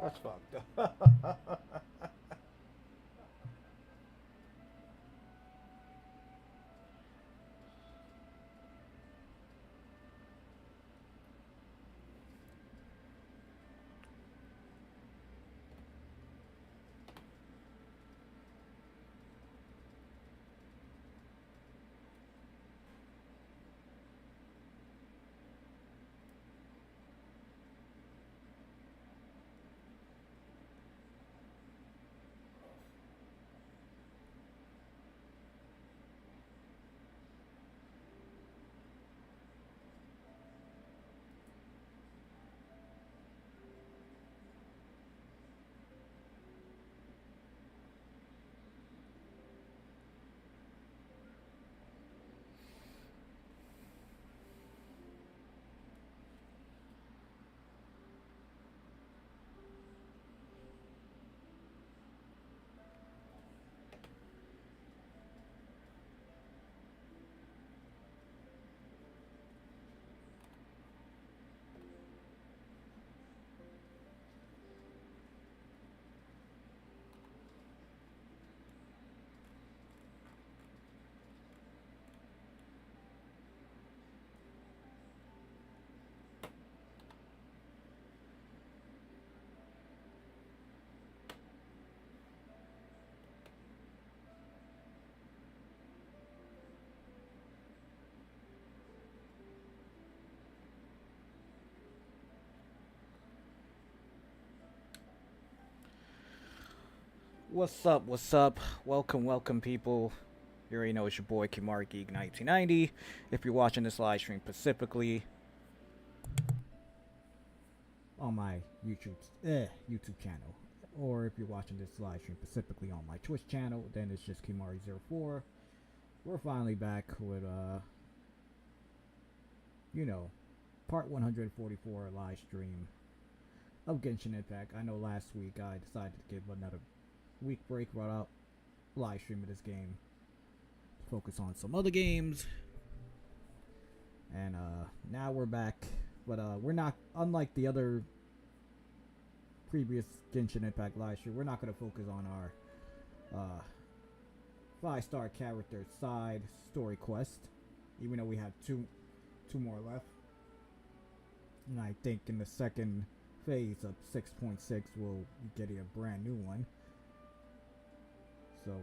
That's fucked up. What's up? What's up? Welcome, welcome, people. You already know it's your boy Kimar Geek 1990. If you're watching this live stream specifically on my YouTube channel, or if you're watching this live stream specifically on my Twitch channel, then it's just Kimari04. We're finally back with part 144 live stream of Genshin Impact. I know last week I decided to give another week break right out live stream of this game, focus on some other games, and now we're back. But we're not, unlike the other previous Genshin Impact live stream, we're not going to focus on our 5-star character side story quest, even though we have two more left. And I think in the second phase of 6.6 we'll be getting a brand new one. So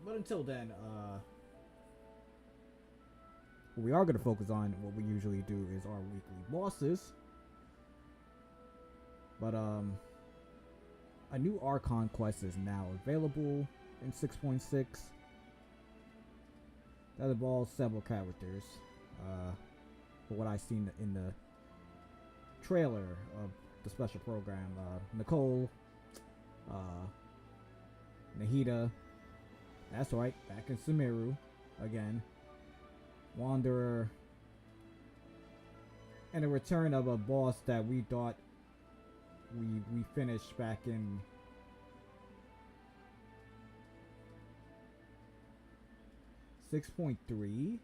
but until then, what we are going to focus on, what we usually do, is our weekly bosses. But a new Archon quest is now available in 6.6 that involves several characters. For what I've seen in the trailer of the special program, Nicole, Nahida, that's right, back in Sumeru again, Wanderer, and a return of a boss that we thought we finished back in 6.3.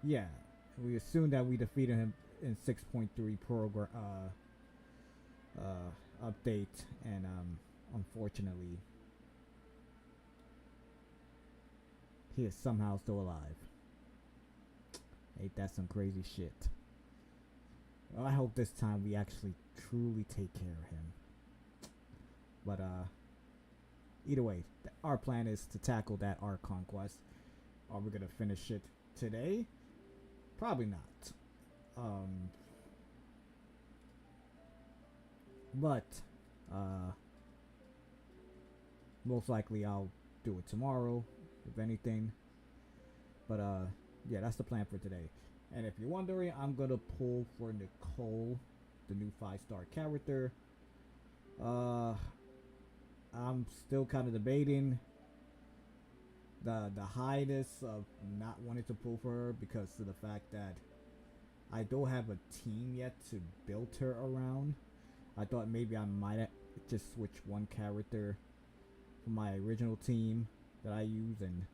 Yeah, we assumed that we defeated him in 6.3 program update, and unfortunately he is somehow still alive. Ain't that some crazy shit? Well, I hope this time we actually truly take care of him. But either way, our plan is to tackle that Archon quest. Are we gonna finish it today? Probably not. But most likely I'll do it tomorrow, if anything. But yeah, that's the plan for today. And if you're wondering, I'm gonna pull for Nicole, the new 5-star character. I'm still kind of debating the highness of not wanting to pull for her, because of the fact that I don't have a team yet to build her around. I thought maybe I might just switch one character from my original team that I use and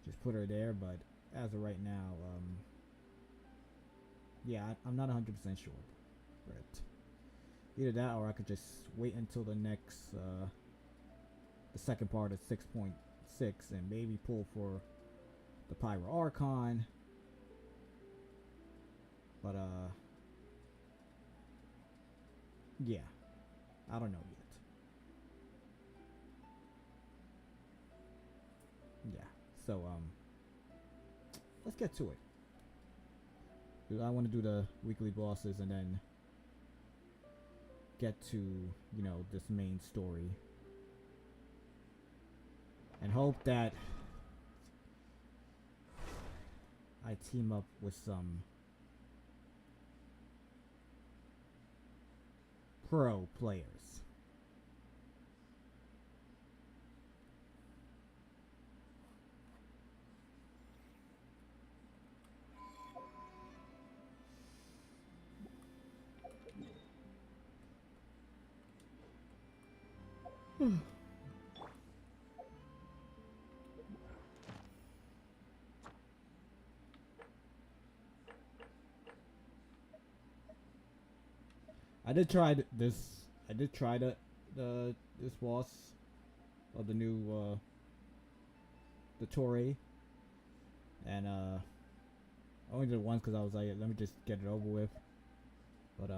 just put her there, but as of right now. Yeah, I'm not 100% sure, but either that or I could just wait until the next, the second part of 6.6 and maybe pull for the Pyro Archon. But, yeah, I don't know yet. Yeah, so, let's get to it. I want to do the weekly bosses and then get to, you know, this main story. And hope that I team up with some pro players. I did try this. I did try this boss of the new the Toray, and I only did it once because I was like, let me just get it over with. But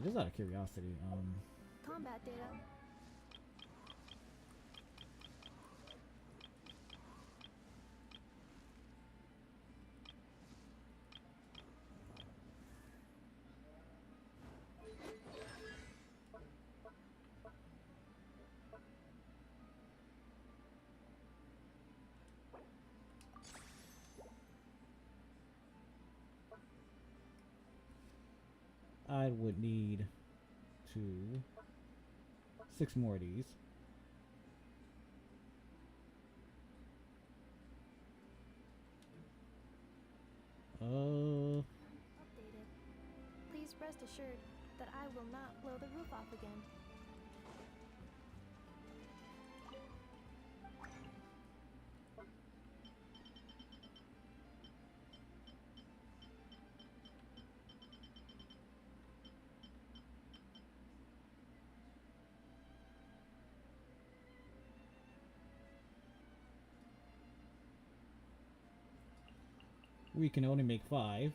just out of curiosity, combat data. I would need 6 more of these. Updated. Please rest assured that I will not blow the roof off again. We can only make 5.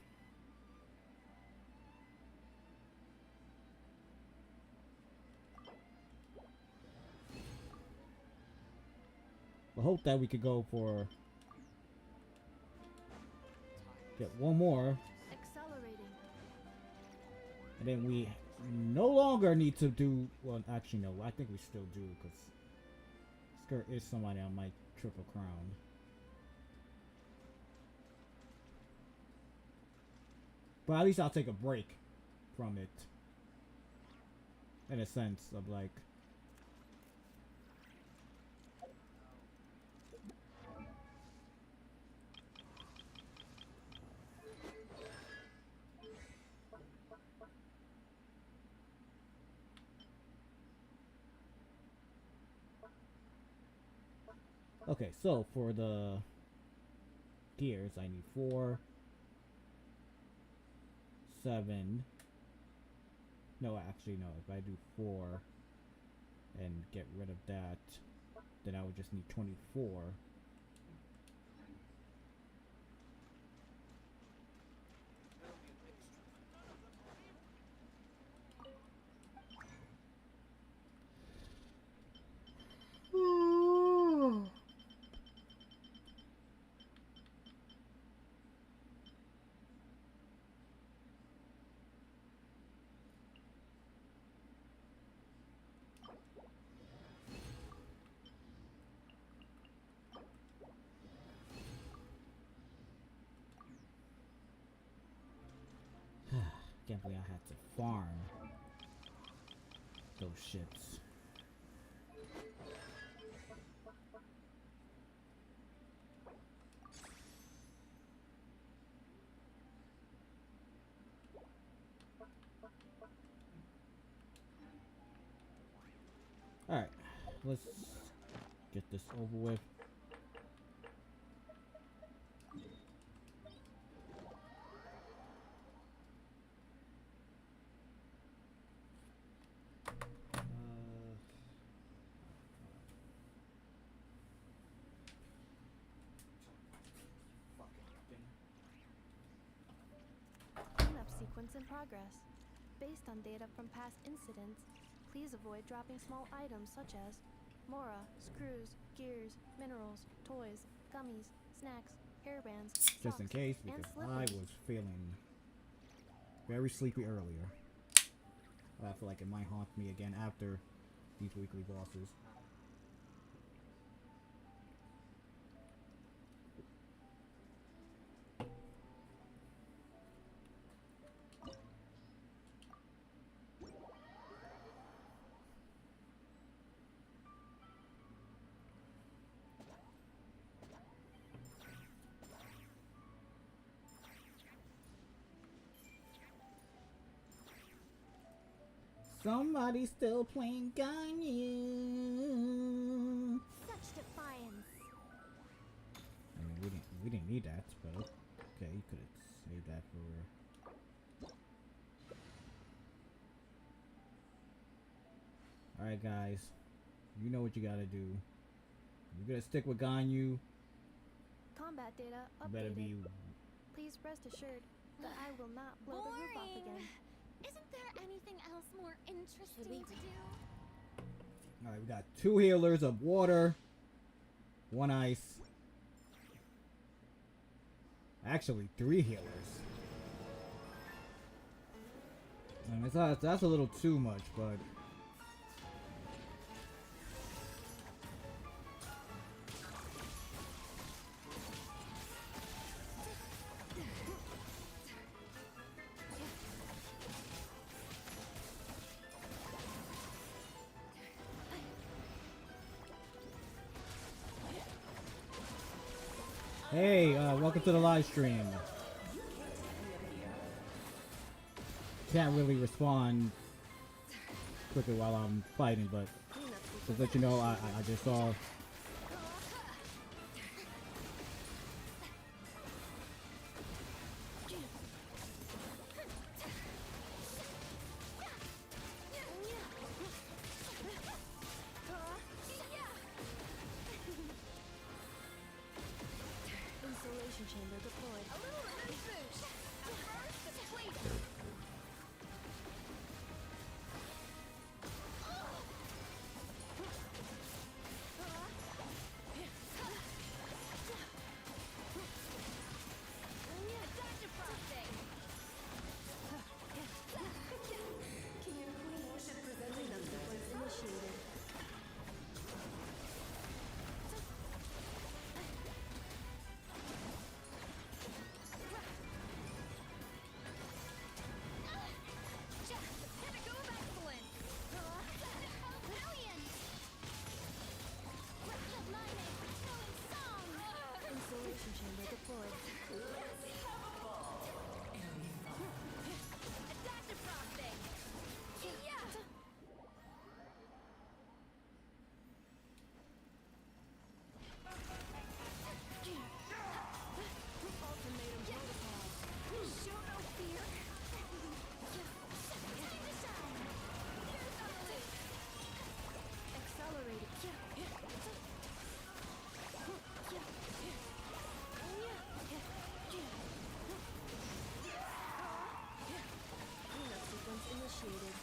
I hope that we could go for get one more, Accelerating. and then we no longer need to do. Well, actually, no. I think we still do because Skirt is somebody on my triple crown. But at least I'll take a break from it. In a sense of like. Okay, so for the gears, I need 4, 7. No, actually, no. If I do 4 and get rid of that, then I would just need 24. Can't believe I had to farm those shits. Alright, let's get this over with. Cleanup sequence in progress. Based on data from past incidents, please avoid dropping small items such as mora, screws, gears, minerals, toys, gummies, snacks, hairbands, Just in socks, case, and because slippers. I was feeling very sleepy earlier. I feel like it might haunt me again after these weekly bosses. Somebody's still playing Ganyu. Such defiance. I mean, we didn't need that, but okay, you could have saved that for. All right, guys, you know what you gotta do. You gotta stick with Ganyu. Combat data You better updated. be. Please rest assured that I will not blow the roof off again. Isn't there anything else more interesting to do? All right, we got 2 healers of water, 1 ice. Actually, 3 healers. I mean, that's a little too much, but. Hey, welcome to the live stream. Can't really respond quickly while I'm fighting, but just to let you know, I just saw. Insulation chamber deployed. A little remote boost. First, the plate. Adaptive processing. Cleanup sequence initiated. Pinnacle of excellence. Brilliant. Mining, snowing song. Insulation chamber deployed. Adaptive processing. Yeah. Ultimatum protocol. Show no fear. Time to shine. Here's our loot. Accelerated. Cleanup sequence initiated.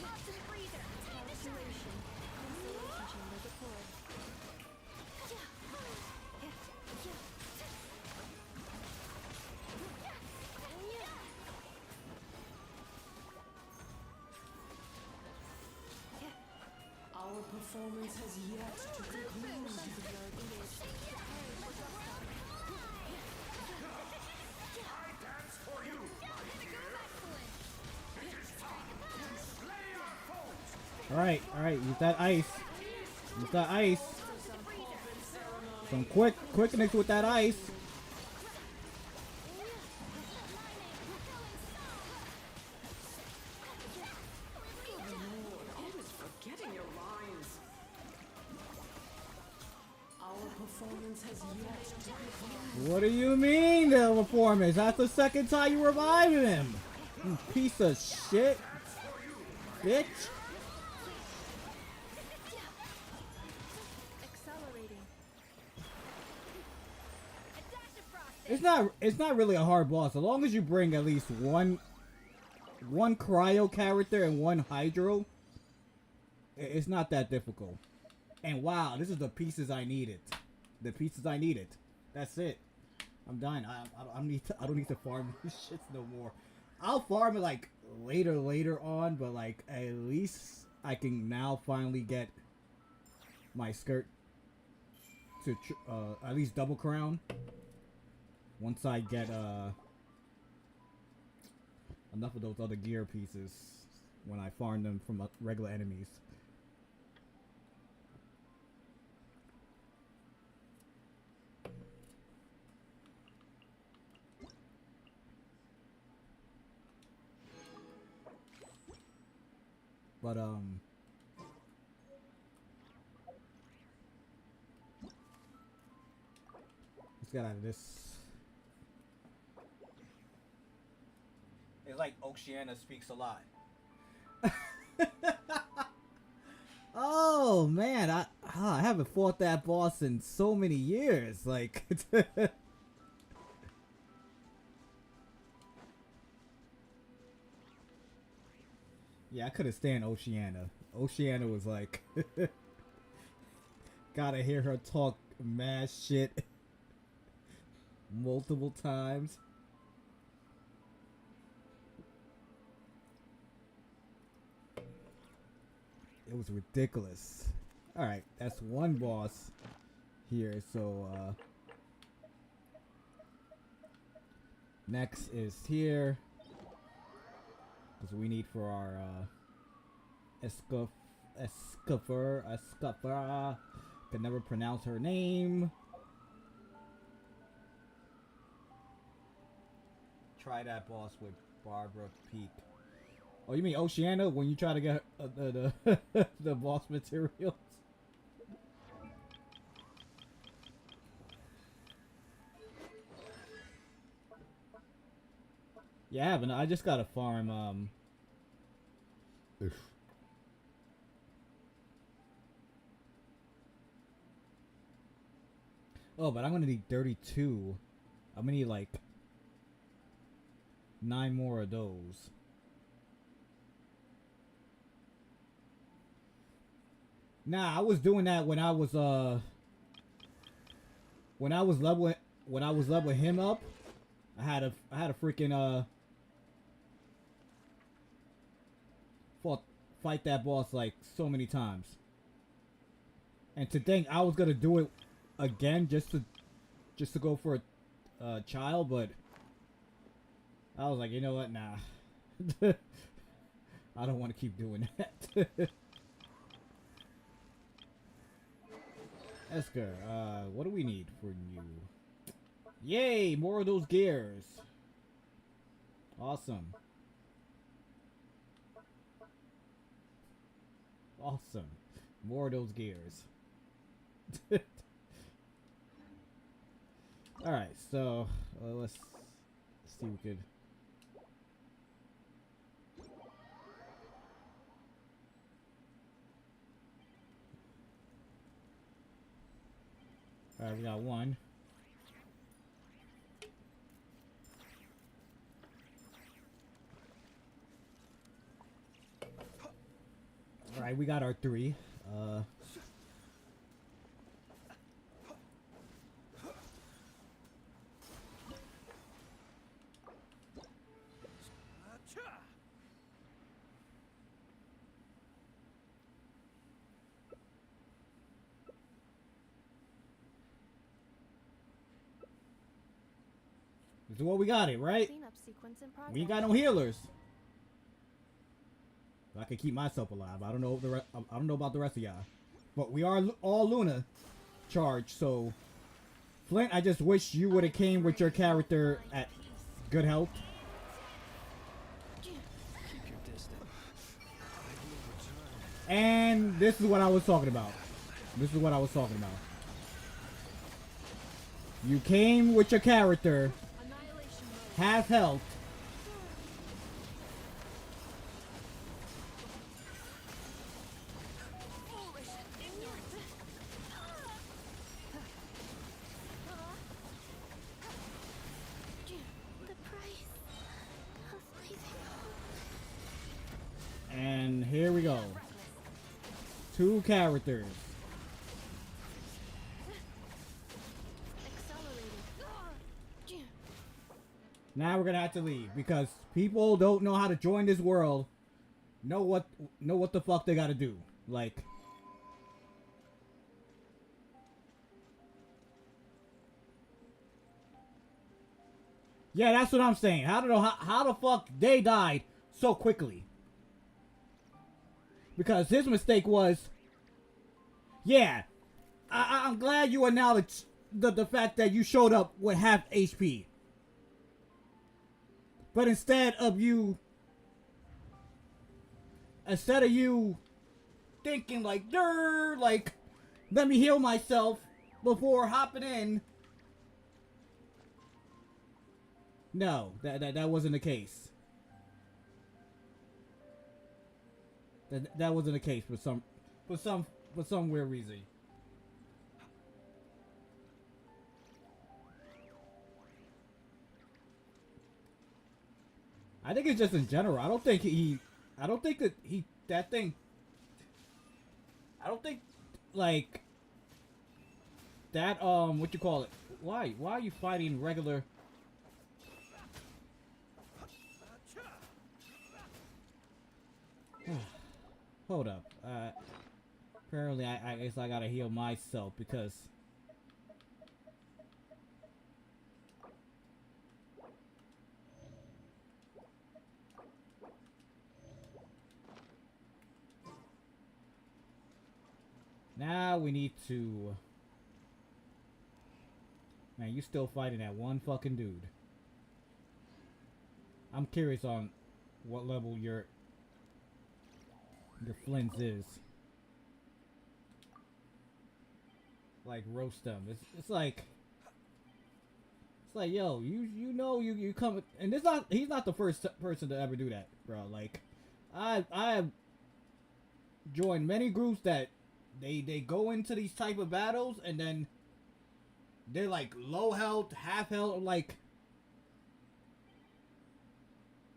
Austin freezer. Time to shine. Evacuation. Insulation chamber deployed. Our performance has yet to conclude. Node engaged. Pinnacle of excellence. Alright, use that ice. Use that ice. Some quickness with that ice. Always forgetting your lines. Our performance has yet to begin. What do you mean, the performance? That's the second time you revived him. You piece of shit. Bitch. Accelerating. It's not really a hard boss. As long as you bring at least one cryo character and one hydro, it's not that difficult. And wow, this is the pieces I needed. The pieces I needed. That's it. I'm done. I don't need to farm these shits no more. I'll farm it like later on, but like at least I can now finally get my skirt to at least double crown. Once I get enough of those other gear pieces when I farm them from regular enemies. But let's get out of this. It's like Oceana speaks a lot. Oh man, I haven't fought that boss in so many years. Like, yeah, I couldn't stand Oceana. Oceana was like, gotta hear her talk mad shit multiple times. It was ridiculous. Alright, that's one boss here, so next is here. Because we need for our Escuffer, can never pronounce her name. Try that boss with Barbara Peak. Oh, you mean Oceana when you try to get the boss materials? Yeah, I haven't. I just gotta farm. Oh, but I'm gonna need 32. I'm gonna need like 9 more of those. Nah, I was doing that when I was leveling him up. I had a freaking fight that boss like so many times. And to think I was gonna do it again just to go for a child, but I was like, you know what, nah. I don't want to keep doing that. Esker, what do we need for you? Yay, more of those gears. Awesome. Awesome. More of those gears. Alright, so let's see what we could. Alright, we got one. Alright, we got our 3. This is what we got it, right? Cleanup sequence in progress. We ain't got no healers. I can keep myself alive. I don't know I don't know about the rest of y'all, but we are all Luna charged. So, Flint, I just wish you would have came with your character at good health. Keep your distance. And this is what I was talking about. This is what I was talking about. You came with your character half health. The price of leaving home. And here we go. 2 characters. Now we're gonna have to leave because people don't know how to join this world. Know what the fuck they gotta do. Like, yeah, that's what I'm saying. I don't know how the fuck they died so quickly. Because his mistake was, yeah, I'm glad you acknowledged the fact that you showed up with half HP. But instead of you thinking like, like, let me heal myself before hopping in. No, that wasn't the case. That wasn't the case for some weird reason. I think it's just in general. I don't think like that what you call it? Why are you fighting regular? Hold up. Apparently I guess I gotta heal myself because now we need to. Man, you still fighting that one fucking dude. I'm curious on what level your Flint's is. Like, roast them. It's like yo, you know you come, and he's not the first person to ever do that, bro. Like, I've joined many groups that they go into these type of battles and then they're like low health, half health, like,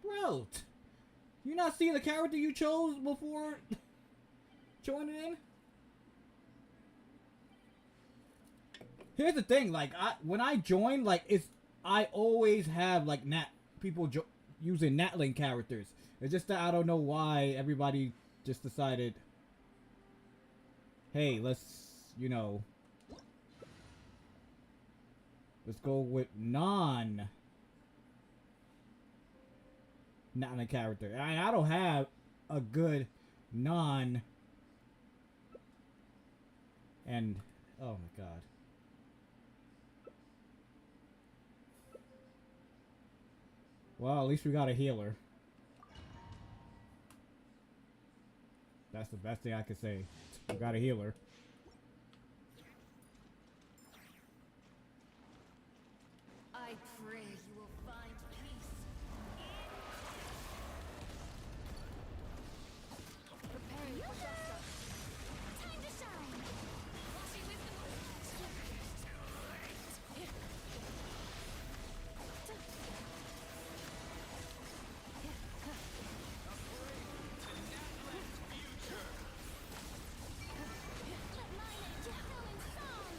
bro, you not see the character you chose before joining in? Here's the thing, like, when I join, like, I always have like people using Natlin characters. It's just that I don't know why everybody just decided, hey, let's go with Natlin character. I don't have a good and oh my god. Well, at least we got a healer. That's the best thing I could say. We got a healer. I pray you will find peace. Preparing for dust-up. Time to shine. Washi wisdom. Let mine echo in song.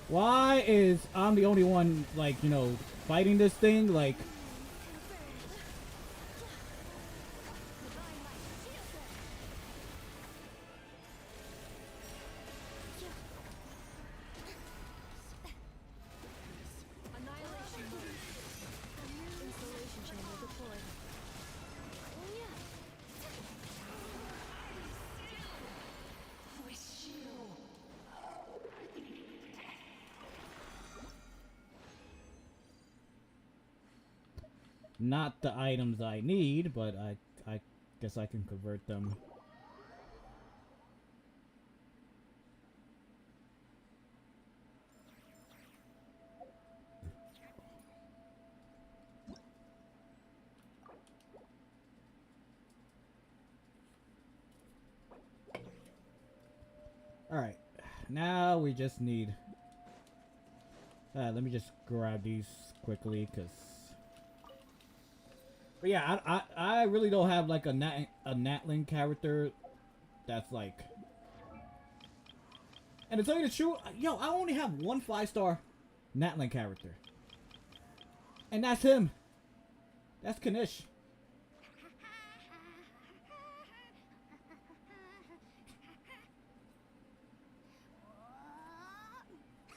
Why is I'm the only one, like, you know, fighting this thing? Like, Annihilation mode. Installation chamber deployed. not the items I need, but I guess I can convert them. Alright, now we just need... let me just grab these quickly, because... But yeah, I really don't have like a Natling character that's like... And to tell you the truth, yo, I only have one 5-star Natling character. And that's him. That's Kanish.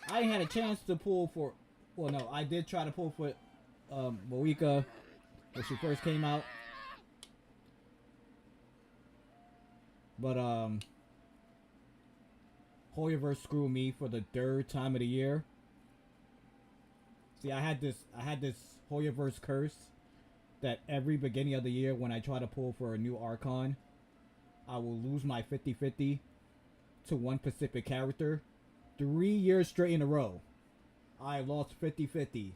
I ain't had a chance to pull for... Well, no, I did try to pull for Moika when she first came out. But, Hoyoverse screwed me for the 3rd time of the year. See, I had this Hoyoverse curse that every beginning of the year when I try to pull for a new Archon, I will lose my 50-50 to one specific character. 3 years straight in a row, I lost 50-50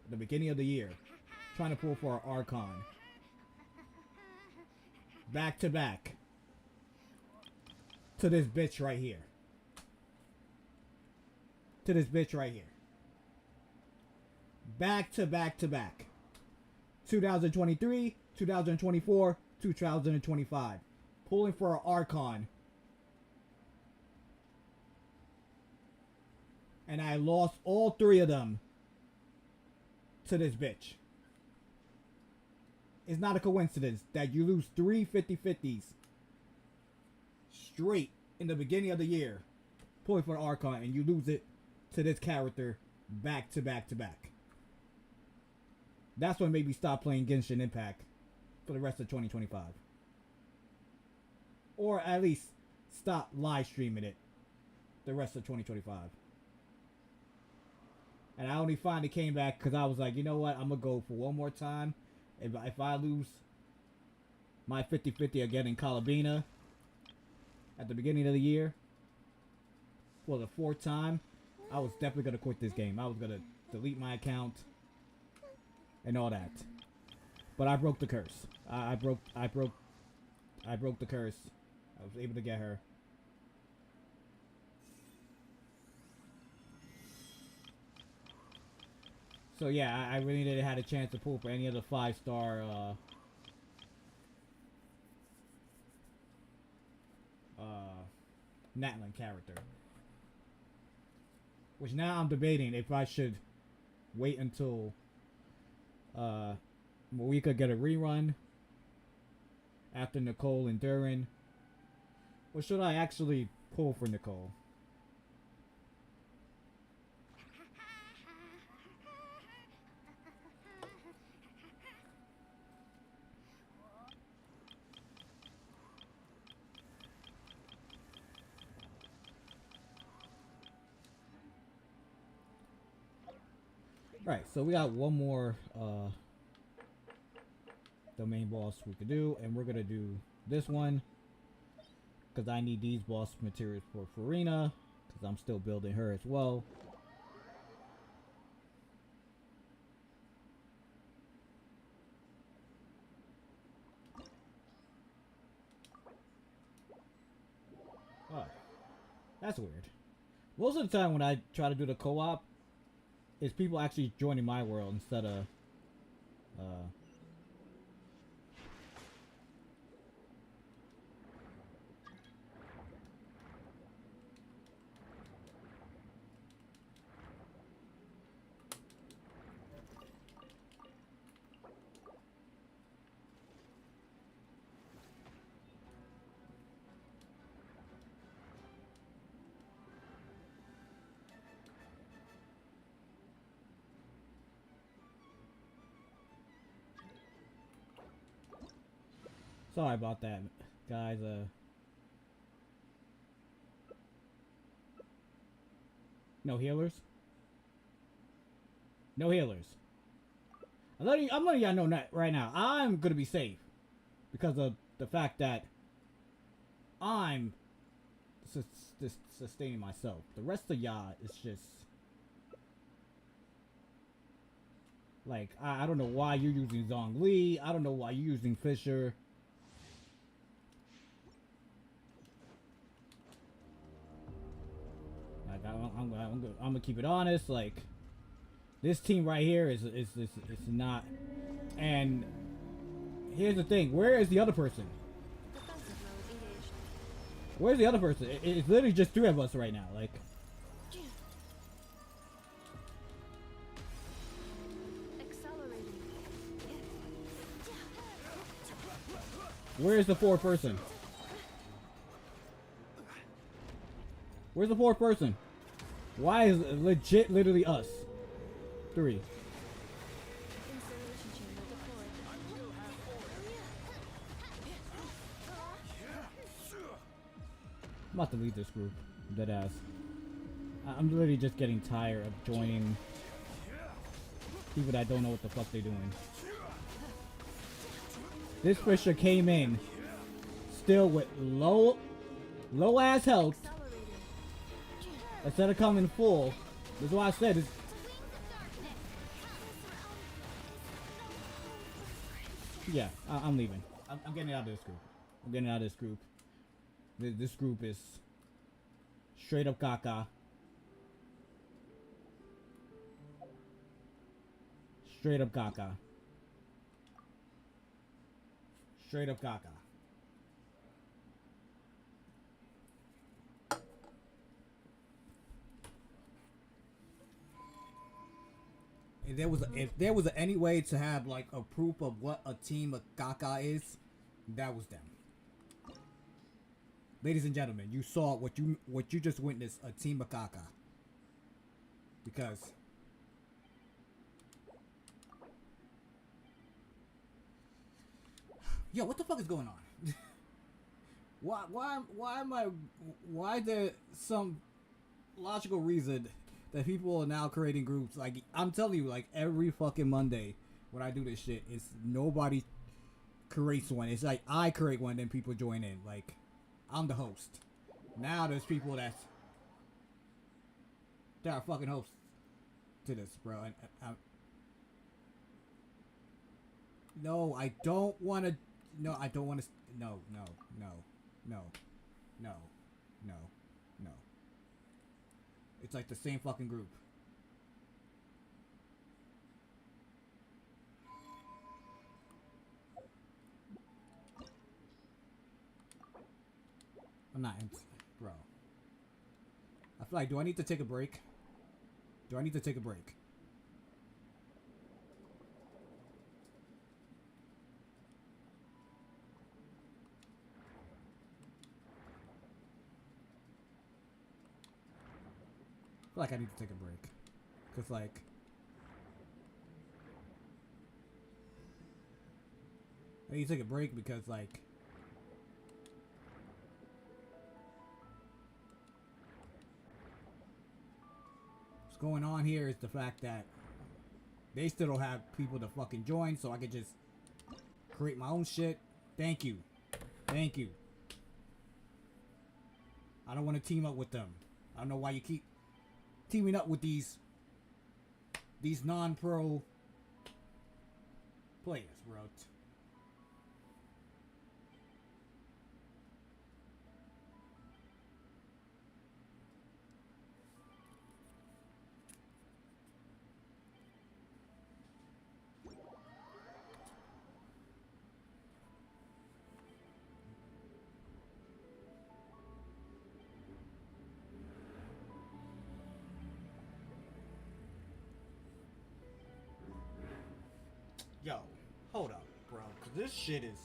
at the beginning of the year trying to pull for an Archon. Back to back. To this bitch right here. To this bitch right here. Back to back to back. 2023, 2024, 2025. Pulling for an Archon. And I lost all 3 of them to this bitch. It's not a coincidence that you lose 3 50-50s straight in the beginning of the year pulling for an Archon, and you lose it to this character back to back to back. That's what made me stop playing Genshin Impact for the rest of 2025. Or at least stop live streaming it the rest of 2025. And I only finally came back because I was like, you know what? I'm going to go for one more time. If I lose my 50-50 again in Calabina at the beginning of the year, for the 4th time, I was definitely going to quit this game. I was going to delete my account and all that. But I broke the curse. I broke the curse. I was able to get her. So yeah, I really didn't have a chance to pull for any other 5-star Natlan character. Which now I'm debating if I should wait until Moika get a rerun after Nicole and Durin. Or should I actually pull for Nicole? Right, so we got one more domain boss we could do, and we're gonna do this one because I need these boss materials for Farina because I'm still building her as well. Oh, that's weird. Most of the time when I try to do the co-op, is people actually joining my world instead of Sorry about that, guys. No healers. No healers. I'm letting y'all know that right now. I'm gonna be safe because of the fact that I'm sustaining myself. The rest of y'all is just like I don't know why you're using Zhongli. I don't know why you're using Fisher. Like I'm gonna keep it honest. Like this team right here is not. And here's the thing: where is the other person? Defensive mode engaged. Where's the other person? It's literally just 3 of us right now. Like, Accelerating. where's the 4th person? Where's the 4th person? Why is it legit literally us? 3. Incineration chamber deployed. I'm about to leave this group. Deadass. I'm literally just getting tired of joining people that don't know what the fuck they're doing. This Fisher came in still with low ass health. Accelerating. Instead of coming full. This is what I said. Is yeah, I'm leaving. I'm getting out of this group. I'm getting out of this group. This group is straight up caca. Straight up caca. Straight up caca. If there was any way to have like a proof of what a team of caca is, that was them. Ladies and gentlemen, you saw what you just witnessed, a team of caca. Because yo, what the fuck is going on? why there some logical reason that people are now creating groups? Like, I'm telling you, like every fucking Monday when I do this shit, it's nobody creates one. It's like I create one, then people join in. Like, I'm the host. Now there's people that are fucking hosts to this, bro. No, I don't want to. No, I don't want to. No. It's like the same fucking group. I'm not, bro. I feel like, do I need to take a break? Do I need to take a break? I feel like I need to take a break. Cause like, I need to take a break because like, what's going on here is the fact that they still don't have people to fucking join, so I could just create my own shit. Thank you. Thank you. I don't want to team up with them. I don't know why you keep teaming up with these non-pro players, bro. Yo, hold up, bro, cause this shit is...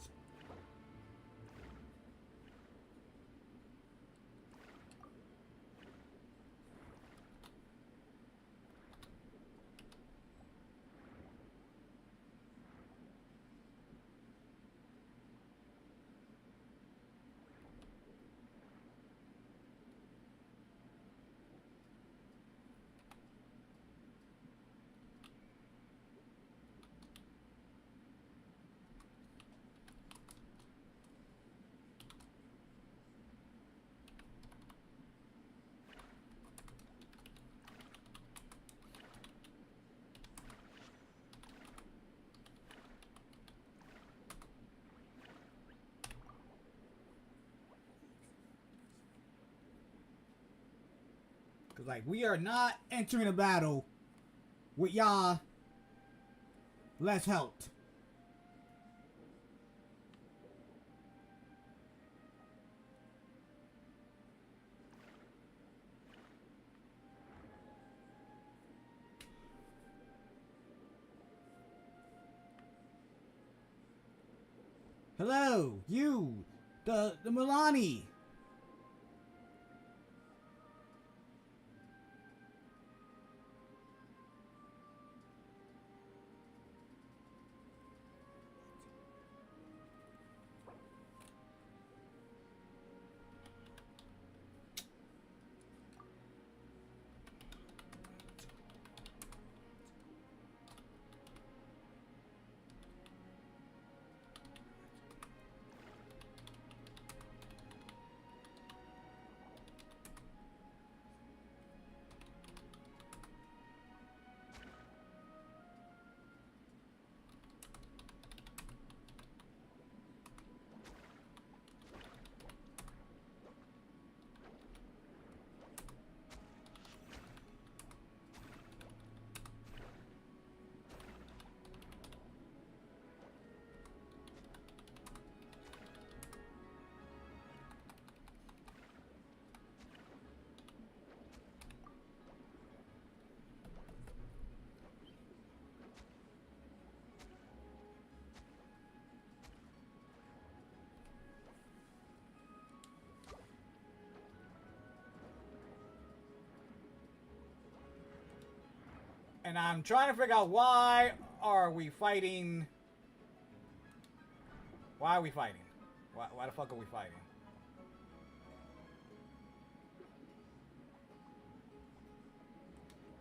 Cause like we are not entering a battle with y'all less helped. Hello, you, the Milani. And I'm trying to figure out why are we fighting? Why are we fighting? Why the fuck are we fighting?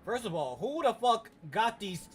First of all, who the fuck got these?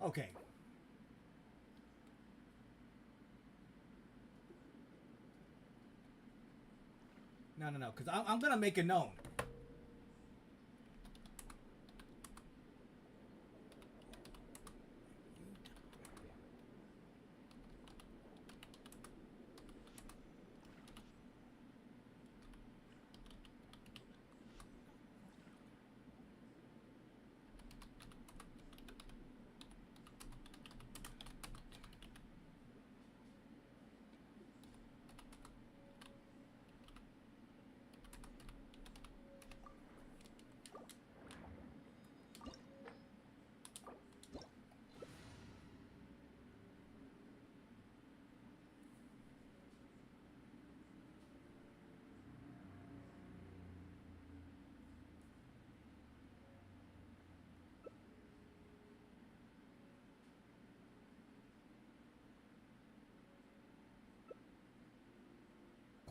Okay. No, because I'm gonna make it known.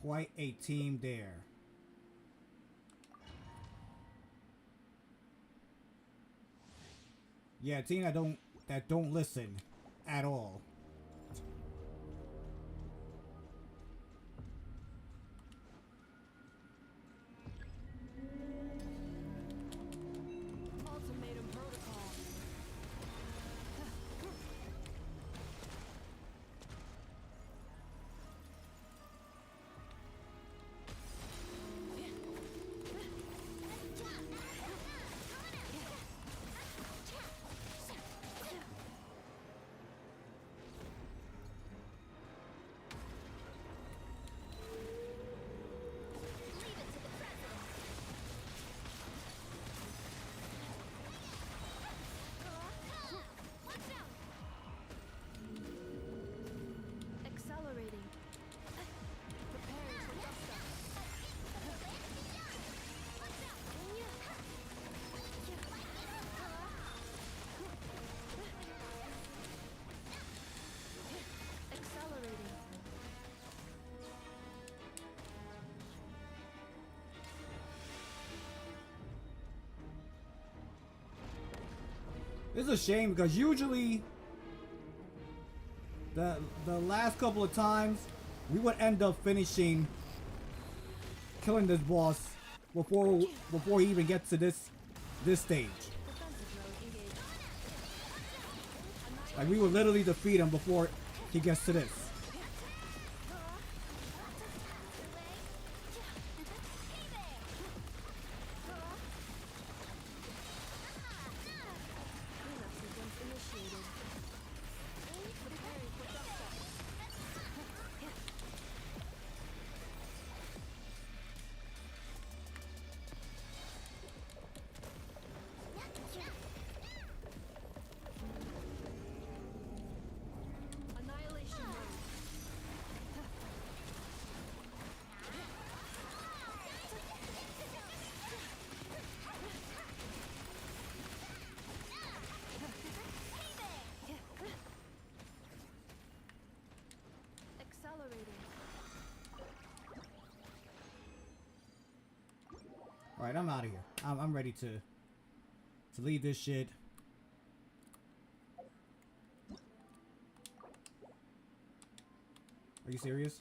Quite a team there. Yeah, a team that don't listen at all. Ultimatum protocol. It's a shame because usually the last couple of times we would end up killing this boss before he even gets to this stage. Like we would literally defeat him before he gets to this. Alright, I'm out of here. I'm ready to leave this shit. Are you serious?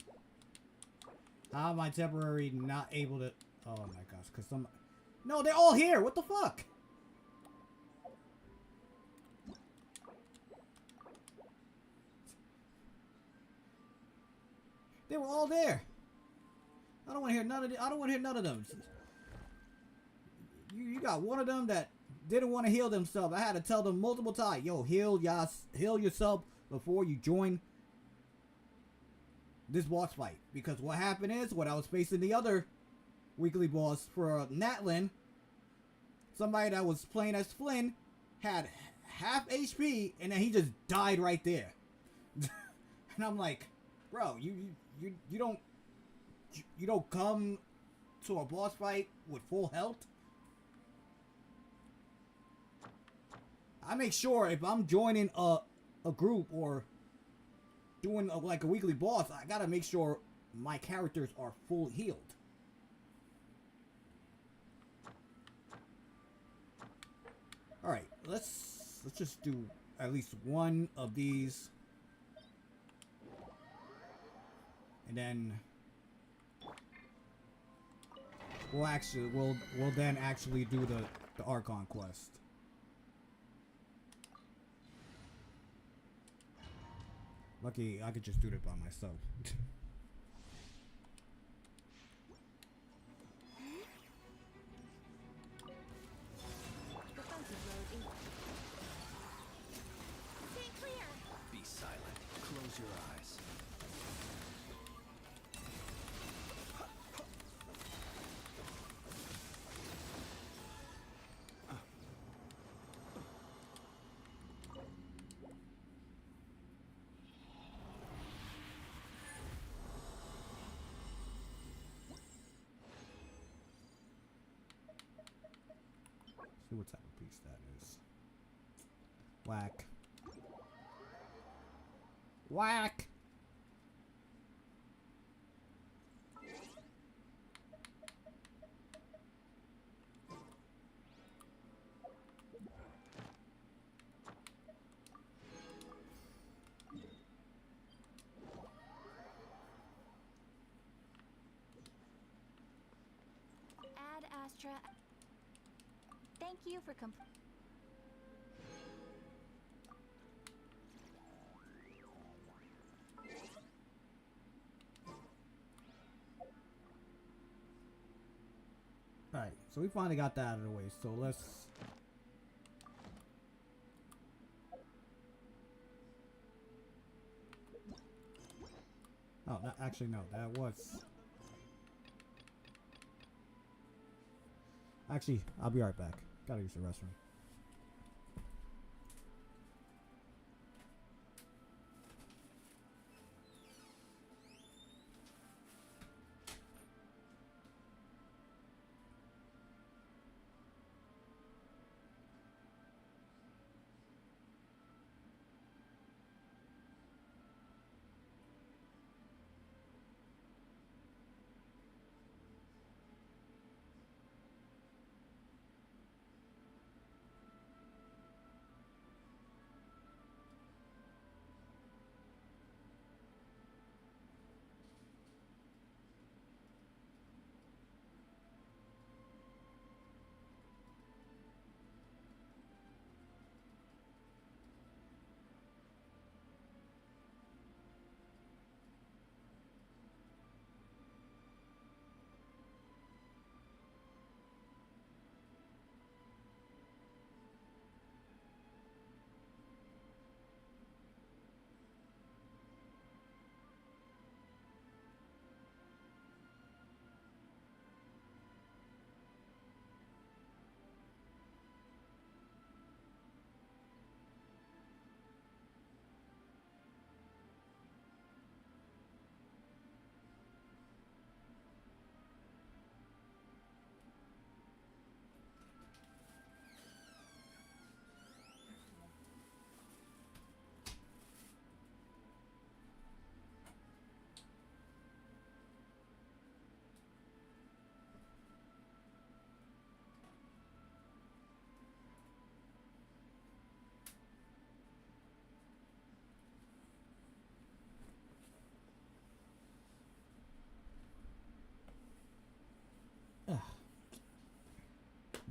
How am I temporarily not able to... Oh my gosh, because some... No, they're all here! What the fuck? They were all there. I don't want to hear none of I don't want to hear none of them. You got one of them that didn't want to heal themselves. I had to tell them multiple times, yo, heal yourself before you join this boss fight. Because what happened is, when I was facing the other weekly boss for Natlin, somebody that was playing as Flynn had half HP, and then he just died right there. And I'm like, bro, you don't come to a boss fight with full health. I make sure if I'm joining a group or doing like a weekly boss, I gotta make sure my characters are full healed. All right, let's just do at least one of these, and then we'll then actually do the Archon quest. Lucky I could just do it by myself. Stay clear. Be silent. Close your eyes. See what type of piece that is. Whack. Whack! Ad Astra. Thank you for Alright, so we finally got that out of the way, so let's... Oh, actually no, that was... Actually, I'll be right back. Gotta use the restroom.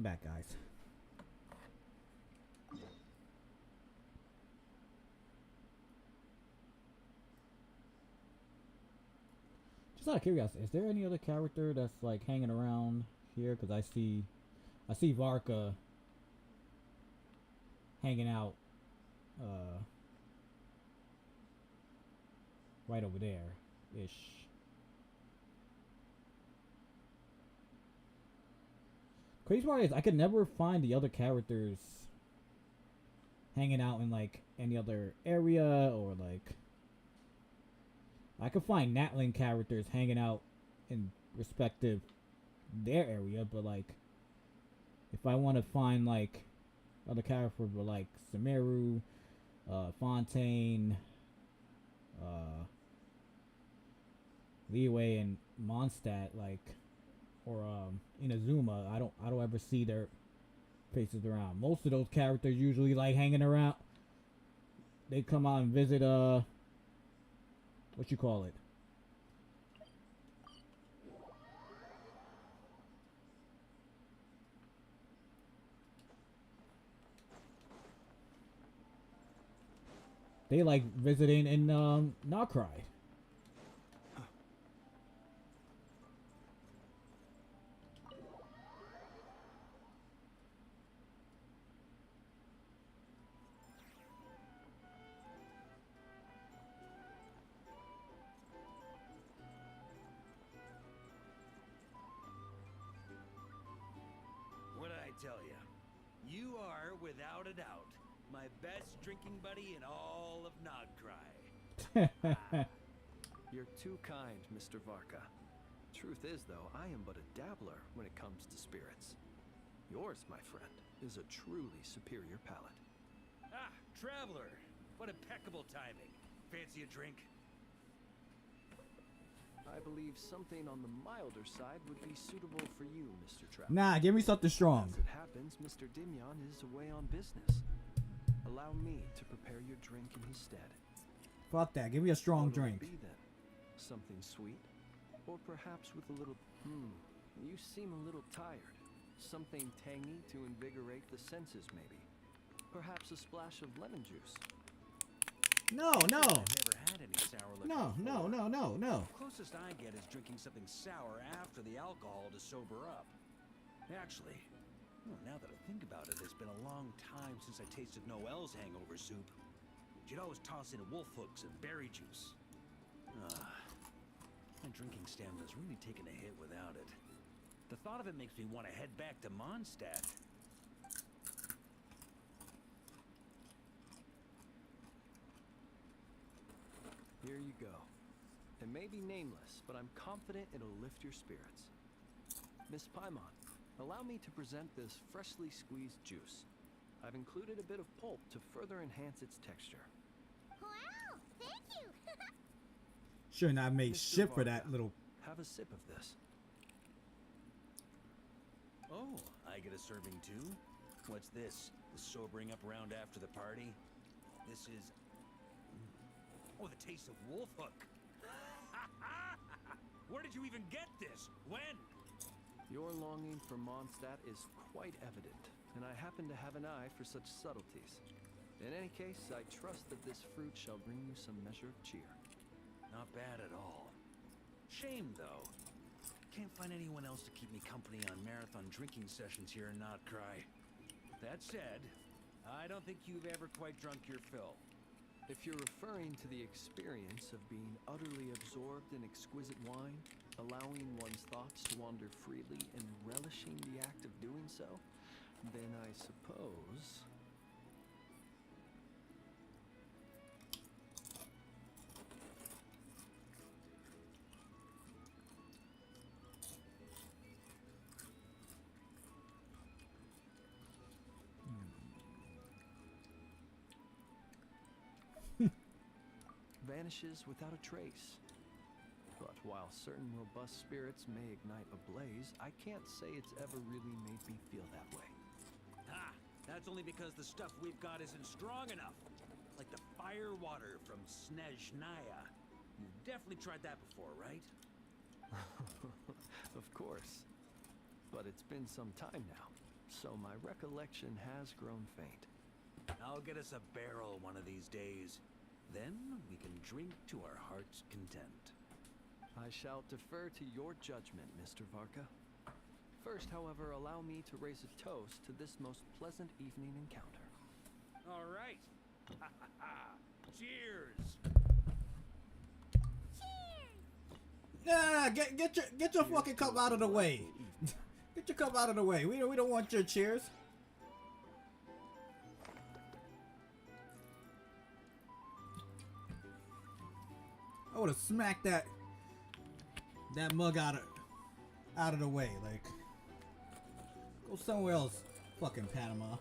Welcome back, guys. Just out of curiosity, is there any other character that's like hanging around here? Because I see Varka hanging out right over there ish. Crazy part is I could never find the other characters hanging out in like any other area, or like I could find Natlan characters hanging out in respective their area, but like if I want to find like other characters for like Sumeru, Fontaine, Liyue, and Mondstadt, like, or Inazuma, I don't ever see their faces around. Most of those characters usually like hanging around. They come out and visit what you call it? They like visiting in Nod-Krai. What did I tell you? You are, without a doubt, my best drinking buddy in all of Nod-Krai. You're too kind, Mr. Varka. Truth is, though, I am but a dabbler when it comes to spirits. Yours, my friend, is a truly superior palate. Ah, traveler! What impeccable timing. Fancy a drink? I believe something on the milder side would be suitable for you, Mr. Traveler. Nah, give me something strong. As it happens, Mr. Dimyon is away on business. Allow me to prepare your drink in his stead. Fuck that. Give me a strong What'll drink. it be then? Something sweet? Or perhaps with a little... you seem a little tired. Something tangy to invigorate the senses, maybe. Perhaps a splash of lemon juice. No. I've never had any sour liquor No. before. Closest I get is drinking something sour after the alcohol to sober up. Actually, now that I think about it, it's been a long time since I tasted Noel's hangover soup. She'd always toss in wolf hooks and berry juice. My drinking stamina's really taken a hit without it. The thought of it makes me want to head back to Mondstadt. Here you go. It may be nameless, but I'm confident it'll lift your spirits. Miss Paimon, allow me to present this freshly squeezed juice. I've included a bit of pulp to further enhance its texture. Wow, thank you. Shouldn't have made Mr. shit for that Varka, little. Have a sip of this. Oh, I get a serving too? What's this? The sobering up round after the party? This is... Oh, the taste of wolf hook. Where did you even get this? When? Your longing for Mondstadt is quite evident, and I happen to have an eye for such subtleties. In any case, I trust that this fruit shall bring you some measure of cheer. Not bad at all. Shame, though. Can't find anyone else to keep me company on marathon drinking sessions here in Nod-Krai. That said, I don't think you've ever quite drunk your fill. If you're referring to the experience of being utterly absorbed in exquisite wine, allowing one's thoughts to wander freely and relishing the act of doing so, then I suppose... vanishes without a trace. But while certain robust spirits may ignite a blaze, I can't say it's ever really made me feel that way. Ha! That's only because the stuff we've got isn't strong enough. Like the fire water from Snezhnaya. You've definitely tried that before, right? Of course. But it's been some time now. so my recollection has grown faint. I'll get us a barrel one of these days. Then we can drink to our heart's content. I shall defer to your judgment, Mr. Varka. First, however, allow me to raise a toast to this most pleasant evening encounter. All right. Cheers. Nah, get your fucking cup out of the way. Get your cup out of the way. We don't want your cheers. I would have smacked that mug out of the way. Like, go somewhere else, fucking Panama.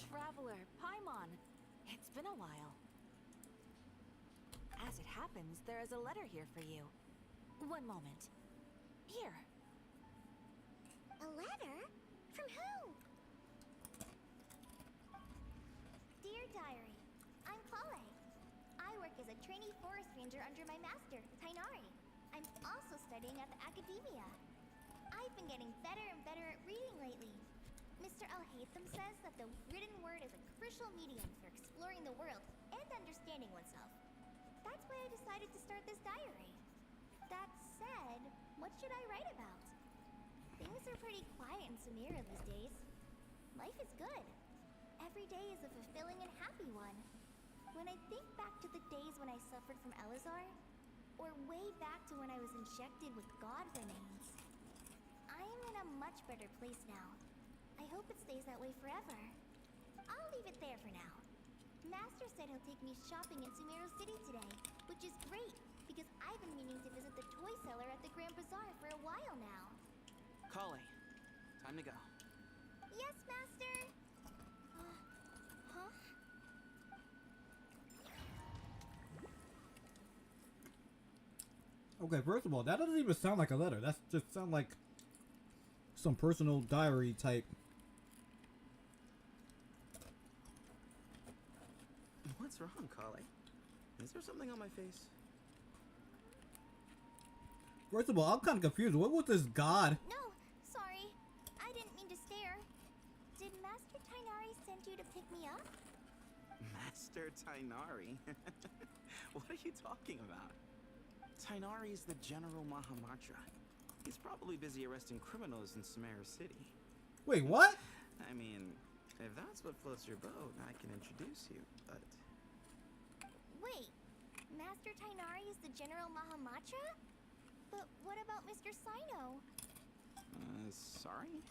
Traveler, Paimon. It's been a while. As it happens, there is a letter here for you. One moment. Here. A letter? From who? Dear Diary, I'm Kale. I work as a trainee forest ranger under my master, Tainari. I'm also studying at the academia. I've been getting better and better at reading lately. Mr. Al-Haytham says that the written word is a crucial medium for exploring the world and understanding oneself. That's why I decided to start this diary. That said, what should I write about? Things are pretty quiet in Samira these days. Life is good. Every day is a fulfilling and happy one. When I think back to the days when I suffered from Elazar, or way back to when I was injected with God remains, I am in a much better place now. I hope it stays that way forever. I'll leave it there for now. Master said he'll take me shopping in Sumero City today, which is great, because I've been meaning to visit the toy seller at the Grand Bazaar for a while now. Kale, time to go. Yes, Master! Huh? Okay, first of all, that doesn't even sound like a letter. That just sounds like some personal diary type. What's wrong, Kale? Is there something on my face? First of all, I'm kind of confused. What was this god? No, sorry. I didn't mean to stare. Did Master Tainari send you to pick me up? Master Tainari? What are you talking about? Tainari is the General Mahamatra. He's probably busy arresting criminals in Samara City. Wait, what? I mean, if that's what floats your boat, I can introduce you, but... Wait, Master Tainari is the General Mahamatra? But what about Mr. Sino? Sorry?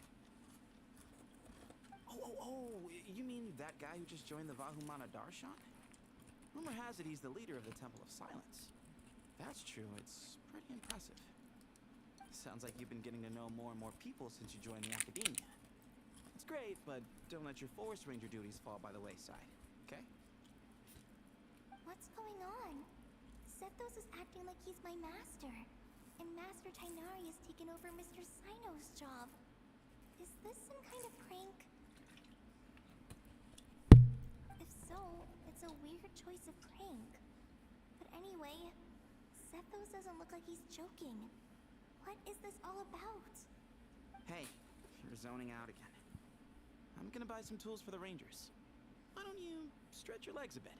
Oh, you mean that guy who just joined the Vahumana Darshan? Rumor has it he's the leader of the Temple of Silence. That's true, it's pretty impressive. Sounds like you've been getting to know more and more people since you joined the academia. It's great, but don't let your forest ranger duties fall by the wayside, okay? What's going on? Sethos is acting like he's my master, and Master Tainari has taken over Mr. Sino's job. Is this some kind of prank? If so, it's a weird choice of prank. But anyway, Sethos doesn't look like he's joking. What is this all about? Hey, you're zoning out again. I'm gonna buy some tools for the rangers. Why don't you stretch your legs a bit?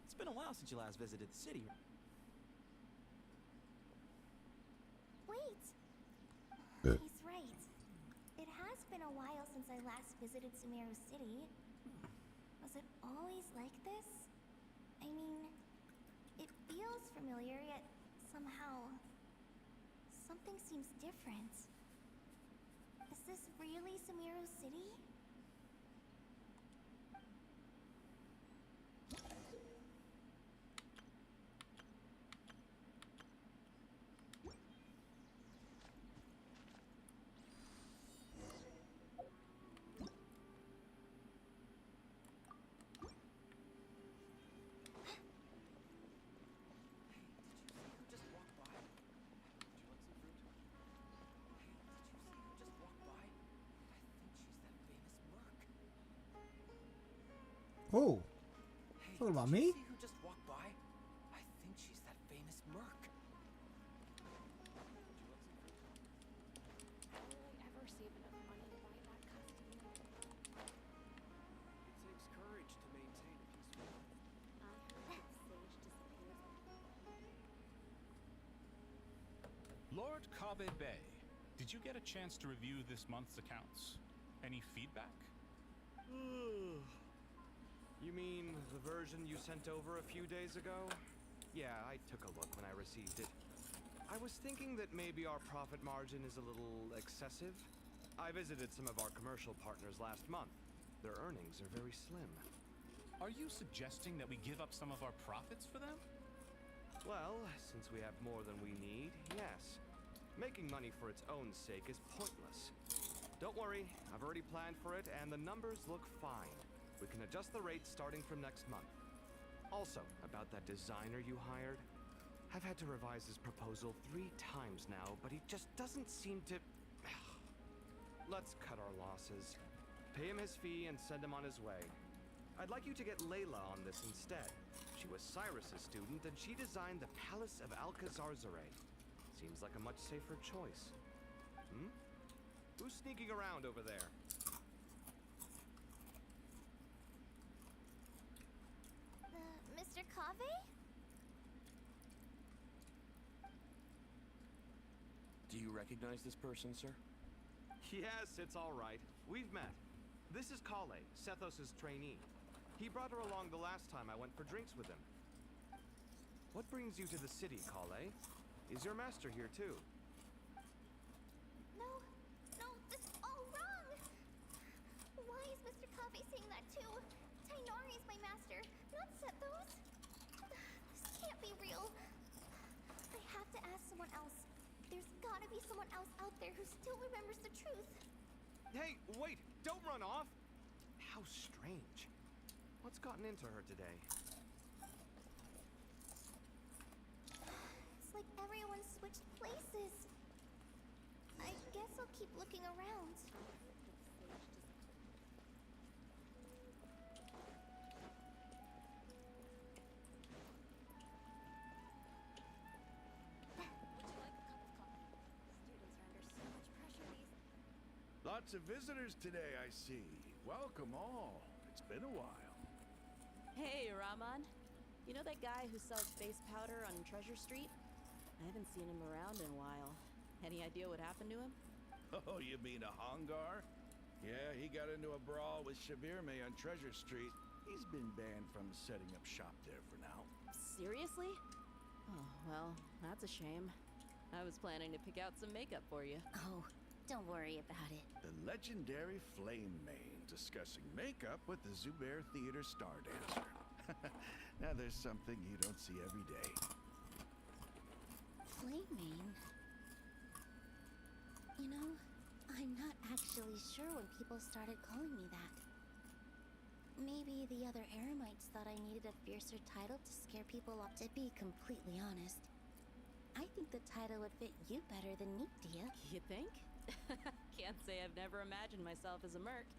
It's been a while since you last visited the city. Wait! He's right. It has been a while since I last visited Sumero City. Was it always like this? I mean, it feels familiar, yet somehow... something seems different. Is this really Sumero City? Who? Hey, Talking about did you me? see who just walked by? I think she's that famous merc. Will I ever save enough money to buy that costume? It takes courage to maintain a peaceful life. I heard if Sage disappears. Lord Kabe Bay, did you get a chance to review this month's accounts? Any feedback? You mean the version you sent over a few days ago? Yeah, I took a look when I received it. I was thinking that maybe our profit margin is a little excessive. I visited some of our commercial partners last month. Their earnings are very slim. Are you suggesting that we give up some of our profits for them? Well, since we have more than we need, yes. Making money for its own sake is pointless. Don't worry, I've already planned for it, and the numbers look fine. We can adjust the rates starting from next month. Also, about that designer you hired, I've had to revise his proposal 3 times now, but he just doesn't seem to... Let's cut our losses. Pay him his fee and send him on his way. I'd like you to get Layla on this instead. She was Cyrus's student, and she designed the Palace of Alcazar-Zare. Seems like a much safer choice. Hmm? Who's sneaking around over there? Mr. Kave? Do you recognize this person, sir? Yes, it's all right. We've met. This is Kale, Sethos' trainee. He brought her along the last time I went for drinks with him. What brings you to the city, Kale? Is your master here too? No, this is all wrong! Why is Mr. Kave saying that too? Tainari is my master, not Sethos. This can't be real. I have to ask someone else. There's gotta be someone else out there who still remembers the truth. Hey, wait! Don't run off! How strange. What's gotten into her today? It's like everyone switched places. I guess I'll keep looking around. Lots of visitors today, I see. Welcome all. It's been a while. Hey, Rahman. You know that guy who sells face powder on Treasure Street? I haven't seen him around in a while. Any idea what happened to him? Oh, you mean a Hongar? Yeah, he got into a brawl with Shavirme on Treasure Street. He's been banned from setting up shop there for now. Seriously? Oh, well, that's a shame. I was planning to pick out some makeup for you. Oh, don't worry about it. The legendary Flame Mane discussing makeup with the Zubair Theater star dancer. Now there's something you don't see every day. Flaming? You know, I'm not actually sure when people started calling me that. Maybe the other Eremites thought I needed a fiercer title to scare people off. To be completely honest, I think the title would fit you better than Niptia. You think? Can't say I've never imagined myself as a merc.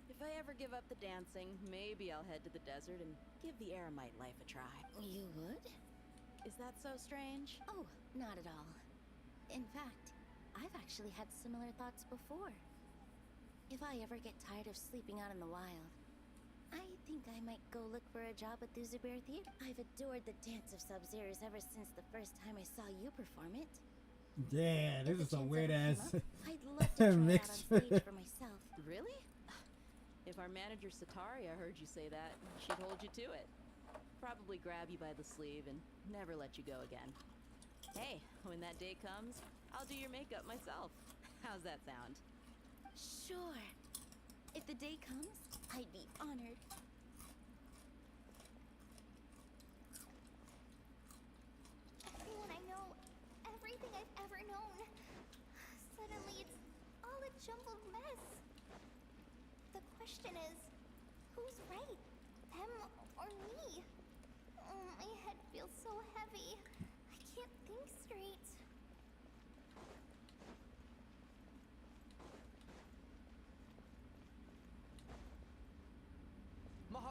If I ever give up the dancing, maybe I'll head to the desert and give the Eremite life a try. You would? Is that so strange? Oh, not at all. In fact, I've actually had similar thoughts before. If I ever get tired of sleeping out in the wild, I think I might go look for a job at the Zubair Theater. I've adored the dance of Sub-Zeros ever since the first time I saw you perform it. Yeah, this is some weird ass I'd love to try it out on mixture. stage for myself. Really? If our manager Sataria heard you say that, she'd hold you to it. Probably grab you by the sleeve and never let you go again. Hey, when that day comes, I'll do your makeup myself. How's that sound? Sure. If the day comes, I'd be honored. Everyone I know, everything I've ever known. Suddenly it's all a jumbled mess. The question is, who's right? Them or me? Oh, my head feels so heavy. I can't think straight.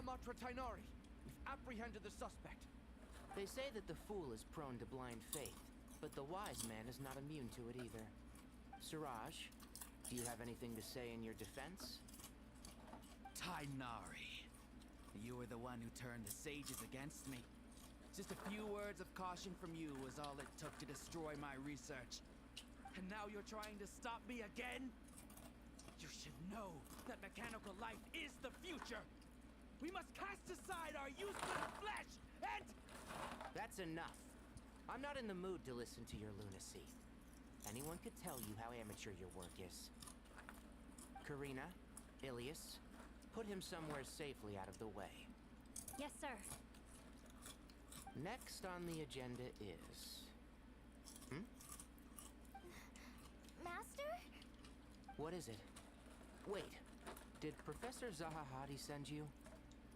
Mahamatra Tainari. We've apprehended the suspect. They say that the fool is prone to blind faith, but the wise man is not immune to it either. Suraj, do you have anything to say in your defense? Tainari, you were the one who turned the sages against me. Just a few words of caution from you was all it took to destroy my research. And now you're trying to stop me again? You should know that mechanical life is the future. We must cast aside our useless flesh and... That's enough. I'm not in the mood to listen to your lunacy. Anyone could tell you how amateur your work is. Karina, Ilias, put him somewhere safely out of the way. Yes, sir. Next on the agenda is... Master? What is it? Wait, did Professor Zahahadi send you?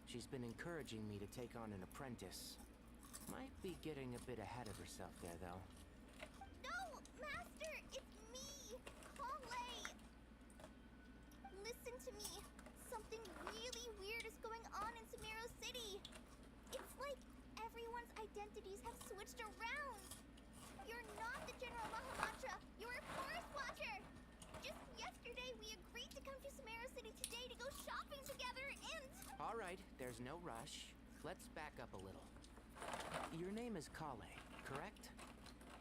She's been encouraging me to take on an apprentice. Might be getting a bit ahead of herself there, though. No, Master, it's me, Kale. Listen to me. Something really weird is going on in Sumeru City. It's like everyone's identities have switched around. You're not the General Mahamatra. You're a forest watcher. Just yesterday, we agreed to come to Sumeru City today to go shopping together and... All right, there's no rush. Let's back up a little. Your name is Kale, correct?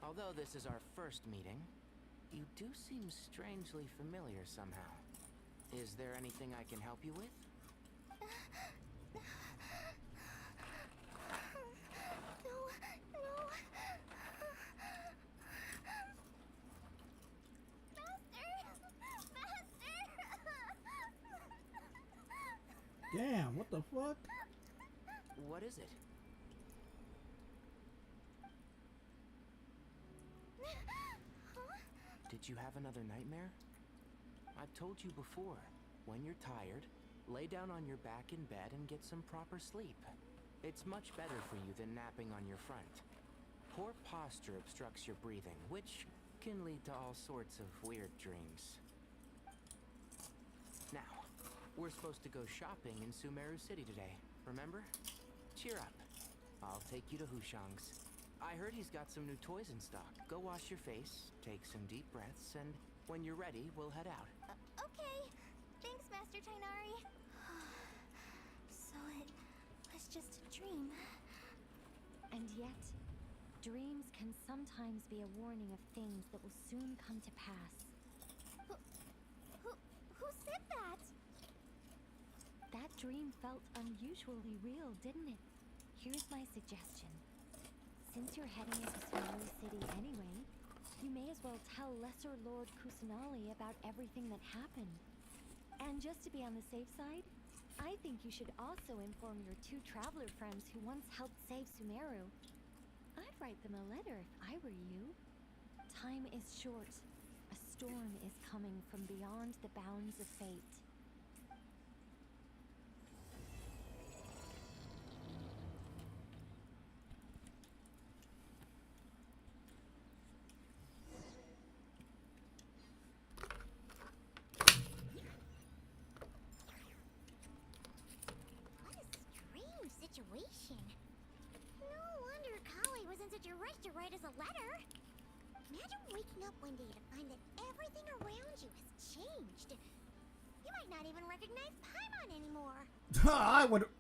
Although this is our first meeting, you do seem strangely familiar somehow. Is there anything I can help you with? Damn, what the fuck? What is it? Did you have another nightmare? I've told you before, when you're tired, lay down on your back in bed and get some proper sleep. It's much better for you than napping on your front. Poor posture obstructs your breathing, which can lead to all sorts of weird dreams. Now, we're supposed to go shopping in Sumeru City today, remember? Cheer up. I'll take you to Hushang's. I heard he's got some new toys in stock. Go wash your face, take some deep breaths, and when you're ready, we'll head out. Okay. Thanks, Master Tainari. So it was just a dream. And yet, dreams can sometimes be a warning of things that will soon come to pass. Who said that? That dream felt unusually real, didn't it? Here's my suggestion. Since you're heading into Sumeru City anyway, you may as well tell Lesser Lord Kusanali about everything that happened. And just to be on the safe side, I think you should also inform your two traveler friends who once helped save Sumeru. I'd write them a letter if I were you. Time is short. A storm is coming from beyond the bounds of fate. Situation. No wonder Kale was in such a rush to write us a letter. Imagine waking up one day to find that everything around you has changed. You might not even recognize Paimon anymore.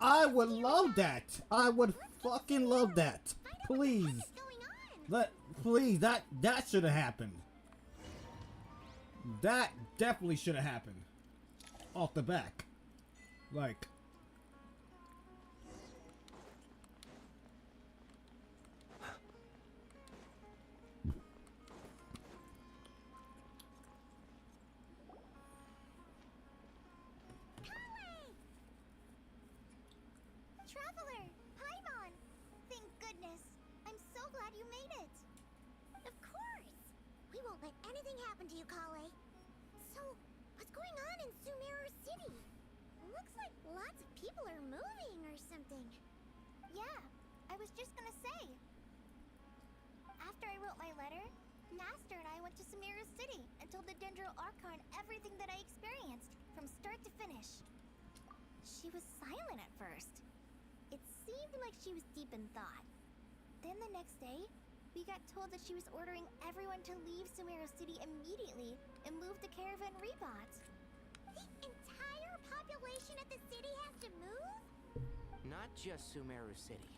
I would love that. I would fucking love that. Please. Please, that should have happened. That definitely should have happened. Off the back. Like, Traveler, Paimon. Thank goodness. I'm so glad you made it. Of course. We won't let anything happen to you, Kale. So, what's going on in Sumeru City? Looks like lots of people are moving or something. Yeah, I was just gonna say. After I wrote my letter, Master and I went to Sumeru City and told the Dendro Archon everything that I experienced, from start to finish. She was silent at first. she was deep in thought. Then the next day, we got told that she was ordering everyone to leave Sumeru City immediately and move to Caravan Rebot. The entire population of the city has to move? Not just Sumeru City.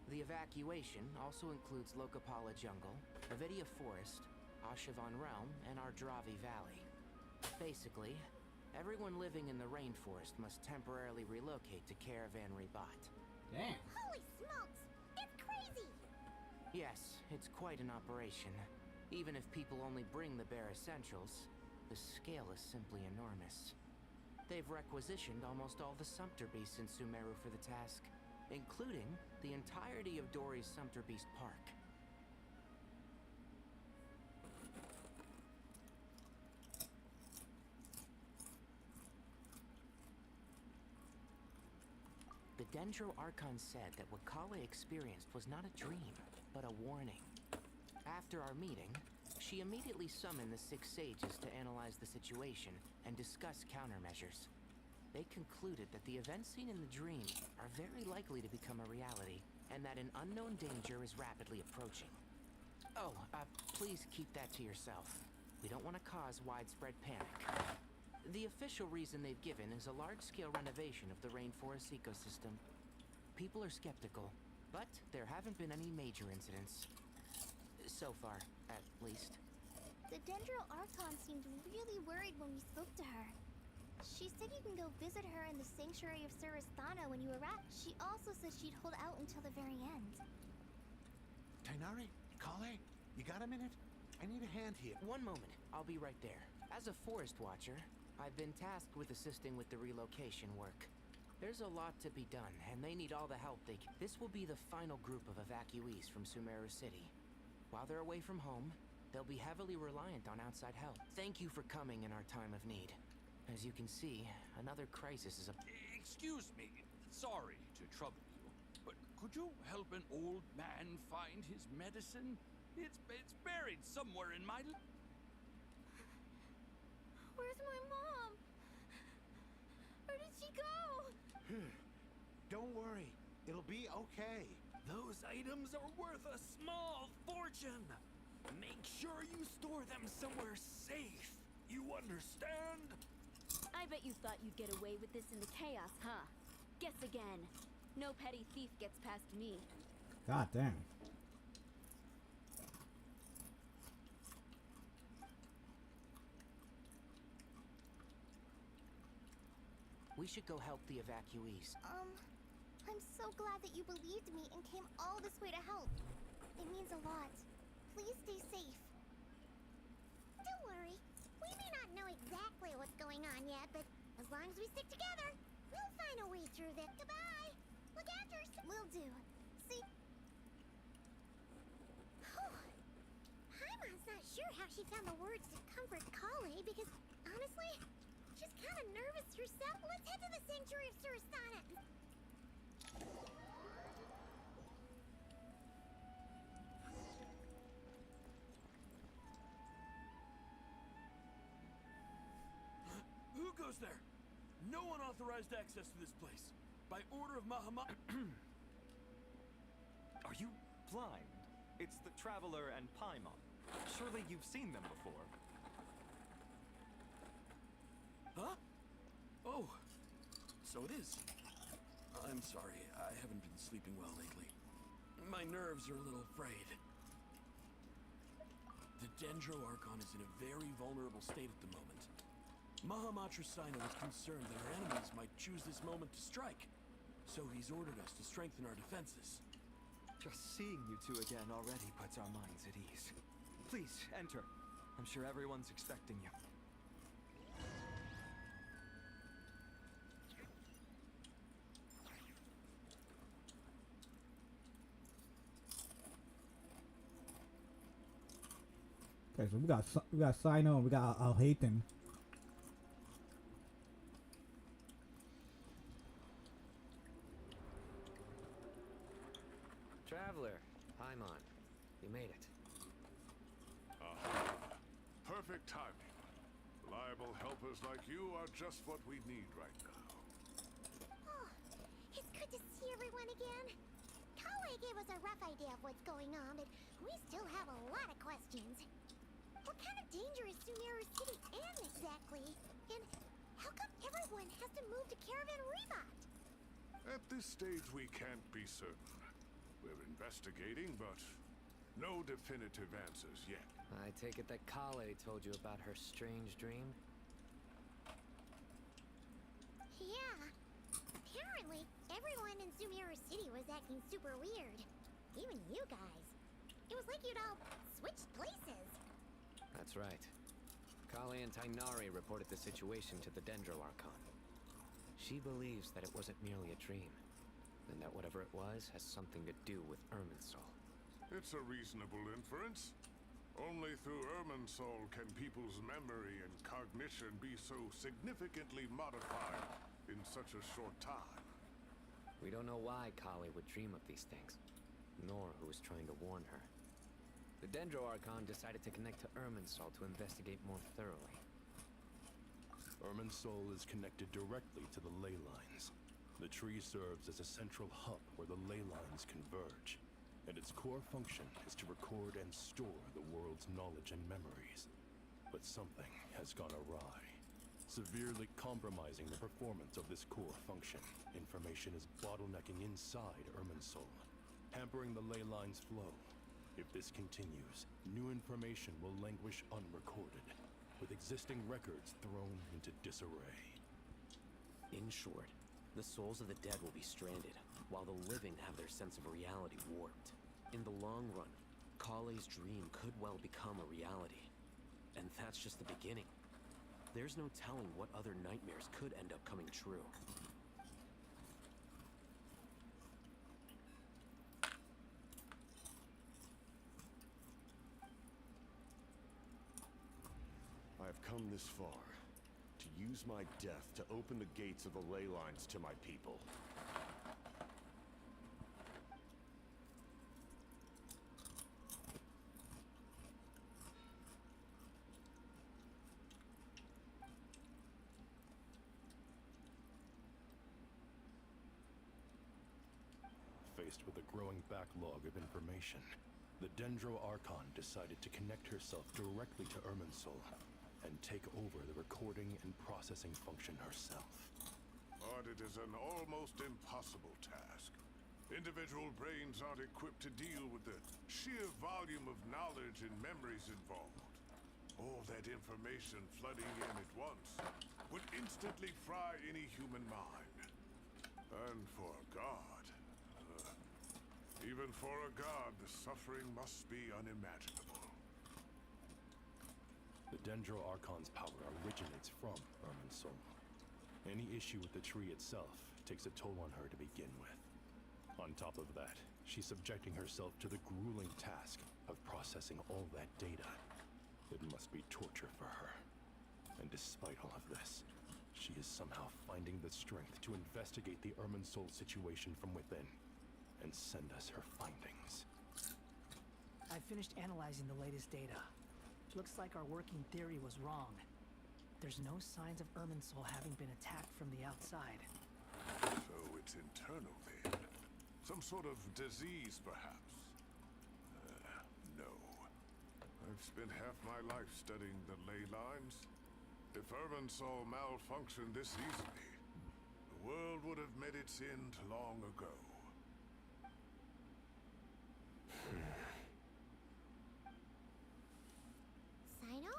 The evacuation also includes Lokapala Jungle, Avidia Forest, Ashavan Realm, and Ardravi Valley. Basically, everyone living in the rainforest must temporarily relocate to Caravan Rebot. Damn. Holy smokes! It's crazy! Yes, it's quite an operation. Even if people only bring the bare essentials, the scale is simply enormous. They've requisitioned almost all the Sumpter Beasts in Sumeru for the task, including the entirety of Dori's Sumpter Beast Park. The Dendro Archon said that what Kale experienced was not a dream, but a warning. After our meeting, she immediately summoned the 6 sages to analyze the situation and discuss countermeasures. They concluded that the events seen in the dream are very likely to become a reality, and that an unknown danger is rapidly approaching. Oh, please keep that to yourself. We don't want to cause widespread panic. The official reason they've given is a large-scale renovation of the rainforest ecosystem. People are skeptical, but there haven't been any major incidents. So far, at least. The Dendro Archon seemed really worried when we spoke to her. She said you can go visit her in the Sanctuary of Surasthana when you arrive. She also said she'd hold out until the very end. Tainari? Kale? You got a minute? I need a hand here. One moment, I'll be right there. As a forest watcher, I've been tasked with assisting with the relocation work. There's a lot to be done, and they need all the help they can. This will be the final group of evacuees from Sumeru City. While they're away from home, they'll be heavily reliant on outside help. Thank you for coming in our time of need. As you can see, another crisis is a... Excuse me. Sorry to trouble you, but could you help an old man find his medicine? It's buried somewhere in my... Where's my mom? Where did she go? Don't worry. It'll be okay. Those items are worth a small fortune. Make sure you store them somewhere safe. You understand? I bet you thought you'd get away with this in the chaos, huh? Guess again. No petty thief gets past me. God damn. We should go help the evacuees. I'm so glad that you believed me and came all this way to help. It means a lot. Please stay safe. Don't worry. We may not know exactly what's going on yet, but as long as we stick together, we'll find a way through this. Goodbye. Look after yourself. Will do. See? Paimon's not sure how she found the words to comfort Kale because, honestly, she's kind of nervous herself. Let's head to the Sanctuary of Surasthana. Who goes there? No unauthorized access to this place. By order of Mahamad... Are you blind? It's the Traveler and Paimon. Surely you've seen them before. Huh? Oh, so it is. I'm sorry, I haven't been sleeping well lately. My nerves are a little frayed. The Dendro Archon is in a very vulnerable state at the moment. Mahamatra Sino is concerned that our enemies might choose this moment to strike, so he's ordered us to strengthen our defenses. Just seeing you two again already puts our minds at ease. Please, enter. I'm sure everyone's expecting you. Okay, so we got Sino and we got Alhaithan. Traveler, Paimon, you made it. Perfect timing. Reliable helpers like you are just what we need right now. Oh, it's good to see everyone again. Kale gave us a rough idea of what's going on, but we still have a lot of questions. What kind of danger is Sumeru City in exactly? And how come everyone has to move to Caravan Rebot? At this stage, we can't be certain. We're investigating, but no definitive answers yet. I take it that Kale told you about her strange dream? Yeah. Apparently, everyone in Sumeru City was acting super weird. Even you guys. It was like you'd all switched places. That's right. Kale and Tainari reported the situation to the Dendro Archon. She believes that it wasn't merely a dream, and that whatever it was has something to do with Irminsul. It's a reasonable inference. Only through Irminsul can people's memory and cognition be so significantly modified in such a short time. We don't know why Kale would dream of these things, nor who was trying to warn her. The Dendro Archon decided to connect to Irminsul to investigate more thoroughly. Irminsul is connected directly to the ley lines. The tree serves as a central hub where the ley lines converge, and its core function is to record and store the world's knowledge and memories. But something has gone awry, severely compromising the performance of this core function. Information is bottlenecking inside Irminsul, hampering the ley lines' flow. If this continues, new information will languish unrecorded, with existing records thrown into disarray. In short, the souls of the dead will be stranded, while the living have their sense of reality warped. In the long run, Kale's dream could well become a reality. And that's just the beginning. There's no telling what other nightmares could end up coming true. I've come this far to use my death to open the gates of the ley lines to my people. Faced with a growing backlog of information, the Dendro Archon decided to connect herself directly to Irminsul and take over the recording and processing function herself. But it is an almost impossible task. Individual brains aren't equipped to deal with the sheer volume of knowledge and memories involved. All that information flooding in at once would instantly fry any human mind. And for a god, even for a god, the suffering must be unimaginable. The Dendro Archon's power originates from Irminsul. Any issue with the tree itself takes a toll on her to begin with. On top of that, she's subjecting herself to the grueling task of processing all that data. It must be torture for her. And despite all of this, she is somehow finding the strength to investigate the Irminsul situation from within and send us her findings. I finished analyzing the latest data. Looks like our working theory was wrong. There's no signs of Irminsul having been attacked from the outside. So it's internal then? Some sort of disease, perhaps? No. I've spent half my life studying the ley lines. If Irminsul malfunctioned this easily, the world would have met its end long ago. Sino?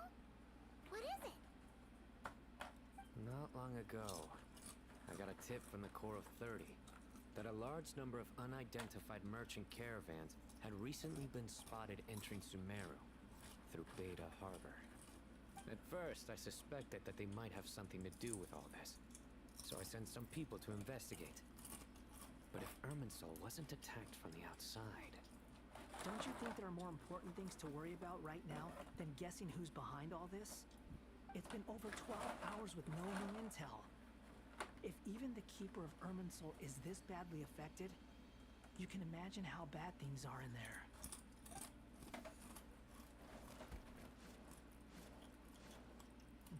What is it? Not long ago, I got a tip from the Core of 30 that a large number of unidentified merchant caravans had recently been spotted entering Sumeru through Beta Harbor. At first, I suspected that they might have something to do with all this, so I sent some people to investigate. But if Irminsul wasn't attacked from the outside... Don't you think there are more important things to worry about right now than guessing who's behind all this? It's been over 12 hours with no new intel. If even the Keeper of Irminsul is this badly affected, you can imagine how bad things are in there.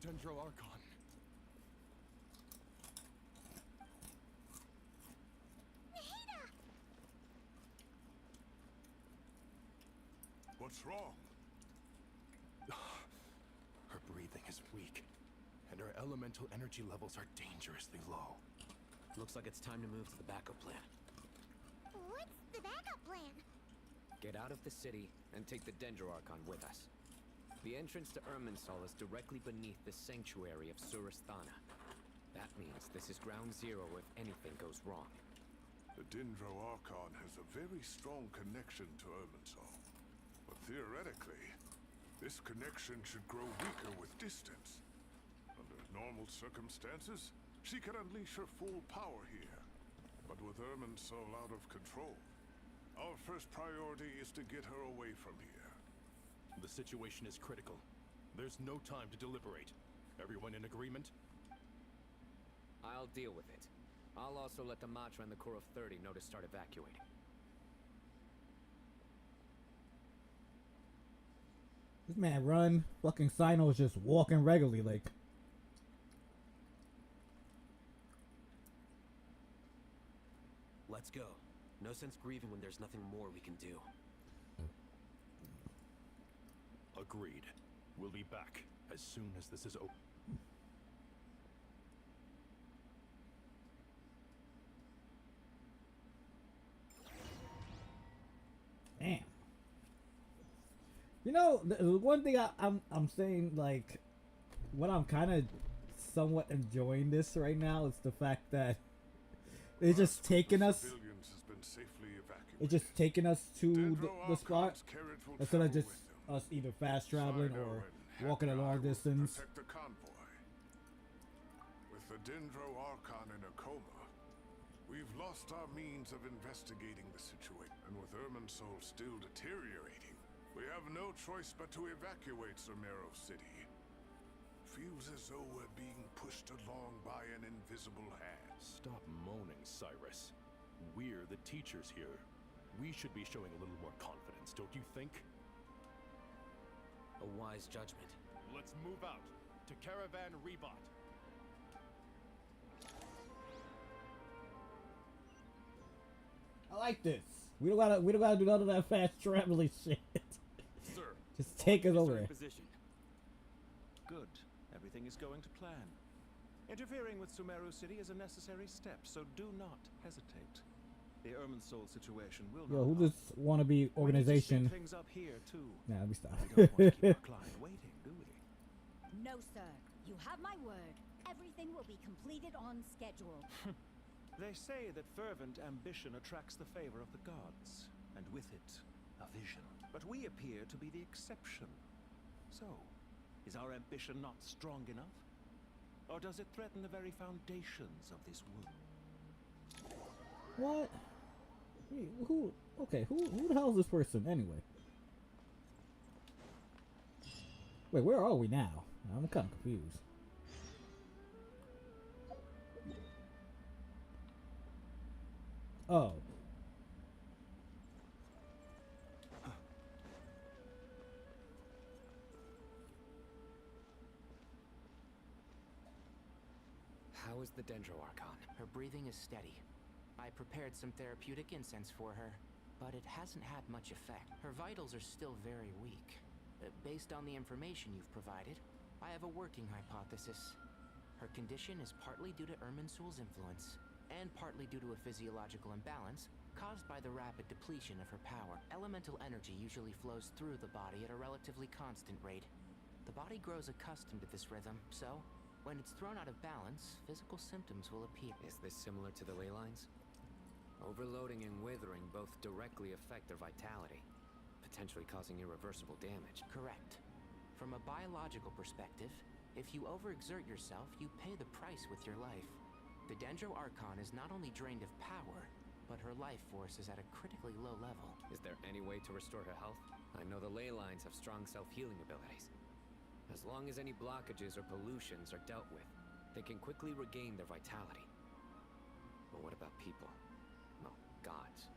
Dendro Archon. What's wrong? Her breathing is weak, and her elemental energy levels are dangerously low. Looks like it's time to move to the backup plan. What's the backup plan? Get out of the city and take the Dendro Archon with us. The entrance to Irminsul is directly beneath the sanctuary of Surasthana. That means this is ground zero if anything goes wrong. The Dendro Archon has a very strong connection to Irminsul. But theoretically, this connection should grow weaker with distance. Under normal circumstances, she can unleash her full power here. But with Irminsul out of control, our first priority is to get her away from here. The situation is critical. There's no time to deliberate. Everyone in agreement? I'll deal with it. I'll also let the Matra and the Core of 30 know to start evacuating. This man run. Fucking Sino's just walking regularly like. Let's go. No sense grieving when there's nothing more we can do. Agreed. We'll be back as soon as this is over. Damn. You know, the one thing I'm saying, like, what I'm kind of somewhat enjoying this right now is the fact that it's just taking us. It's just taking us to the spot instead of just us either fast traveling or walking a long distance. With the Dendro Archon in a coma, we've lost our means of investigating the situation, and with Irminsul still deteriorating, we have no choice but to evacuate Sumeru City. Feels as though we're being pushed along by an invisible hand. Stop moaning, Cyrus. We're the teachers here. We should be showing a little more confidence, don't you think? A wise judgment. Let's move out to Caravan Rebot. I like this. We don't gotta do none of that fast traveling shit. Sir, just take us over there. Position. Good. Everything is going to plan. Interfering with Sumeru City is a necessary step, so do not hesitate. The Irminsul situation will Yo, not who this wannabe organization? We need to speed things up here too. Nah, let me stop. We don't want to keep our client waiting, do we? No, sir. You have my word. Everything will be completed on schedule. They say that fervent ambition attracts the favor of the gods, and with it, a vision. But we appear to be the exception. So, is our ambition not strong enough? Or does it threaten the very foundations of this world? What? Wait, who? Okay, who the hell is this person anyway? Wait, where are we now? I'm kind of confused. Oh. How is the Dendro Archon? Her breathing is steady. I prepared some therapeutic incense for her, but it hasn't had much effect. Her vitals are still very weak. Based on the information you've provided, I have a working hypothesis. Her condition is partly due to Irminsul's influence, and partly due to a physiological imbalance caused by the rapid depletion of her power. Elemental energy usually flows through the body at a relatively constant rate. The body grows accustomed to this rhythm, so when it's thrown out of balance, physical symptoms will appear. Is this similar to the ley lines? Overloading and withering both directly affect their vitality, potentially causing irreversible damage. Correct. From a biological perspective, if you overexert yourself, you pay the price with your life. The Dendro Archon is not only drained of power, but her life force is at a critically low level. Is there any way to restore her health? I know the ley lines have strong self-healing abilities. As long as any blockages or pollutions are dealt with, they can quickly regain their vitality. But what about people? Well, gods.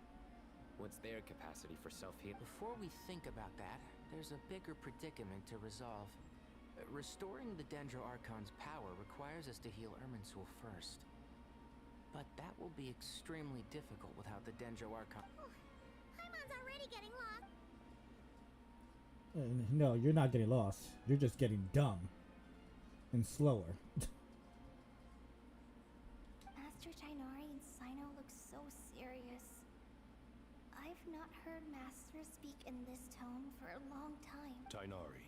What's their capacity for self-healing? Before we think about that, there's a bigger predicament to resolve. Restoring the Dendro Archon's power requires us to heal Irminsul first. But that will be extremely difficult without the Dendro Archon. Paimon's already getting lost. No, you're not getting lost. You're just getting dumb and slower. Master Tainari and Sino look so serious. I've not heard Master speak in this tone for a long time. Tainari.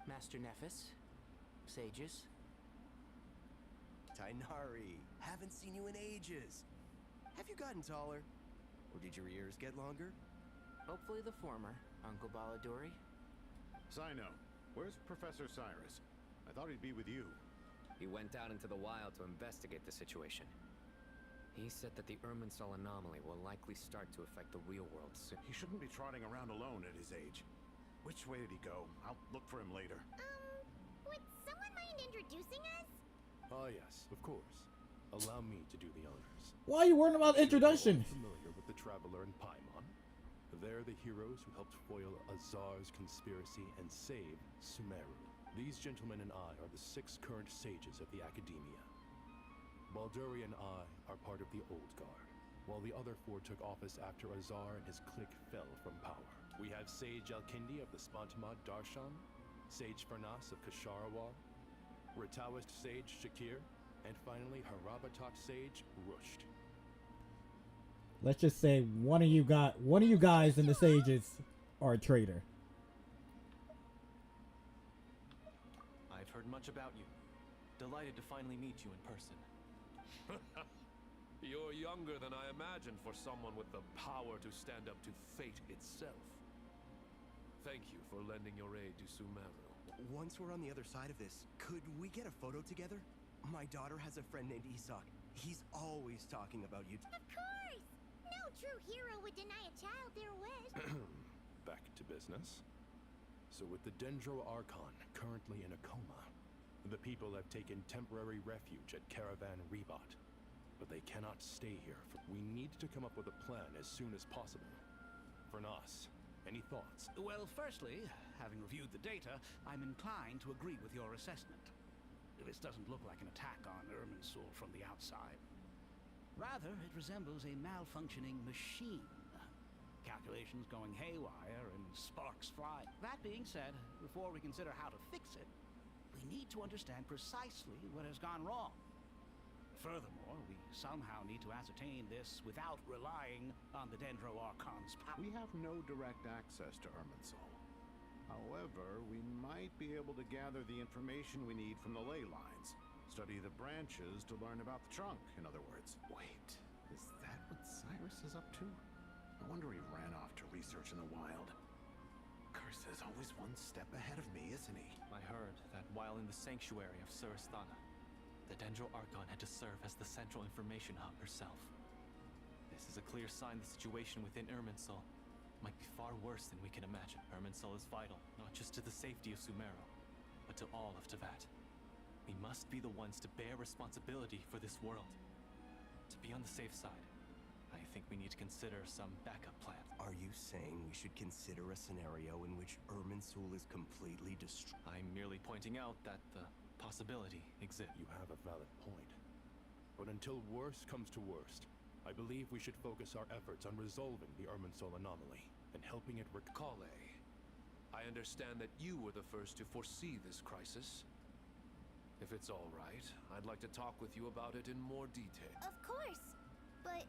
Master Nephis? Sages? Tainari, haven't seen you in ages. Have you gotten taller? Or did your ears get longer? Hopefully the former, Uncle Baladori. Sino, where's Professor Cyrus? I thought he'd be with you. He went out into the wild to investigate the situation. He said that the Irminsul anomaly will likely start to affect the real world soon. He shouldn't be trotting around alone at his age. Which way did he go? I'll look for him later. Would someone mind introducing us? Ah, yes, of course. Allow me to do the honors. Why are you worrying about introduction? Familiar with the Traveler and Paimon? They're the heroes who helped foil Azar's conspiracy and save Sumeru. These gentlemen and I are the 6 current sages of the Academia. Balduri and I are part of the Old Guard, while the other 4 took office after Azar and his clique fell from power. We have Sage Alkindi of the Spantamad Darshan, Sage Farnas of Kasharawar, Rataoist Sage Shakir, and finally Harabatot Sage Rusht. Let's just say one of you guys in the Sages are a traitor. I've heard much about you. Delighted to finally meet you in person. You're younger than I imagined for someone with the power to stand up to fate itself. Thank you for lending your aid to Sumeru. Once we're on the other side of this, could we get a photo together? My daughter has a friend named Isak. He's always talking about you. Of course! No true hero would deny a child their wish. Back to business. So with the Dendro Archon currently in a coma, the people have taken temporary refuge at Caravan Rebot. But they cannot stay here. We need to come up with a plan as soon as possible. Fernas, any thoughts? Well, firstly, having reviewed the data, I'm inclined to agree with your assessment. This doesn't look like an attack on Irminsul from the outside. Rather, it resembles a malfunctioning machine. Calculations going haywire and sparks flying. That being said, before we consider how to fix it, we need to understand precisely what has gone wrong. Furthermore, we somehow need to ascertain this without relying on the Dendro Archon's power. We have no direct access to Irminsul. However, we might be able to gather the information we need from the ley lines. Study the branches to learn about the trunk, in other words. Wait, is that what Cyrus is up to? I wonder he ran off to research in the wild. Curse is always one step ahead of me, isn't he? I heard that while in the sanctuary of Surasthana, the Dendro Archon had to serve as the central information hub herself. This is a clear sign the situation within Irminsul might be far worse than we can imagine. Irminsul is vital, not just to the safety of Sumeru, but to all of Teyvat. We must be the ones to bear responsibility for this world. To be on the safe side, I think we need to consider some backup plans. Are you saying we should consider a scenario in which Irminsul is completely destroyed? I'm merely pointing out that the possibility exists. You have a valid point. But until worst comes to worst, I believe we should focus our efforts on resolving the Irminsul anomaly and helping it Kale, I understand that you were the first to foresee this crisis. If it's all right, I'd like to talk with you about it in more detail. Of course, but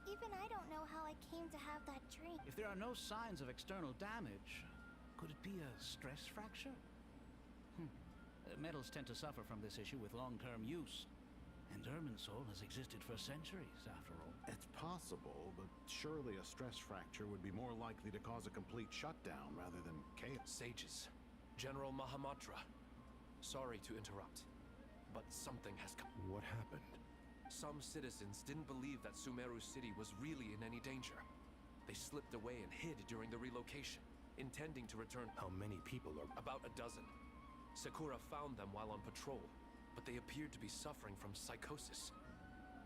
even I don't know how I came to have that dream. If there are no signs of external damage, could it be a stress fracture? Metals tend to suffer from this issue with long-term use. And Irminsul has existed for centuries, after all. It's possible, but surely a stress fracture would be more likely to cause a complete shutdown rather than chaos. Sages, General Mahamatra, sorry to interrupt, but something has come. What happened? Some citizens didn't believe that Sumeru City was really in any danger. They slipped away and hid during the relocation, intending to return. How many people are? About a dozen. Sakura found them while on patrol, but they appeared to be suffering from psychosis.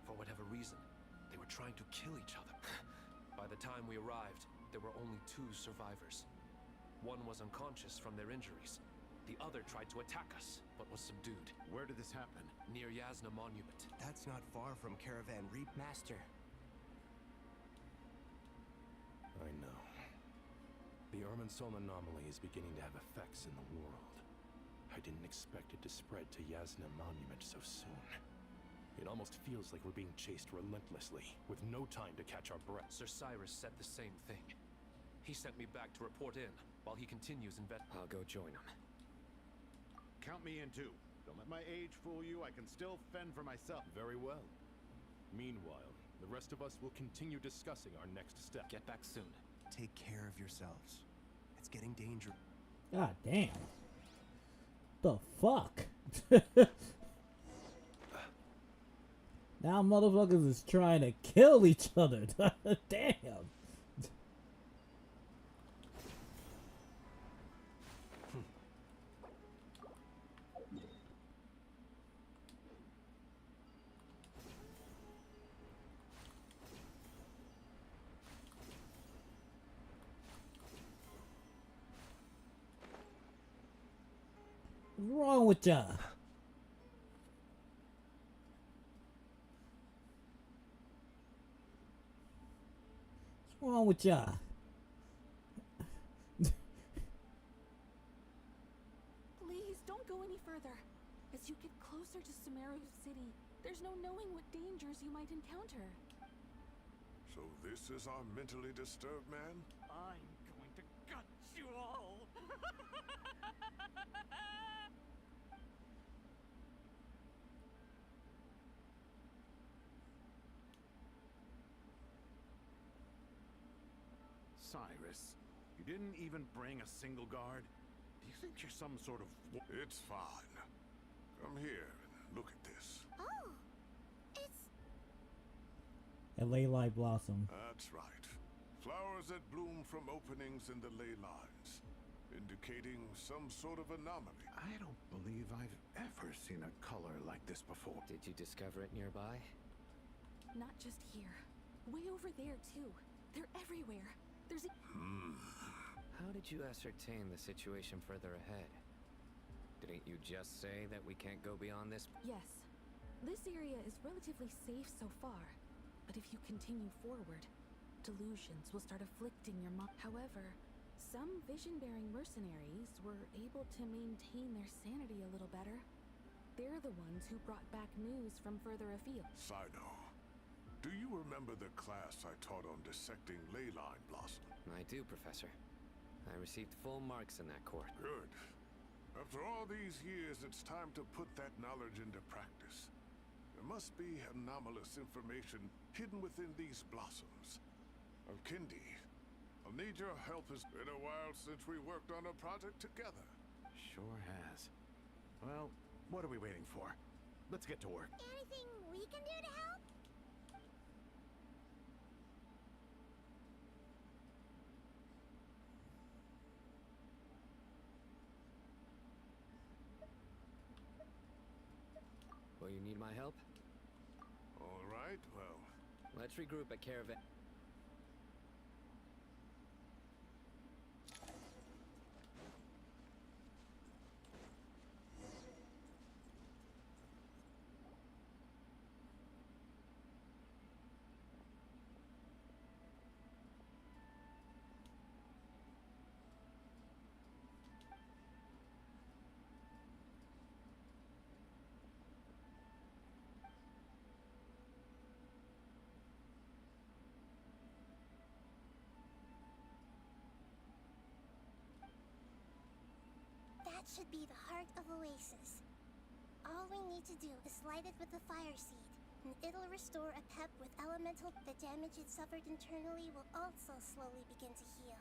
For whatever reason, they were trying to kill each other. By the time we arrived, there were only 2 survivors. One was unconscious from their injuries. The other tried to attack us, but was subdued. Where did this happen? Near Yasna Monument. That's not far from Caravan Reap. Master. The Irminsul anomaly is beginning to have effects in the world. I didn't expect it to spread to Yasna Monument so soon. It almost feels like we're being chased relentlessly, with no time to catch our breath. Sir Cyrus said the same thing. He sent me back to report in, while he continues I'll go join him. Count me in too. Don't let my age fool you. I can still fend for myself. Very well. Meanwhile, the rest of us will continue discussing our next step. Get back soon. Take care of yourselves. It's getting dangerous. God damn. The fuck? Now motherfuckers is trying to kill each other. Damn. What's wrong with ya? What's wrong with ya? Please don't go any further. As you get closer to Sumeru City, there's no knowing what dangers you might encounter. So this is our mentally disturbed man? I'm going to gut you all. Cyrus, you didn't even bring a single guard? Do you think you're some sort of... It's fine. Come here and look at this. Oh, it's... A ley line blossom. That's right. Flowers that bloom from openings in the ley lines, indicating some sort of anomaly. I don't believe I've ever seen a color like this before. Did you discover it nearby? Not just here. Way over there, too. They're everywhere. There's a... How did you ascertain the situation further ahead? Didn't you just say that we can't go beyond this? Yes. This area is relatively safe so far. But if you continue forward, delusions will start afflicting your mind. However, some vision-bearing mercenaries were able to maintain their sanity a little better. They're the ones who brought back news from further afield. Sino, do you remember the class I taught on dissecting ley line blossom? I do, Professor. I received full marks in that course. Good. After all these years, it's time to put that knowledge into practice. There must be anomalous information hidden within these blossoms. Alkindi, I'll need your help. It's been a while since we worked on a project together. Sure has. Well, what are we waiting for? Let's get to work. Anything we can do to help? Will you need my help? All right, well... Let's regroup at Caravan. That should be the heart of Oasis. All we need to do is light it with the fire seed, and it'll restore a pep with elemental. The damage it suffered internally will also slowly begin to heal.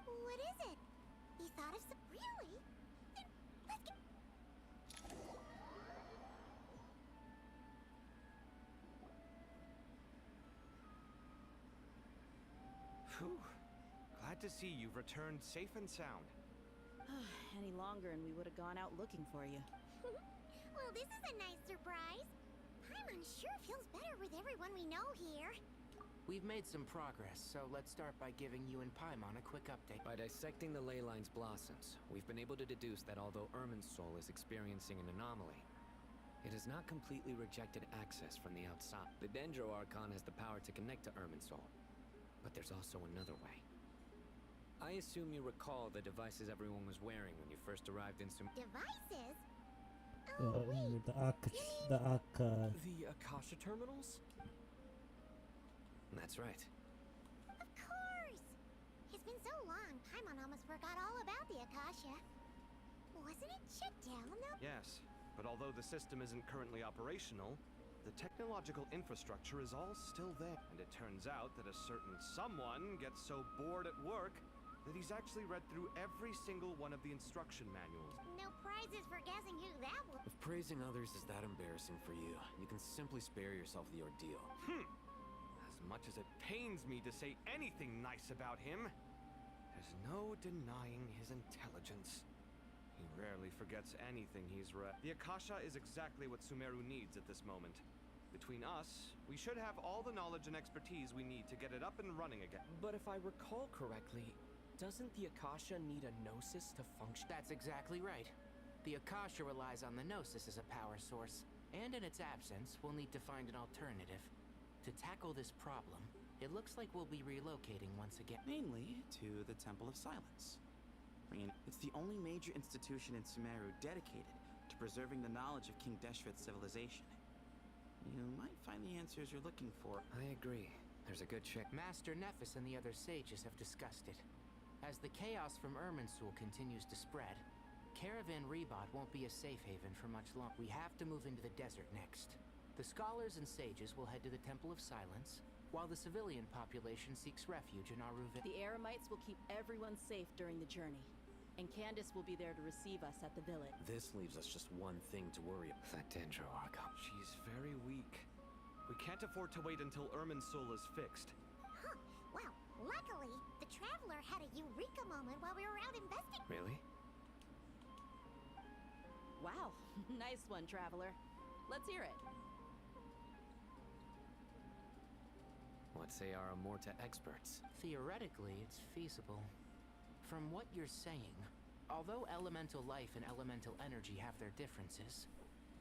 What is it? You thought of some... Really? Then let's get... Phew. Glad to see you've returned safe and sound. Any longer and we would have gone out looking for you. Well, this is a nice surprise. Paimon sure feels better with everyone we know here. We've made some progress, so let's start by giving you and Paimon a quick update. By dissecting the ley line's blossoms, we've been able to deduce that although Irminsul is experiencing an anomaly, It has not completely rejected access from the outside. The Dendro Archon has the power to connect to Irminsul, but there's also another way. I assume you recall the devices everyone was wearing when you first arrived in Devices? The Akasha terminals? That's right. Of course! It's been so long, Paimon almost forgot all about the Akasha. Wasn't it shut down, though? Yes, but although the system isn't currently operational, the technological infrastructure is all still there. And it turns out that a certain someone gets so bored at work that he's actually read through every single one of the instruction manuals. No prizes for guessing who that was. If praising others is that embarrassing for you, you can simply spare yourself the ordeal. As much as it pains me to say anything nice about him, there's no denying his intelligence. He rarely forgets anything he's read. The Akasha is exactly what Sumeru needs at this moment. Between us, we should have all the knowledge and expertise we need to get it up and running again. But if I recall correctly, doesn't the Akasha need a Gnosis to function? That's exactly right. The Akasha relies on the Gnosis as a power source, and in its absence, we'll need to find an alternative. To tackle this problem, it looks like we'll be relocating once again. Mainly to the Temple of Silence. I mean, it's the only major institution in Sumeru dedicated to preserving the knowledge of King Deshret's civilization. You might find the answers you're looking for. I agree. There's a good check. Master Nephis and the other sages have discussed it. As the chaos from Irminsul continues to spread, Caravan Rebot won't be a safe haven for much longer. We have to move into the desert next. The scholars and sages will head to the Temple of Silence, while the civilian population seeks refuge in Aruville. The Eremites will keep everyone safe during the journey, and Candace will be there to receive us at the village. This leaves us just one thing to worry about. That Dendro Archon. She's very weak. We can't afford to wait until Irminsul is fixed. Huh. Well, luckily, the Traveler had a eureka moment while we were out investigating. Really? Wow, nice one, Traveler. Let's hear it. What say our Amorta experts? Theoretically, it's feasible. From what you're saying, although elemental life and elemental energy have their differences,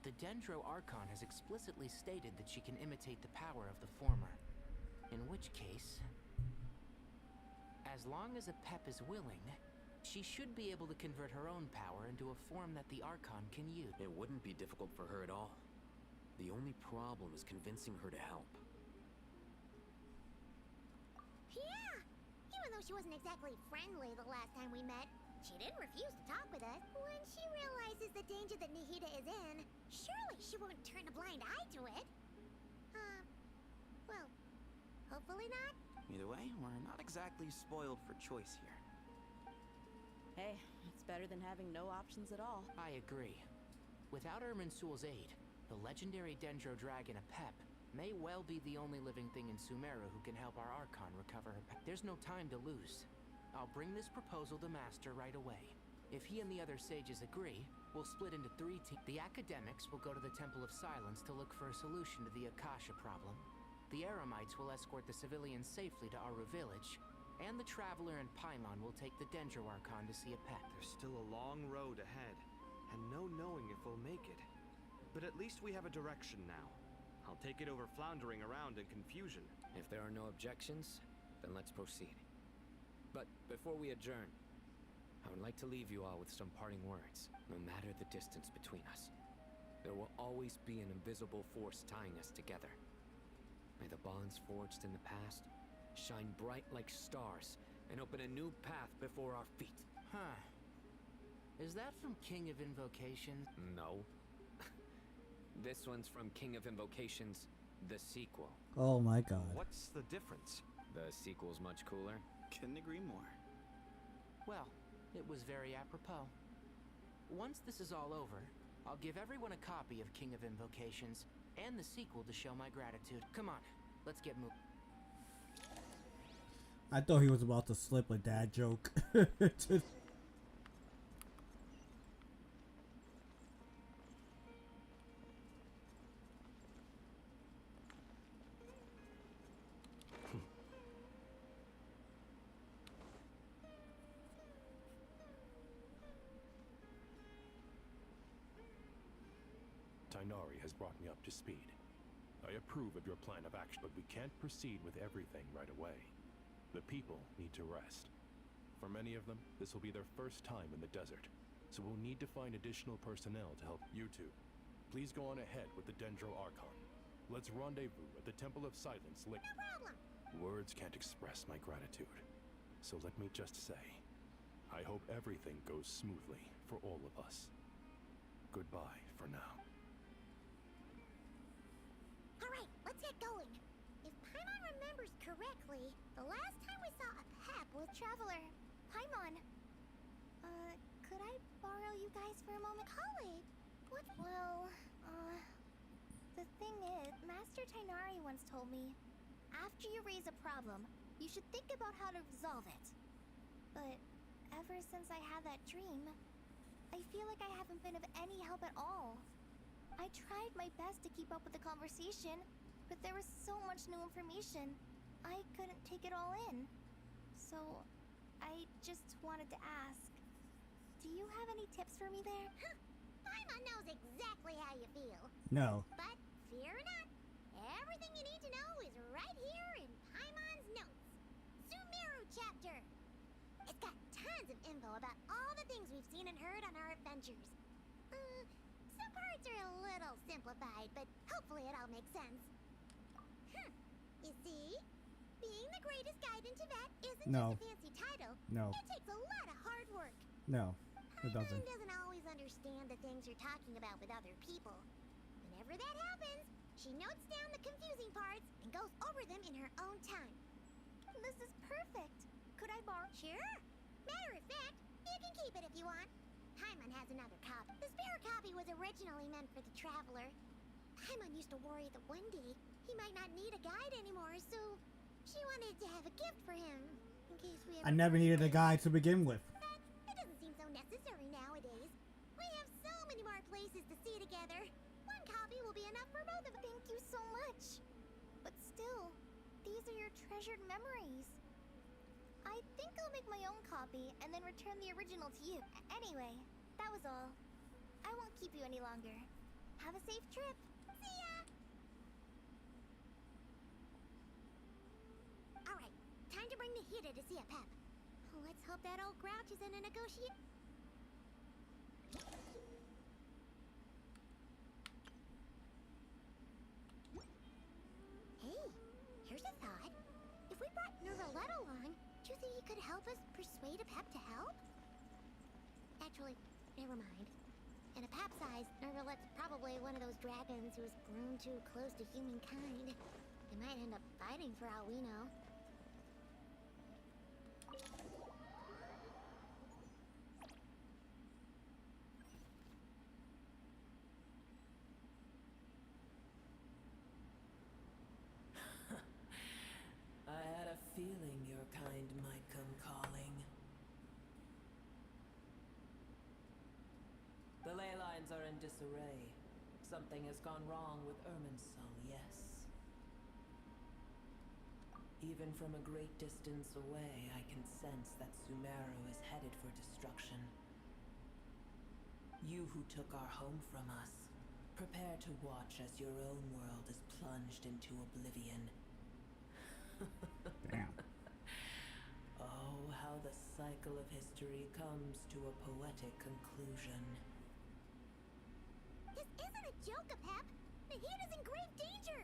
the Dendro Archon has explicitly stated that she can imitate the power of the former. In which case, as long as a Pep is willing, she should be able to convert her own power into a form that the Archon can use. It wouldn't be difficult for her at all. The only problem is convincing her to help. Yeah! Even though she wasn't exactly friendly the last time we met, she didn't refuse to talk with us. When she realizes the danger that Nahida is in, surely she won't turn a blind eye to it. Well, hopefully not. Either way, we're not exactly spoiled for choice here. Hey, it's better than having no options at all. I agree. Without Irminsul's aid, the legendary Dendro Dragon Apep may well be the only living thing in Sumeru who can help our Archon recover her. There's no time to lose. I'll bring this proposal to Master right away. If he and the other sages agree, we'll split into 3 teams. The academics will go to the Temple of Silence to look for a solution to the Akasha problem. The Eremites will escort the civilians safely to Aru Village, and the Traveler and Paimon will take the Dendro Archon to see Apep. There's still a long road ahead, and no knowing if we'll make it. But at least we have a direction now. I'll take it over floundering around in confusion. If there are no objections, then let's proceed. But before we adjourn, I would like to leave you all with some parting words. No matter the distance between us, there will always be an invisible force tying us together. May the bonds forged in the past shine bright like stars and open a new path before our feet. Huh. Is that from King of Invocations? No. This one's from King of Invocations, the sequel. Oh my god. What's the difference? The sequel's much cooler. Couldn't agree more. Well, it was very apropos. Once this is all over, I'll give everyone a copy of King of Invocations and the sequel to show my gratitude. Come on, let's get moving. I thought he was about to slip a dad joke. Just Tainari has brought me up to speed. I approve of your plan of action, but we can't proceed with everything right away. The people need to rest. For many of them, this will be their first time in the desert, so we'll need to find additional personnel to help. You two, please go on ahead with the Dendro Archon. Let's rendezvous at the Temple of Silence. No problem. Words can't express my gratitude, so let me just say, I hope everything goes smoothly for all of us. Goodbye for now. Alright, let's get going. If Paimon remembers correctly, the last time we saw a Pep was Traveler, Paimon. Could I borrow you guys for a moment? College. What? Well, the thing is, Master Tainari once told me, after you raise a problem, you should think about how to resolve it. But ever since I had that dream, I feel like I haven't been of any help at all. I tried my best to keep up with the conversation, but there was so much new information, I couldn't take it all in. So, I just wanted to ask, do you have any tips for me there? Huh. Paimon knows exactly how you feel. No. But fear not, everything you need to know is right here in Paimon's notes. Sumeru chapter. It's got tons of info about all the things we've seen and heard on our adventures. Some parts are a little simplified, but hopefully it all makes sense. You see? Being the greatest guide in Tibet isn't No. just a fancy title. No. It takes a lot of hard work. No, it doesn't. Paimon doesn't always understand the things you're talking about with other people. Whenever that happens, she notes down the confusing parts and goes over them in her own time. This is perfect. Could I borrow? Sure. Matter of fact, you can keep it if you want. Paimon has another copy. The spare copy was originally meant for the traveler. Paimon used to worry that one day he might not need a guide anymore, so she wanted to have a gift for him in case we ever. I never needed a guide to begin with. But it doesn't seem so necessary nowadays. We have so many more places to see together. One copy will be enough for both of us. Thank you so much. But still, these are your treasured memories. I think I'll make my own copy and then return the original to you. Anyway, that was all. I won't keep you any longer. Have a safe trip. See ya! Alright, time to bring the Hida to see a Pep. Let's hope that old grouch is in a negotiate. Hey, here's a thought. If we brought Nervalette along, do you think he could help us persuade a Pep to help? Actually, never mind. In a Pep size, Nervalette's probably one of those dragons who's grown too close to humankind. They might end up fighting for all we know. I had a feeling your kind might come calling. The ley lines are in disarray. Something has gone wrong with Irminsul, yes. Even from a great distance away, I can sense that Sumeru is headed for destruction. You who took our home from us, prepare to watch as your own world is plunged into oblivion. Damn. Oh, how the cycle of history comes to a poetic conclusion. This isn't a joke, Pep. Nahida's in grave danger.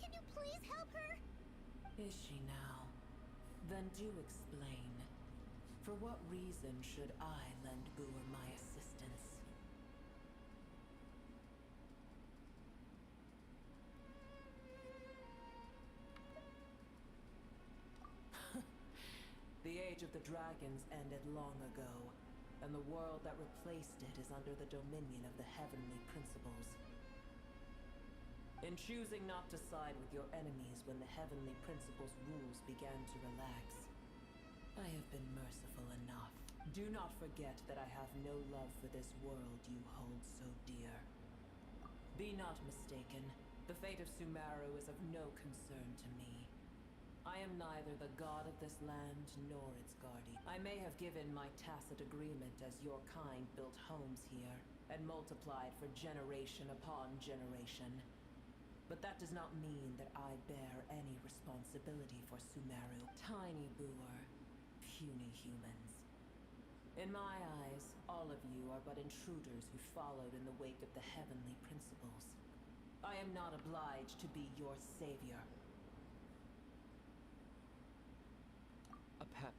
Can you please help her? Is she now? Then do explain. For what reason should I lend Boor my assistance? The age of the dragons ended long ago, and the world that replaced it is under the dominion of the heavenly principles. In choosing not to side with your enemies when the heavenly principles' rules began to relax, I have been merciful enough. Do not forget that I have no love for this world you hold so dear. Be not mistaken, the fate of Sumeru is of no concern to me. I am neither the god of this land nor its guardian. I may have given my tacit agreement as your kind built homes here, and multiplied for generation upon generation. But that does not mean that I bear any responsibility for Sumeru. Tiny Boer, puny humans. In my eyes, all of you are but intruders who followed in the wake of the heavenly principles. I am not obliged to be your savior. Apep,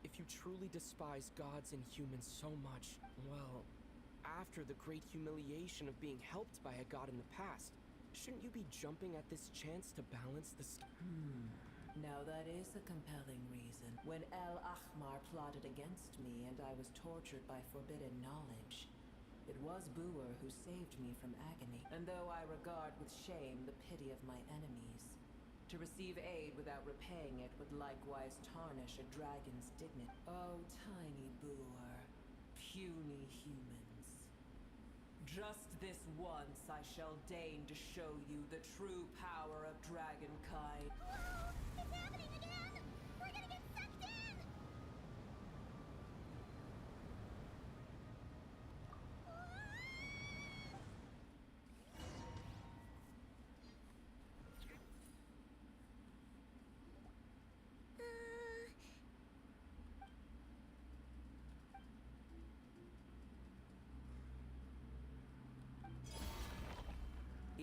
if you truly despise gods and humans so much, well, after the great humiliation of being helped by a god in the past, shouldn't you be jumping at this chance to balance the Now that is a compelling reason. When El Ahmar plotted against me and I was tortured by forbidden knowledge, it was Boer who saved me from agony. And though I regard with shame the pity of my enemies, to receive aid without repaying it would likewise tarnish a dragon's dignity. Oh, tiny Boer, puny humans. Just this once I shall deign to show you the true power of Dragonkind. It's happening again! We're gonna get sucked in!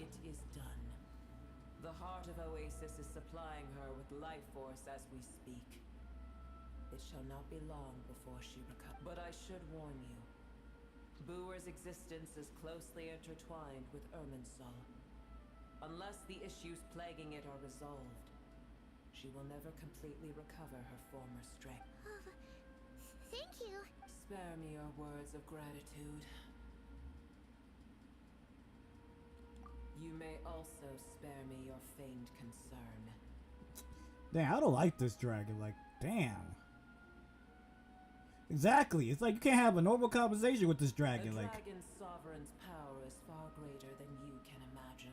It is done. The heart of Oasis is supplying her with life force as we speak. It shall not be long before she recovers. But I should warn you. Boer's existence is closely intertwined with Irminsul. Unless the issues plaguing it are resolved, she will never completely recover her former strength. Thank you. Spare me your words of gratitude. You may also spare me your feigned concern. Damn, I don't like this dragon. Like, damn. Exactly. It's like you can't have a normal conversation with this dragon. A Like, dragon's sovereign's power is far greater than you can imagine.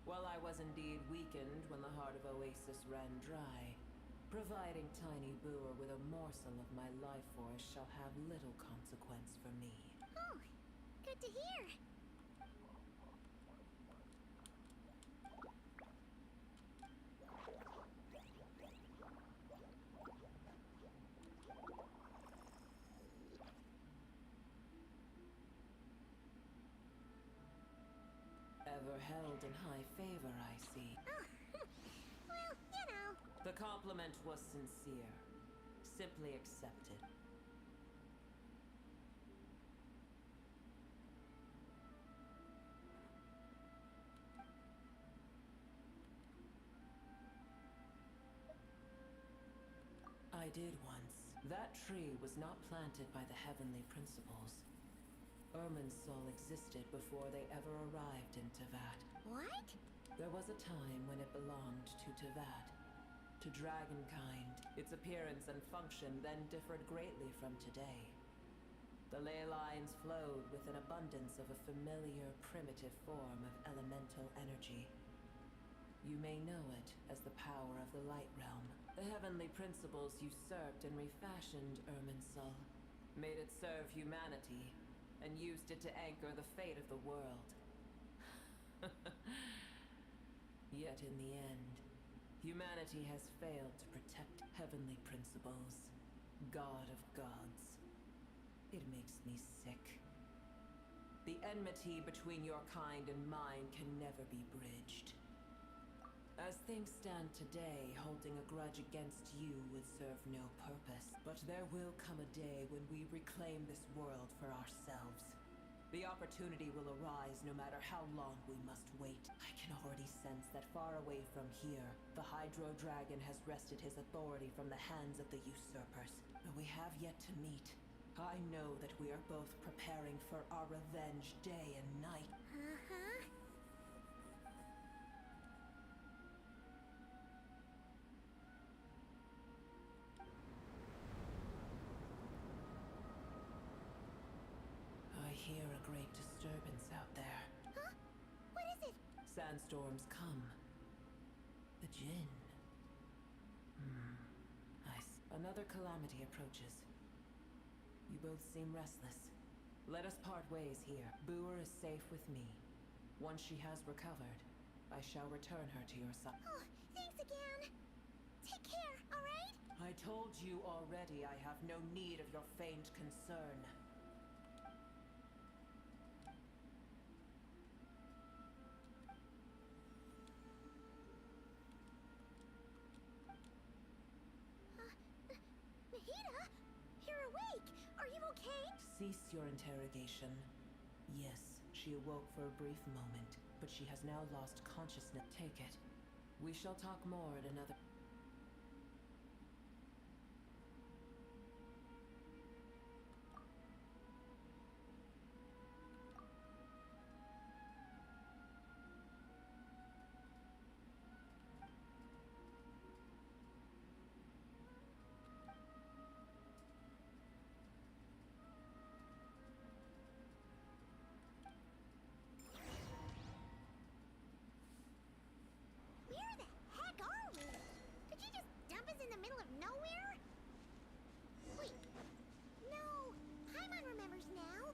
While I was indeed weakened when the heart of Oasis ran dry, providing Tiny Boer with a morsel of my life force shall have little consequence for me. Oh, good to hear. Ever held in high favor, I see. Well, you know. The compliment was sincere. Simply accepted. I did once. That tree was not planted by the heavenly principles. Irminsul existed before they ever arrived in Tevat. What? There was a time when it belonged to Tevat, to Dragonkind. Its appearance and function then differed greatly from today. The ley lines flowed with an abundance of a familiar, primitive form of elemental energy. You may know it as the power of the Light Realm. The heavenly principles usurped and refashioned Irminsul, made it serve humanity, and used it to anchor the fate of the world. Yet in the end, humanity has failed to protect heavenly principles, God of gods. It makes me sick. The enmity between your kind and mine can never be bridged. As things stand today, holding a grudge against you would serve no purpose. But there will come a day when we reclaim this world for ourselves. The opportunity will arise no matter how long we must wait. I can already sense that far away from here, the Hydro Dragon has wrested his authority from the hands of the usurpers. But we have yet to meet. I know that we are both preparing for our revenge day and night. Uh-huh. I hear a great disturbance out there. Huh? What is it? Sandstorms come. The Jinn. Another calamity approaches. You both seem restless. Let us part ways here. Booer is safe with me. Once she has recovered, I shall return her to your side. Oh, thanks again. Take care, alright? I told you already I have no need of your feigned concern. Mahita? You're awake. Are you okay? Cease your interrogation. Yes, she awoke for a brief moment, but she has now lost consciousness. Take it. We shall talk more at another... Where the heck are we? Did you just dump us in the middle of nowhere? Wait. No. Paimon remembers now.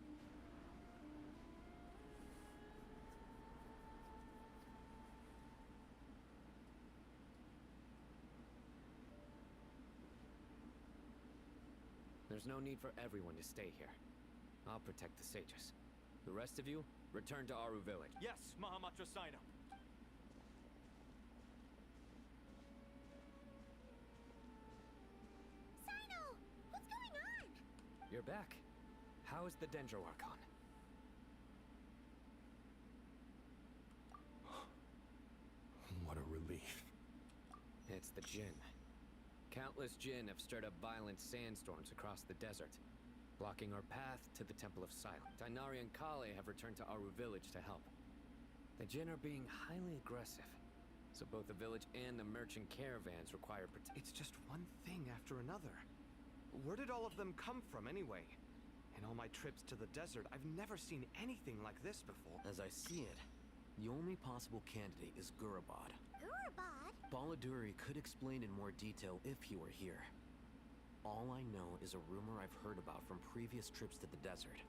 There's no need for everyone to stay here. I'll protect the sages. The rest of you, return to Aru village. Yes, Mahamatra Sino. Sino! What's going on? You're back. How is the Dendro Archon? What a relief. It's the Jinn. Countless Jinn have stirred up violent sandstorms across the desert, blocking our path to the Temple of Silence. Tainari and Kale have returned to Aru village to help. The Jinn are being highly aggressive, so both the village and the merchant caravans require protection. It's just one thing after another. Where did all of them come from anyway? In all my trips to the desert, I've never seen anything like this before. As I see it, the only possible candidate is Gurabad. Gurabad? Baladuri could explain in more detail if he were here. All I know is a rumor I've heard about from previous trips to the desert.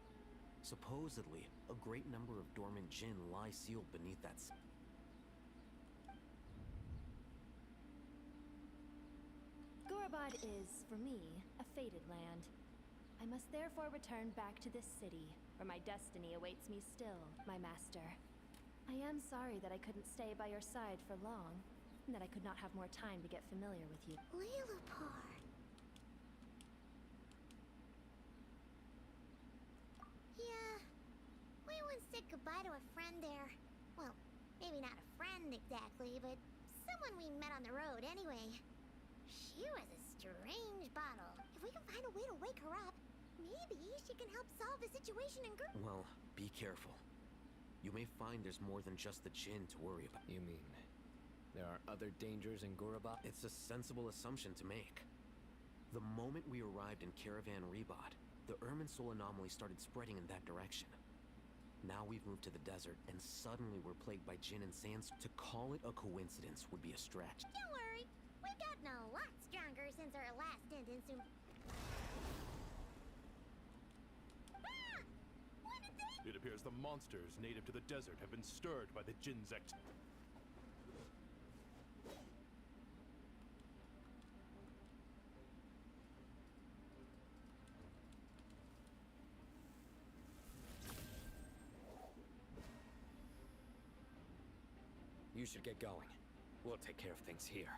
Supposedly, a great number of dormant Jinn lie sealed beneath that Gurabad is, for me, a fated land. I must therefore return back to this city, where my destiny awaits me still, my master. I am sorry that I couldn't stay by your side for long, and that I could not have more time to get familiar with you. Lilipar. Yeah, we once said goodbye to a friend there. Well, maybe not a friend exactly, but someone we met on the road anyway. She was a strange bottle. If we can find a way to wake her up, maybe she can help solve the situation in Well, be careful. You may find there's more than just the Jinn to worry about. You mean there are other dangers in Gurabad? It's a sensible assumption to make. The moment we arrived in Caravan Rebod, the Irminsul anomaly started spreading in that direction. Now we've moved to the desert, and suddenly we're plagued by Jinn and Sands. To call it a coincidence would be a stretch. Don't worry, we've gotten a lot stronger since our last stint in It appears the monsters native to the desert have been stirred by the Jinn's act. You should get going. We'll take care of things here.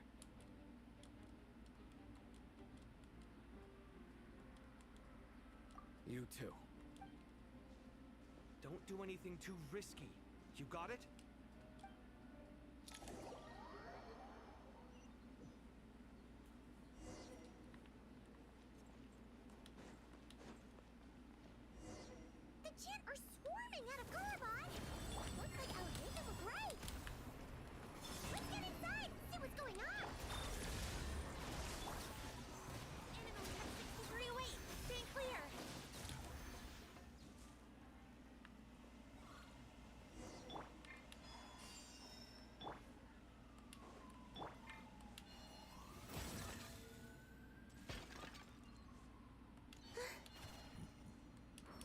You too. Don't do anything too risky. You got it? The Jinn are swarming out of Gurabad! Looks like our Jacob was right! Let's get inside and see what's going on! Enemy at 60 degree away! Stay clear!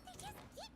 They just keep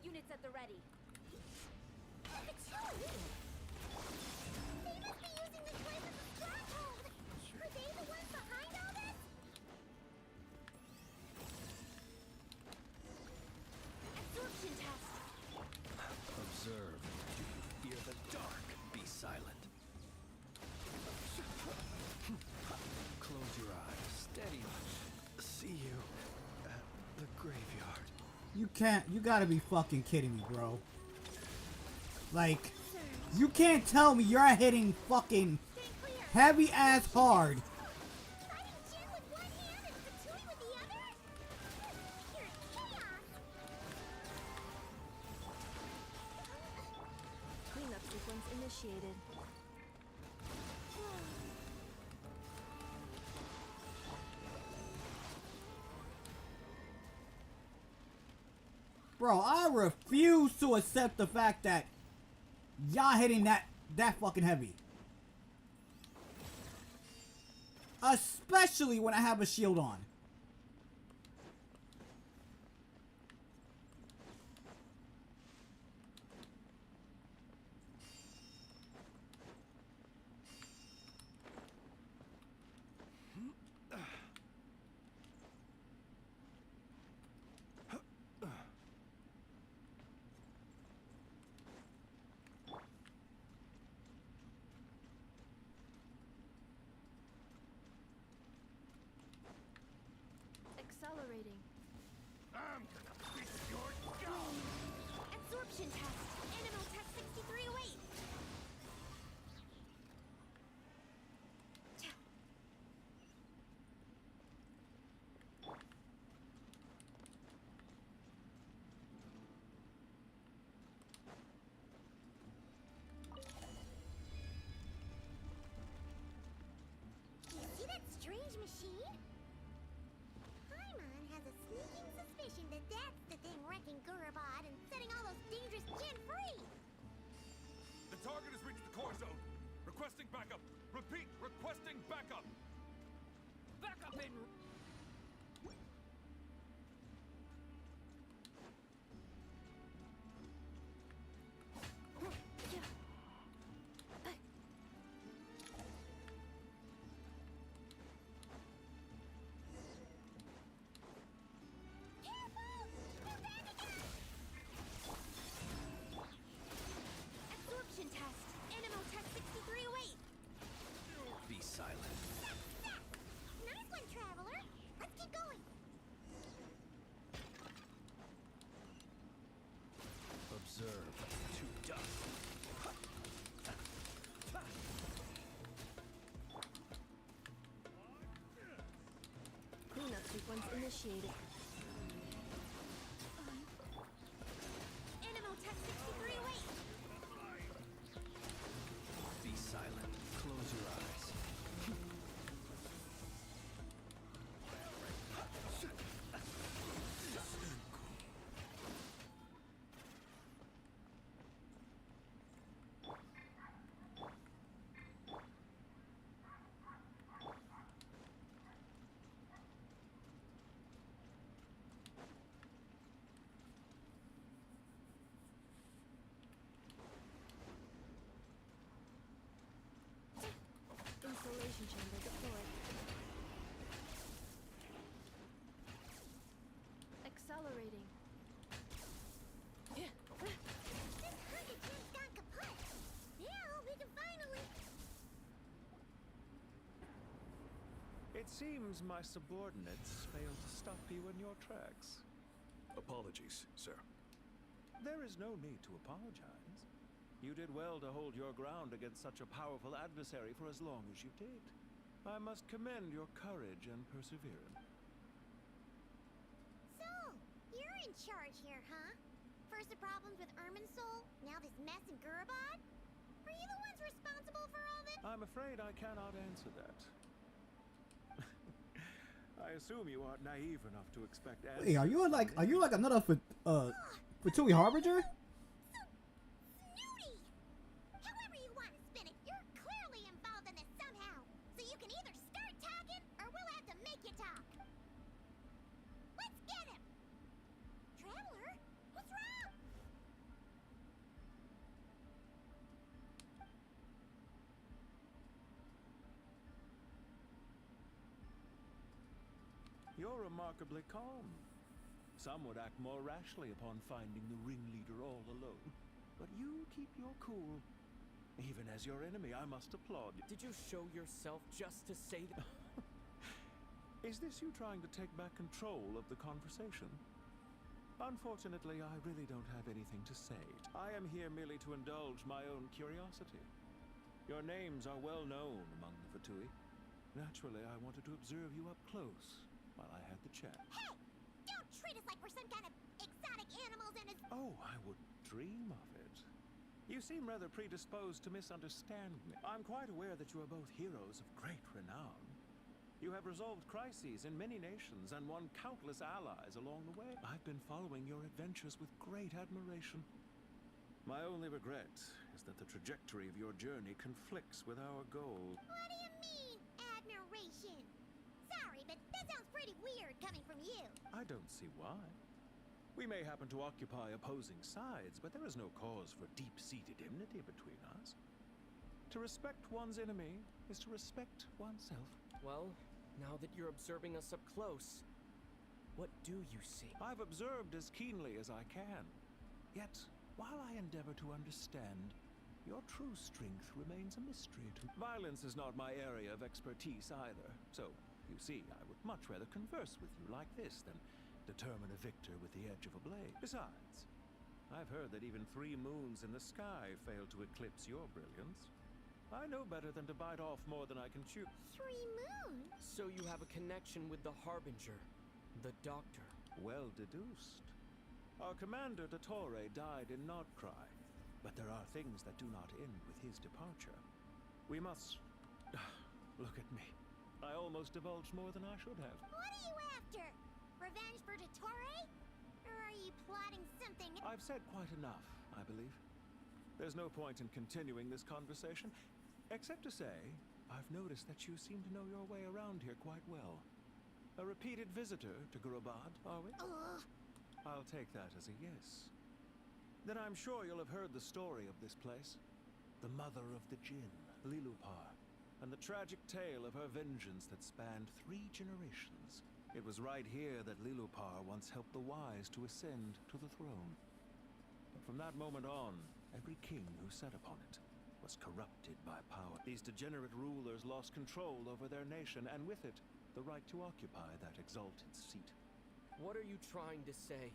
units at the ready. It's true! They must be using this place as a stronghold! Are they the ones behind all this? Absorption test. Observe. Do you fear the dark? Be silent. Close your eyes. Steady. See you at the graveyard. You can't. You gotta be fucking kidding me, bro. Like, you can't tell me you're hitting fucking heavy ass hard. Cleanup sequence initiated. Bro, I refuse to accept the fact that y'all hitting that fucking heavy. Especially when I have a shield on. Accelerating. I'm gonna fix your dome! Absorption test. Animal test 6308. You see that strange machine? Paimon has a sneaking suspicion that that's the thing wrecking Gurabad and setting all those dangerous Jinn free. The target has reached the core zone. Requesting backup. Repeat, requesting backup. Backup in. Absorption test. Animal test 6308. Be silent. Nice one, Traveler. Let's keep going. Observe. To dust. Cleanup sequence initiated. Animal test 6308. Be silent. Close your eyes. Installation chamber deployed. Accelerating. This hundred Jinn's gone kaput. Now we can finally. It seems my subordinates failed to stop you in your tracks. Apologies, sir. There is no need to apologize. You did well to hold your ground against such a powerful adversary for as long as you did. I must commend your courage and perseverance. So, you're in charge here, huh? First the problems with Irminsul, now this mess in Gurabad? Are you the ones responsible for all this? I'm afraid I cannot answer that. I assume you aren't naive enough to expect answers. Wait, are you like another Fatui Harbinger? Snooty! However you want to spin it, you're clearly involved in this somehow. So you can either start talking, or we'll have to make you talk. Let's get him! Traveler, what's wrong? You're remarkably calm. Some would act more rashly upon finding the ringleader all alone. But you keep your cool. Even as your enemy, I must applaud you. Did you show yourself just to say that? Is this you trying to take back control of the conversation? Unfortunately, I really don't have anything to say. I am here merely to indulge my own curiosity. Your names are well known among the Fatui. Naturally, I wanted to observe you up close while I had the chance. Hey! Don't treat us like we're some kind of exotic animals and Oh, I wouldn't dream of it. You seem rather predisposed to misunderstand me. I'm quite aware that you are both heroes of great renown. You have resolved crises in many nations and won countless allies along the way. I've been following your adventures with great admiration. My only regret is that the trajectory of your journey conflicts with our goal. What do you mean, admiration? Sorry, but that sounds pretty weird coming from you. I don't see why. We may happen to occupy opposing sides, but there is no cause for deep-seated enmity between us. To respect one's enemy is to respect oneself. Well, now that you're observing us up close, what do you see? I've observed as keenly as I can. Yet, while I endeavor to understand, your true strength remains a mystery to me. Violence is not my area of expertise either, so, you see, I would much rather converse with you like this than determine a victor with the edge of a blade. Besides, I've heard that even 3 moons in the sky fail to eclipse your brilliance. I know better than to bite off more than I can chew. 3 moons? So you have a connection with the Harbinger, the Doctor. Well deduced. Our commander, Dottore, died in Nod-Krai, but there are things that do not end with his departure. We must... Look at me. I almost divulged more than I should have. What are you after? Revenge for Dottore? Or are you plotting something? I've said quite enough, I believe. There's no point in continuing this conversation, except to say, I've noticed that you seem to know your way around here quite well. A repeated visitor to Gurabad, are we? I'll take that as a yes. Then I'm sure you'll have heard the story of this place. The mother of the Jinn, Lilupar, and the tragic tale of her vengeance that spanned 3 generations. It was right here that Lilupar once helped the wise to ascend to the throne. But from that moment on, every king who sat upon it was corrupted by power. These degenerate rulers lost control over their nation, and with it, the right to occupy that exalted seat. What are you trying to say?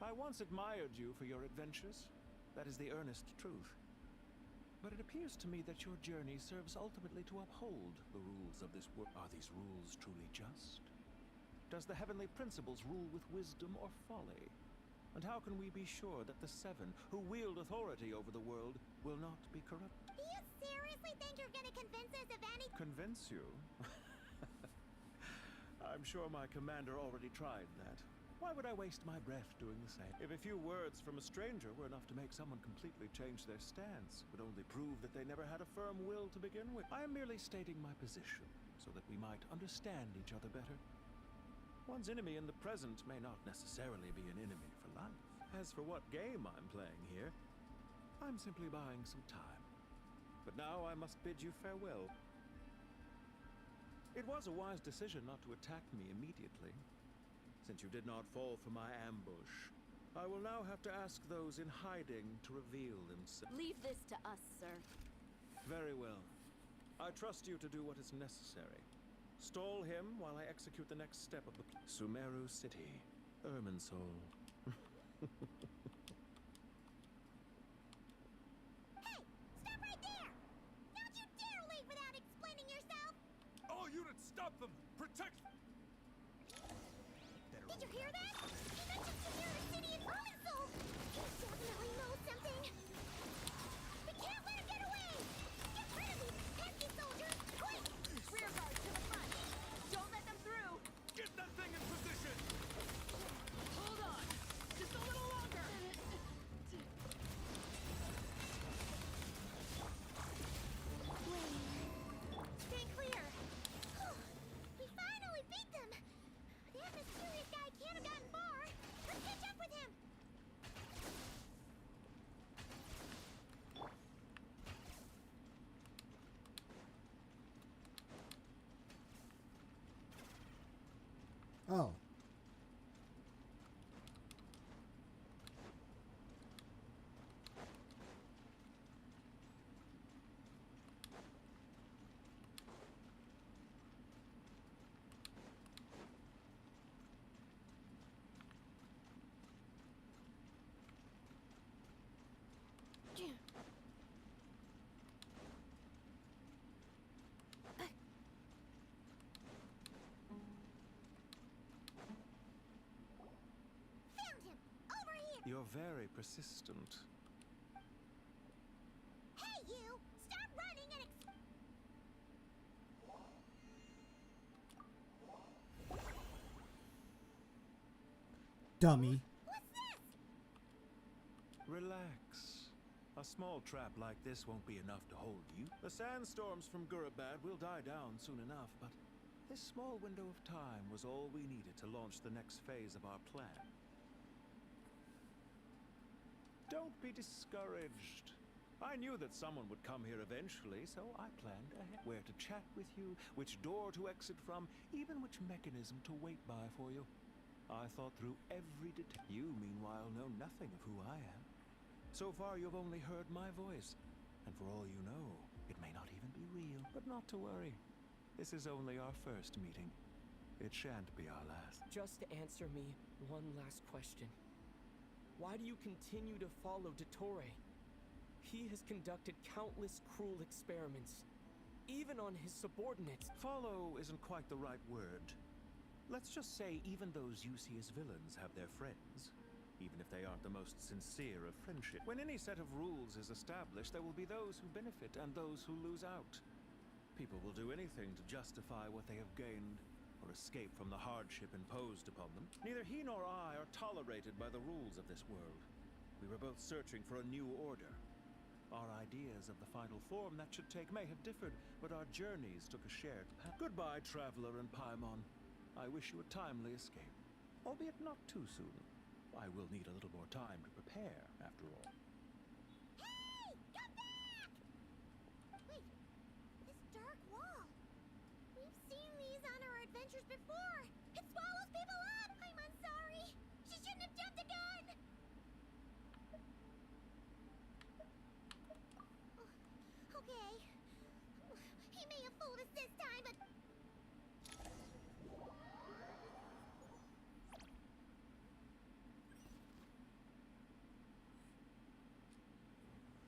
I once admired you for your adventures. That is the earnest truth. But it appears to me that your journey serves ultimately to uphold the rules of this world. Are these rules truly just? Does the heavenly principles rule with wisdom or folly? And how can we be sure that the 7 who wield authority over the world will not be corrupt? Do you seriously think you're gonna convince us of any— Convince you? I'm sure my commander already tried that. Why would I waste my breath doing the same? If a few words from a stranger were enough to make someone completely change their stance, it would only prove that they never had a firm will to begin with. I am merely stating my position, so that we might understand each other better. One's enemy in the present may not necessarily be an enemy for life. As for what game I'm playing here, I'm simply buying some time. But now I must bid you farewell. It was a wise decision not to attack me immediately. Since you did not fall for my ambush, I will now have to ask those in hiding to reveal themselves. Leave this to us, sir. Very well. I trust you to do what is necessary. Stall him while I execute the next step of the Sumeru City, Irminsul. Hey! Stop right there! Don't you dare leave without explaining yourself! All units, stop them! Protect... Did you hear that? He mentioned Sumeru City in Irminsul! He definitely knows something! We can't let him get away! Get rid of these pesky soldiers! Quick! Rear guard to the front. Don't let them through. Get that thing in position! Hold on. Just a little longer. Stay clear! We finally beat them! That mysterious guy can't have gotten far! You're very persistent. Hey, you! Stop running and Dummy. What's this? Relax. A small trap like this won't be enough to hold you. The sandstorms from Gurabad will die down soon enough, but this small window of time was all we needed to launch the next phase of our plan. Don't be discouraged. I knew that someone would come here eventually, so I planned ahead. Where to chat with you, which door to exit from, even which mechanism to wait by for you. I thought through every detail. You, meanwhile, know nothing of who I am. So far, you've only heard my voice. And for all you know, it may not even be real. But not to worry. This is only our first meeting. It shan't be our last. Just answer me one last question. Why do you continue to follow Dottore? He has conducted countless cruel experiments, even on his subordinates. Follow isn't quite the right word. Let's just say even those you see as villains have their friends, even if they aren't the most sincere of friendship. When any set of rules is established, there will be those who benefit and those who lose out. People will do anything to justify what they have gained, or escape from the hardship imposed upon them. Neither he nor I are tolerated by the rules of this world. We were both searching for a new order. Our ideas of the final form that should take may have differed, but our journeys took a shared path. Goodbye, traveler and Paimon. I wish you a timely escape, albeit not too soon. I will need a little more time to prepare, after all. Hey! Come back! Wait, this dark wall. We've seen these on our adventures before. It swallows people up! I'm sorry. She shouldn't have jumped the gun! Okay. He may have fooled us this time, but...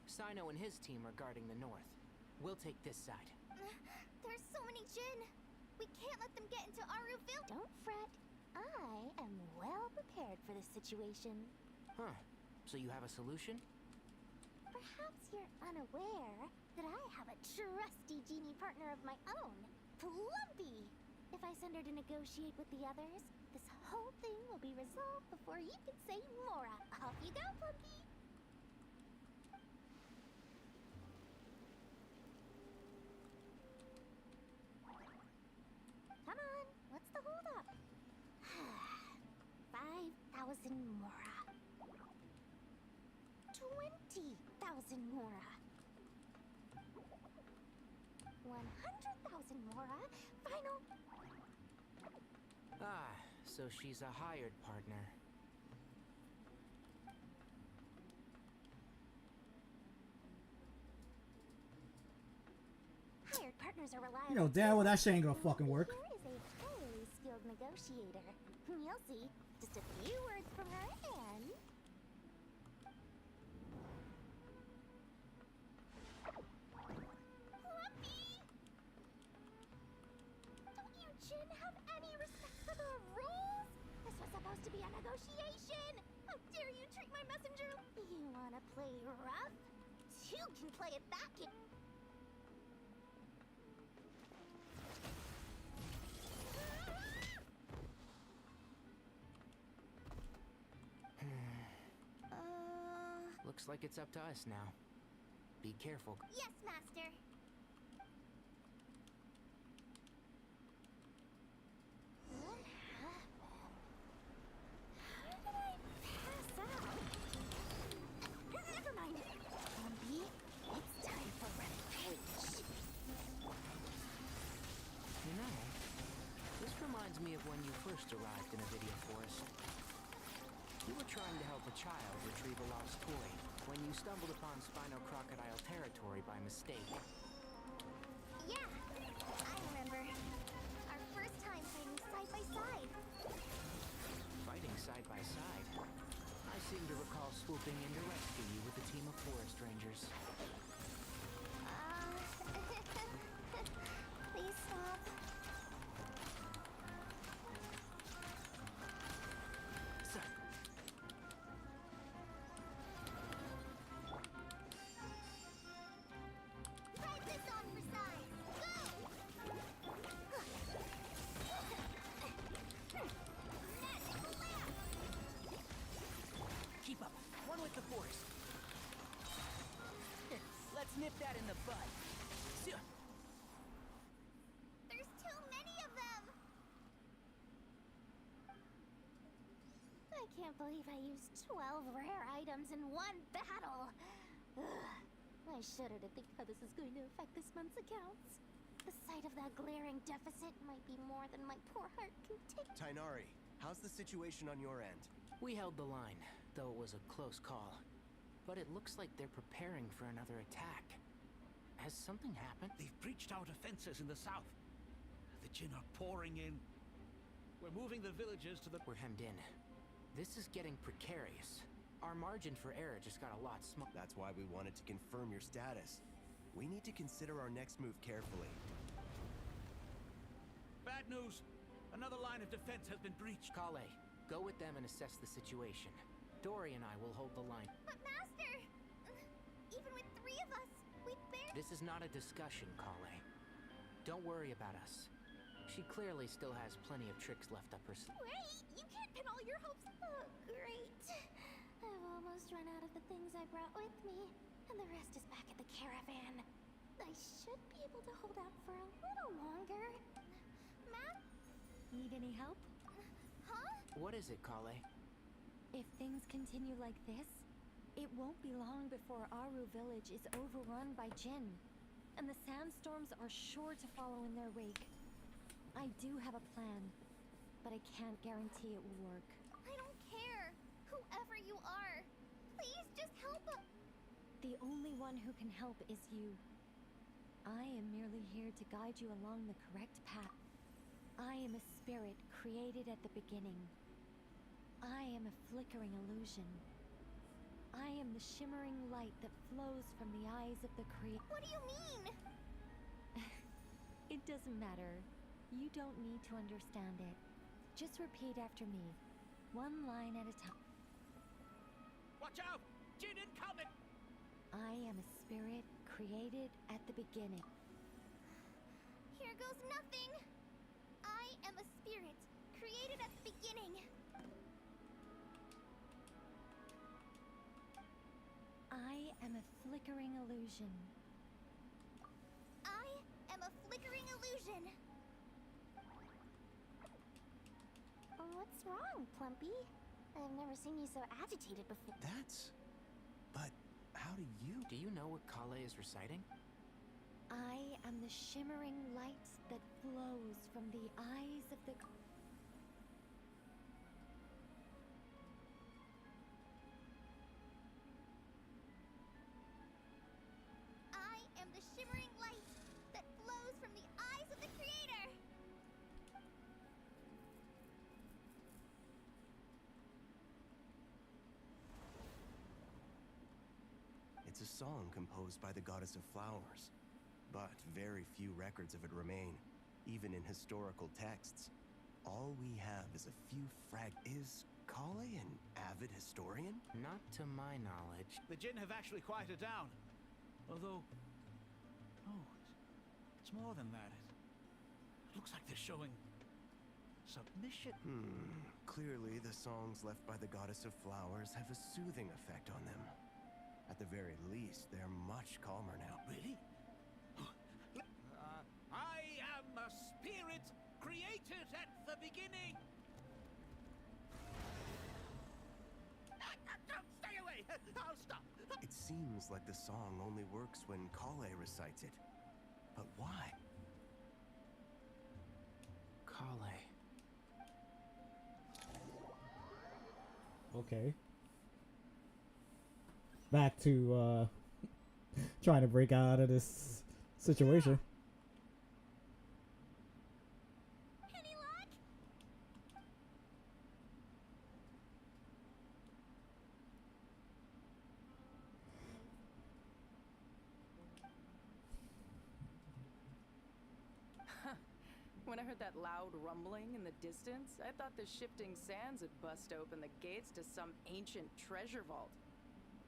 Sino and his team are guarding the north. We'll take this side. There's so many Jin. We can't let them get into Aruville. Don't fret. I am well prepared for this situation. Huh. So you have a solution? Perhaps you're unaware that I have a trusty genie partner of my own, Plumpy. If I send her to negotiate with the others, this whole thing will be resolved before you can say Mora. Off you go, Plumpy. Come on, what's the holdup? 5,000 Mora. 20,000 Mora. 100,000 Mora. Final. Ah, so she's a hired partner. Hired partners are reliable. You know damn well that shit ain't gonna fucking work. Here is a highly skilled negotiator. You'll see. Just a few words from her and... Plumpy! Don't you Jin have any respect for the rules? This was supposed to be a negotiation! How dare you treat my messenger? You wanna play rough? You can play it back in... Looks like it's up to us now. Be careful. Yes, Master. Never mind. Plumpy, it's time for revenge. You know, this reminds me of when you first arrived in a video forest. You were trying to help a child retrieve a lost toy when you stumbled upon Spino Crocodile territory by mistake. Yeah, I remember. Our first time fighting side by side. Fighting side by side? I seem to recall swooping in to rescue you with a team of forest rangers. Please stop. Nip that in the bud. There's too many of them! I can't believe I used 12 rare items in one battle! Ugh. I shudder to think how this is going to affect this month's accounts. The sight of that glaring deficit might be more than my poor heart can take. Tainari, how's the situation on your end? We held the line, though it was a close call. But it looks like they're preparing for another attack. Has something happened? They've breached our defenses in the south. The Jin are pouring in. We're moving the villagers to the... We're hemmed in. This is getting precarious. Our margin for error just got a lot smaller. That's why we wanted to confirm your status. We need to consider our next move carefully. Bad news! Another line of defense has been breached. Kale, go with them and assess the situation. Dory and I will hold the line. But Master! Even with 3 of us, we barely... This is not a discussion, Kale. Don't worry about us. She clearly still has plenty of tricks left up her sleeve. Wait! You can't pin all your hopes... Oh, great. I've almost run out of the things I brought with me, and the rest is back at the caravan. I should be able to hold out for a little longer. Ma'am? Need any help? Huh? What is it, Kale? If things continue like this, it won't be long before Aru village is overrun by Jin, and the sandstorms are sure to follow in their wake. I do have a plan, but I can't guarantee it will work. I don't care. Whoever you are, please just help us. The only one who can help is you. I am merely here to guide you along the correct path. I am a spirit created at the beginning. I am a flickering illusion. I am the shimmering light that flows from the eyes of the What do you mean? It doesn't matter. You don't need to understand it. Just repeat after me. One line at a time. Watch out! Jin incoming! I am a spirit created at the beginning. Here goes nothing. I am a spirit created at the beginning. I am a flickering illusion. I am a flickering illusion. What's wrong, Plumpy? I've never seen you so agitated before. But how do you... Do you know what Kale is reciting? I am the shimmering light that flows from the eyes of the... I am the shimmering light that flows from the eyes of the Creator. It's a song composed by the goddess of flowers. But very few records of it remain, even in historical texts. All we have is a few Is Kale an avid historian? Not to my knowledge. The Jin have actually quieted down. Although... Oh, it's more than that. It looks like they're showing... submission. Clearly, the songs left by the goddess of flowers have a soothing effect on them. At the very least, they're much calmer now. Really? I am a spirit created at the beginning! Stay away! I'll stop! It seems like the song only works when Kale recites it. But why? Kale. Okay. Back to trying to break out of this situation. Any luck? When I heard that loud rumbling in the distance, I thought the shifting sands had bust open the gates to some ancient treasure vault.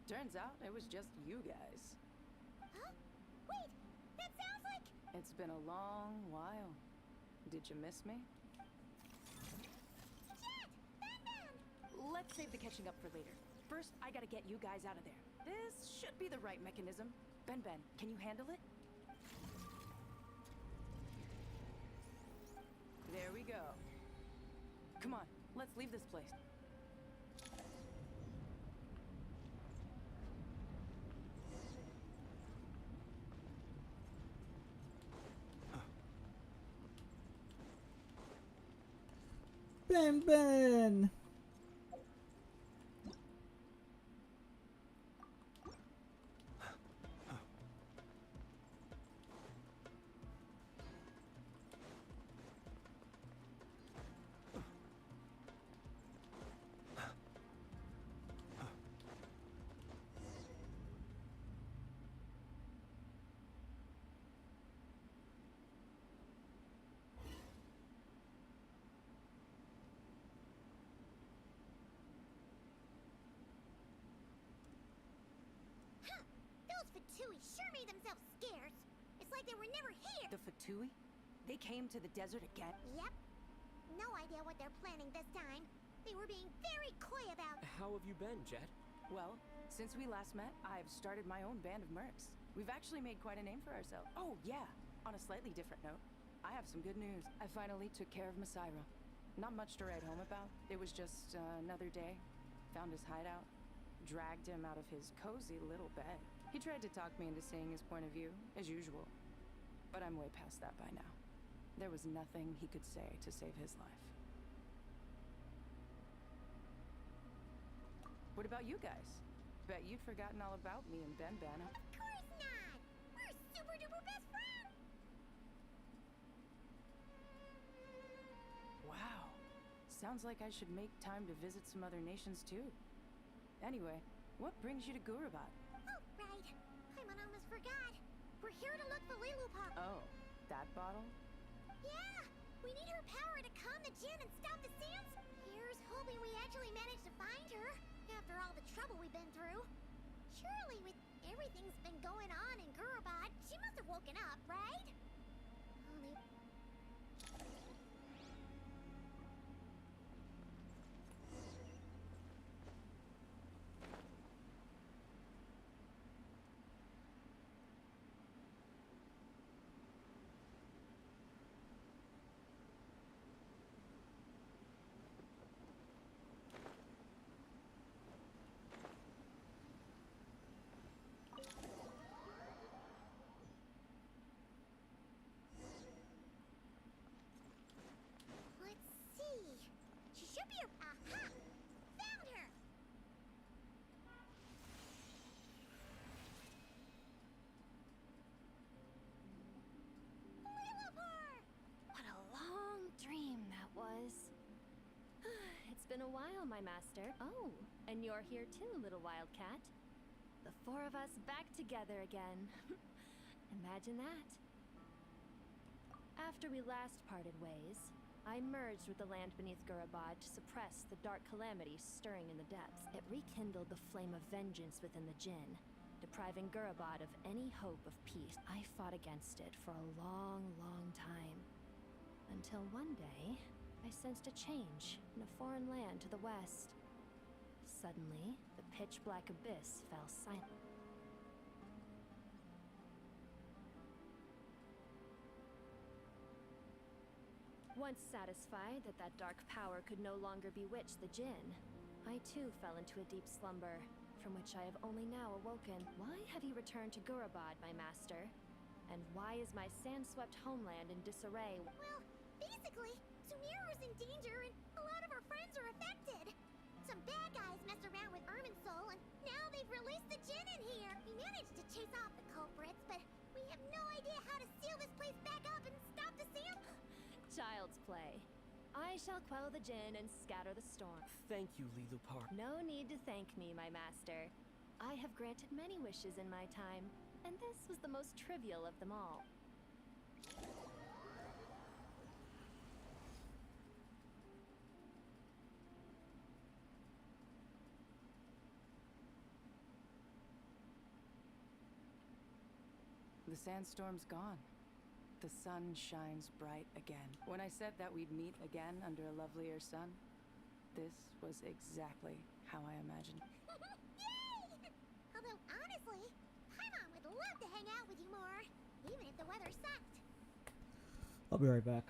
Turns out it was just you guys. Huh? Wait, that sounds like... It's been a long while. Did you miss me? Jet! Batman! Let's save the catching up for later. First, I gotta get you guys out of there. This should be the right mechanism. Ben, can you handle it? There we go. Come on, let's leave this place. Ben! Those Fatui sure made themselves scarce. It's like they were never here. The Fatui? They came to the desert again? Yep. No idea what they're planning this time. They were being very coy about. How have you been, Jet? Well, since we last met, I've started my own band of mercs. We've actually made quite a name for ourselves. Oh, yeah. On a slightly different note, I have some good news. I finally took care of Masaira. Not much to write home about. It was just another day. Found his hideout. Dragged him out of his cozy little bed. He tried to talk me into seeing his point of view, as usual. But I'm way past that by now. There was nothing he could say to save his life. What about you guys? Bet you'd forgotten all about me and Ben. Of course not! We're super duper best friends! Wow. Sounds like I should make time to visit some other nations too. Anyway, what brings you to Gurabad? Oh, right. Paimon almost forgot. We're here to look for Lilupar. Oh, that bottle? Yeah! We need her power to calm the Jinn and stop the sands. Here's hoping we actually manage to find her, after all the trouble we've been through. Surely with everything's been going on in Gurabad, she must have woken up, right? Only... Let's see. She should be... Aha! Found her! Lilupar! What a long dream that was. It's been a while, my master. Oh, and you're here too, little wildcat. The four of us back together again. Imagine that. After we last parted ways, I merged with the land beneath Gurabad to suppress the dark calamity stirring in the depths. It rekindled the flame of vengeance within the Jinn, depriving Gurabad of any hope of peace. I fought against it for a long, long time. Until one day, I sensed a change in a foreign land to the west. Suddenly, the pitch-black abyss fell silent. Once satisfied that that dark power could no longer bewitch the Jinn, I too fell into a deep slumber, from which I have only now awoken. Why have you returned to Gurabad, my master? And why is my sand-swept homeland in disarray? Well, basically, Sumeru's in danger and a lot of our friends are affected. Some bad guys messed around with Irminsul and now they've released the Jinn in here. We managed to chase off the culprits, but we have no idea how to seal this place back up and stop the sand. Child's play. I shall quell the Jinn and scatter the storm. Thank you, Lilupar. No need to thank me, my master. I have granted many wishes in my time, and this was the most trivial of them all. The sandstorm's gone. The sun shines bright again. When I said that we'd meet again under a lovelier sun, this was exactly how I imagined. Yay! Although honestly, I Paimon would love to hang out with you more, even if the weather sucked. I'll be right back.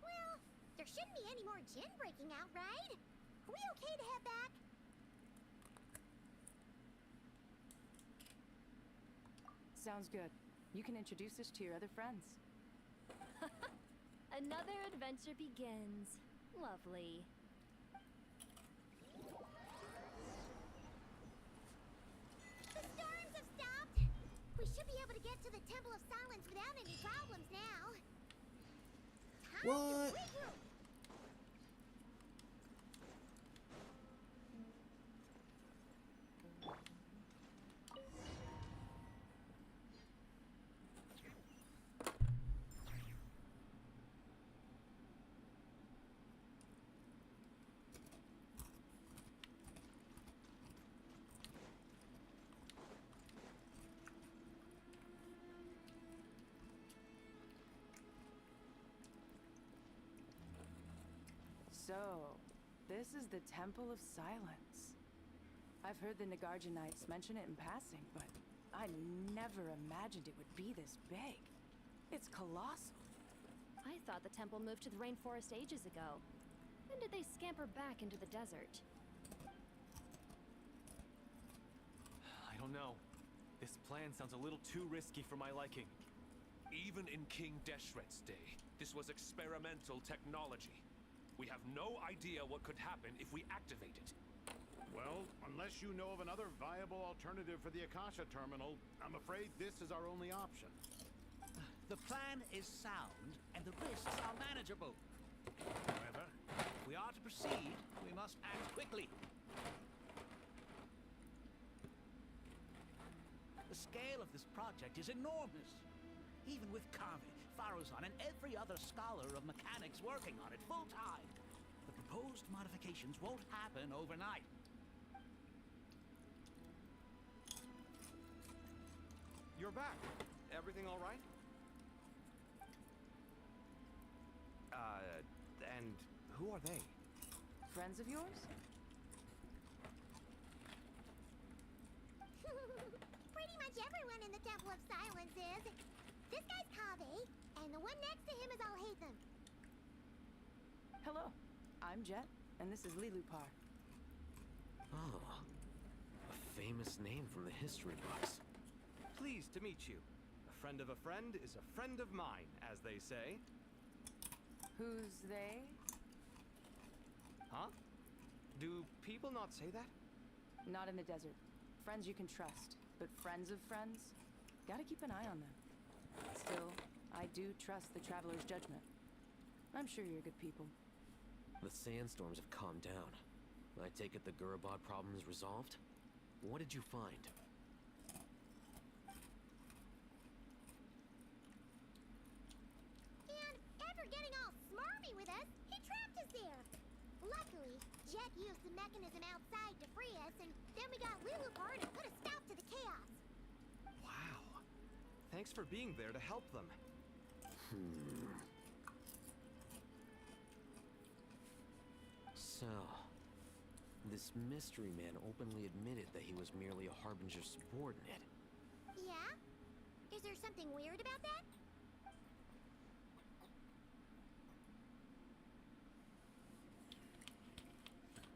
Well, there shouldn't be any more gin breaking out, right? Are we okay to head back? Sounds good. You can introduce us to your other friends. Another adventure begins. Lovely. The storms have stopped. We should be able to get to the Temple of Silence without any problems now. Time What? to regroup. So, this is the Temple of Silence. I've heard the Nagarjanites mention it in passing, but I never imagined it would be this big. It's colossal. I thought the temple moved to the rainforest ages ago. When did they scamper back into the desert? I don't know. This plan sounds a little too risky for my liking. Even in King Deshret's day, this was experimental technology. We have no idea what could happen if we activate it. Well, unless you know of another viable alternative for the Akasha terminal, I'm afraid this is our only option. The plan is sound, and the risks are manageable. However, if we are to proceed, we must act quickly. The scale of this project is enormous. Even with Kave, Faruzan, and every other scholar of mechanics working on it full-time, the proposed modifications won't happen overnight. You're back. Everything all right? And who are they? Friends of yours? Pretty much everyone in the Temple of Silence is. This guy's Kave, and the one next to him is Alhaitham. Hello, I'm Jet, and this is Lilupar. Oh, a famous name from the history books. Pleased to meet you. A friend of a friend is a friend of mine, as they say. Who's they? Huh? Do people not say that? Not in the desert. Friends you can trust, but friends of friends? Gotta keep an eye on them. Still, I do trust the Traveler's judgment. I'm sure you're good people. The sandstorms have calmed down. I take it the Gurabod problem is resolved? What did you find? And after getting all smarmy with us, he trapped us there. Luckily, Jet used the mechanism outside to free us, and then we got Lilupar to put a stop to the chaos. Wow. Thanks for being there to help them. So, this mystery man openly admitted that he was merely a Harbinger subordinate. Yeah? Is there something weird about that?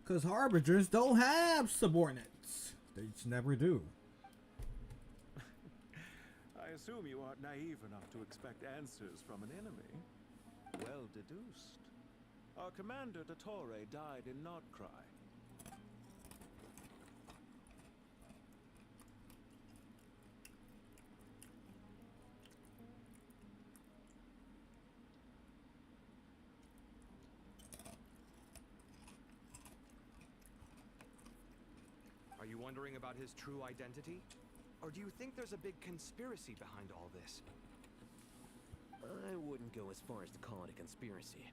Because Harbingers don't have subordinates. They just never do. I assume you aren't naive enough to expect answers from an enemy. Well deduced. Our commander, Dottore, died in Nod-Krai. Are you wondering about his true identity? Or do you think there's a big conspiracy behind all this? I wouldn't go as far as to call it a conspiracy.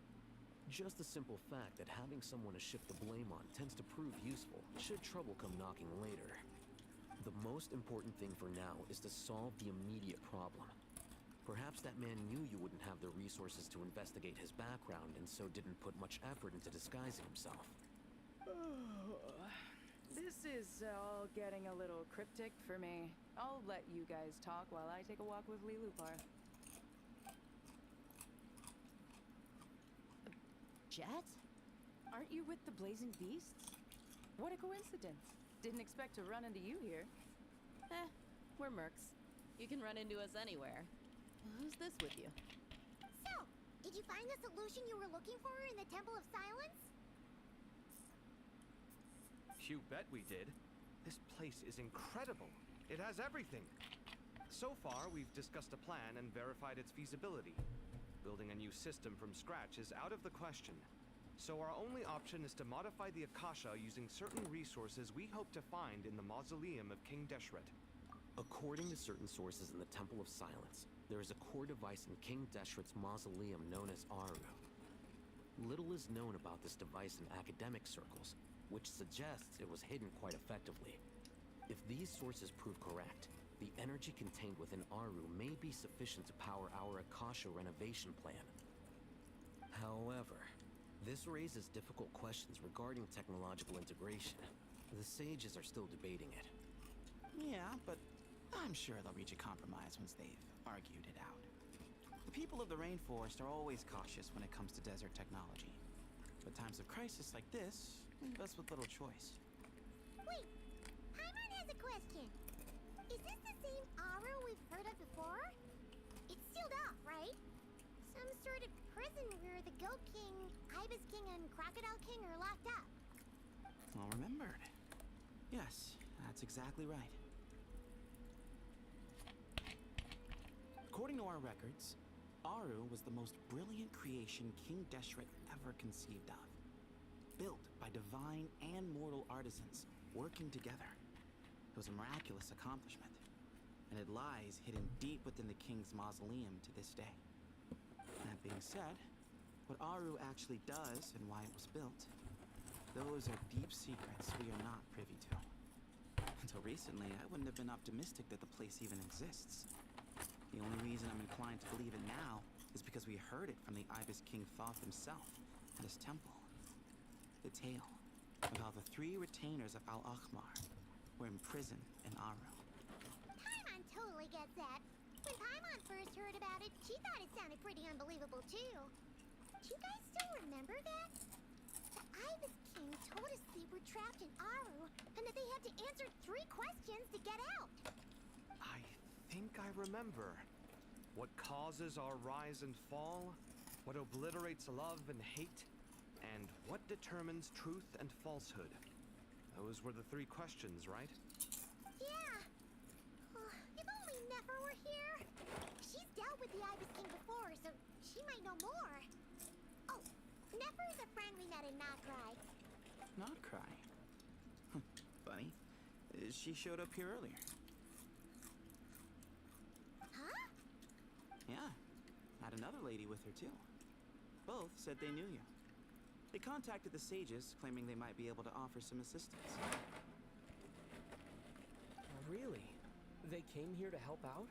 Just the simple fact that having someone to shift the blame on tends to prove useful, should trouble come knocking later. The most important thing for now is to solve the immediate problem. Perhaps that man knew you wouldn't have the resources to investigate his background and so didn't put much effort into disguising himself. This is all getting a little cryptic for me. I'll let you guys talk while I take a walk with Lilupar. Jet? Aren't you with the Blazing Beasts? What a coincidence. Didn't expect to run into you here. We're mercs. You can run into us anywhere. Who's this with you? So, did you find the solution you were looking for in the Temple of Silence? You bet we did. This place is incredible. It has everything. So far, we've discussed a plan and verified its feasibility. Building a new system from scratch is out of the question. So our only option is to modify the Akasha using certain resources we hope to find in the mausoleum of King Deshret. According to certain sources in the Temple of Silence, there is a core device in King Deshret's mausoleum known as Aru. Little is known about this device in academic circles, which suggests it was hidden quite effectively. If these sources prove correct, the energy contained within Aru may be sufficient to power our Akasha renovation plan. However, this raises difficult questions regarding technological integration. The sages are still debating it. Yeah, but I'm sure they'll reach a compromise once they've argued it out. The people of the rainforest are always cautious when it comes to desert technology. But times of crisis like this leave us with little choice. Wait, Paimon has a question. Is this the same Aru we've heard of before? It's sealed off, right? Some sort of prison where the Goat King, Ibis King, and Crocodile King are locked up. Well remembered. Yes, that's exactly right. According to our records, Aru was the most brilliant creation King Deshret ever conceived of. Built by divine and mortal artisans working together. It was a miraculous accomplishment. and it lies hidden deep within the king's mausoleum to this day. That being said, what Aru actually does and why it was built, those are deep secrets we are not privy to. Until recently, I wouldn't have been optimistic that the place even exists. The only reason I'm inclined to believe it now is because we heard it from the Ibis King Thoth himself at his temple. The tale of how the 3 retainers of Al-Akhmar were imprisoned in Aru. Paimon totally gets that. When Paimon first heard about it, she thought it sounded pretty unbelievable too. Do you guys still remember that? The Ibis King told us they were trapped in Aru and that they had to answer 3 questions to get out. I think I remember. What causes our rise and fall? What obliterates love and hate? And what determines truth and falsehood? Those were the 3 questions, right? Yeah. Oh, if only Nefer were here. She's dealt with the Ibis King before, so she might know more. Oh, Nefer is a friend we met in Nod-Krai. Nod-Krai? Funny. She showed up here earlier. Huh? Yeah. Had another lady with her too. Both said they knew you. They contacted the sages, claiming they might be able to offer some assistance. Really? They came here to help out?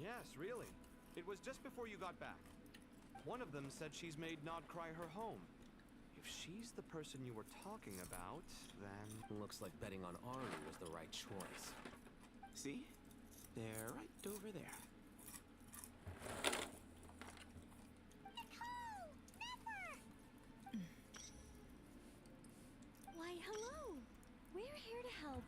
Yes, really. It was just before you got back. One of them said she's made Nod-Krai her home. If she's the person you were talking about, then... Looks like betting on Aru was the right choice. See? They're right over there. Why, hello! We're here to help.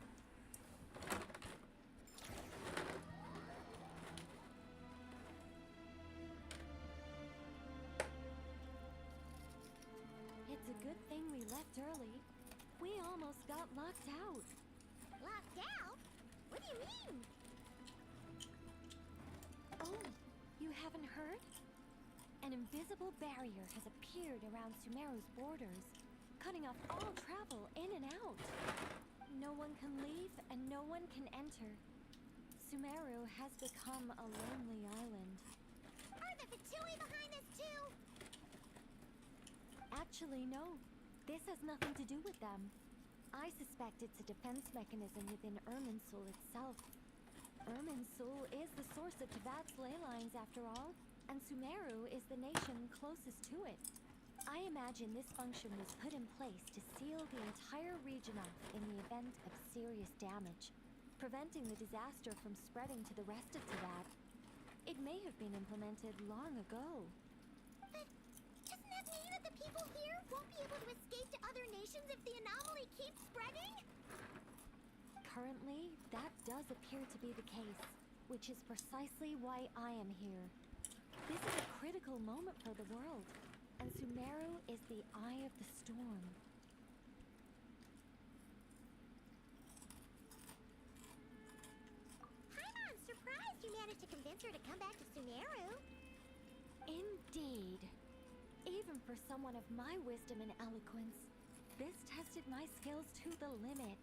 It's a good thing we left early. We almost got locked out. Locked out? What do you mean? Oh, you haven't heard? An invisible barrier has appeared around Sumeru's borders, cutting off all travel in and out. No one can leave and no one can enter. Sumeru has become a lonely island. Are the Fatui behind this too? Actually, no. This has nothing to do with them. I suspect it's a defense mechanism within Irminsul itself. Irminsul is the source of Teyvat's ley lines, after all, and Sumeru is the nation closest to it. I imagine this function was put in place to seal the entire region off in the event of serious damage, preventing the disaster from spreading to the rest of Teyvat. It may have been implemented long ago. But doesn't that mean that the people here won't be able to escape to other nations if the anomaly keeps spreading? Currently, that does appear to be the case, which is precisely why I am here. This is a critical moment for the world, and Sumeru is the eye of the storm. I'm surprised you managed to convince her to come back to Sumeru. Indeed. Even for someone of my wisdom and eloquence, this tested my skills to the limit.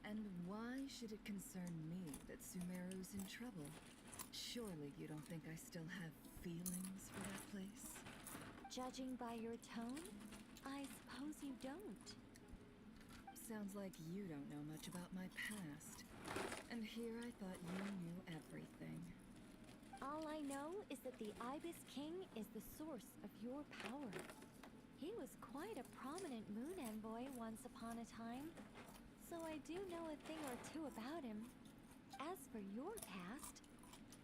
And why should it concern me that Sumeru's in trouble? Surely you don't think I still have feelings for that place? Judging by your tone, I suppose you don't. Sounds like you don't know much about my past. And here I thought you knew everything. All I know is that the Ibis King is the source of your power. He was quite a prominent moon envoy once upon a time, so I do know a thing or two about him. As for your past,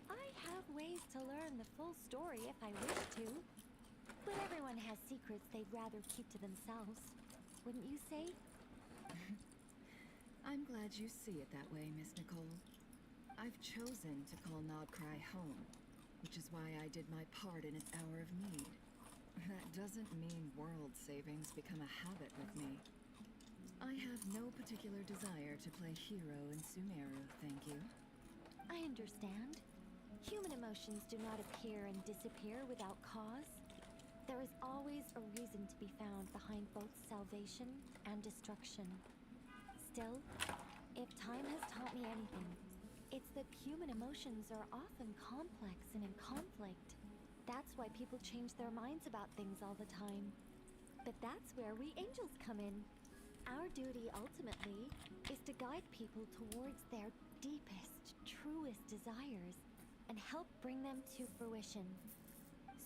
I have ways to learn the full story if I wish to. But everyone has secrets they'd rather keep to themselves, wouldn't you say? I'm glad you see it that way, Miss Nicole. I've chosen to call Nod-Krai home, which is why I did my part in its hour of need. That doesn't mean world savings become a habit with me. I have no particular desire to play hero in Sumeru, thank you. I understand. Human emotions do not appear and disappear without cause. There is always a reason to be found behind both salvation and destruction. Still, if time has taught me anything, it's that human emotions are often complex and in conflict. That's why people change their minds about things all the time. But that's where we angels come in. Our duty, ultimately, is to guide people towards their deepest, truest desires and help bring them to fruition.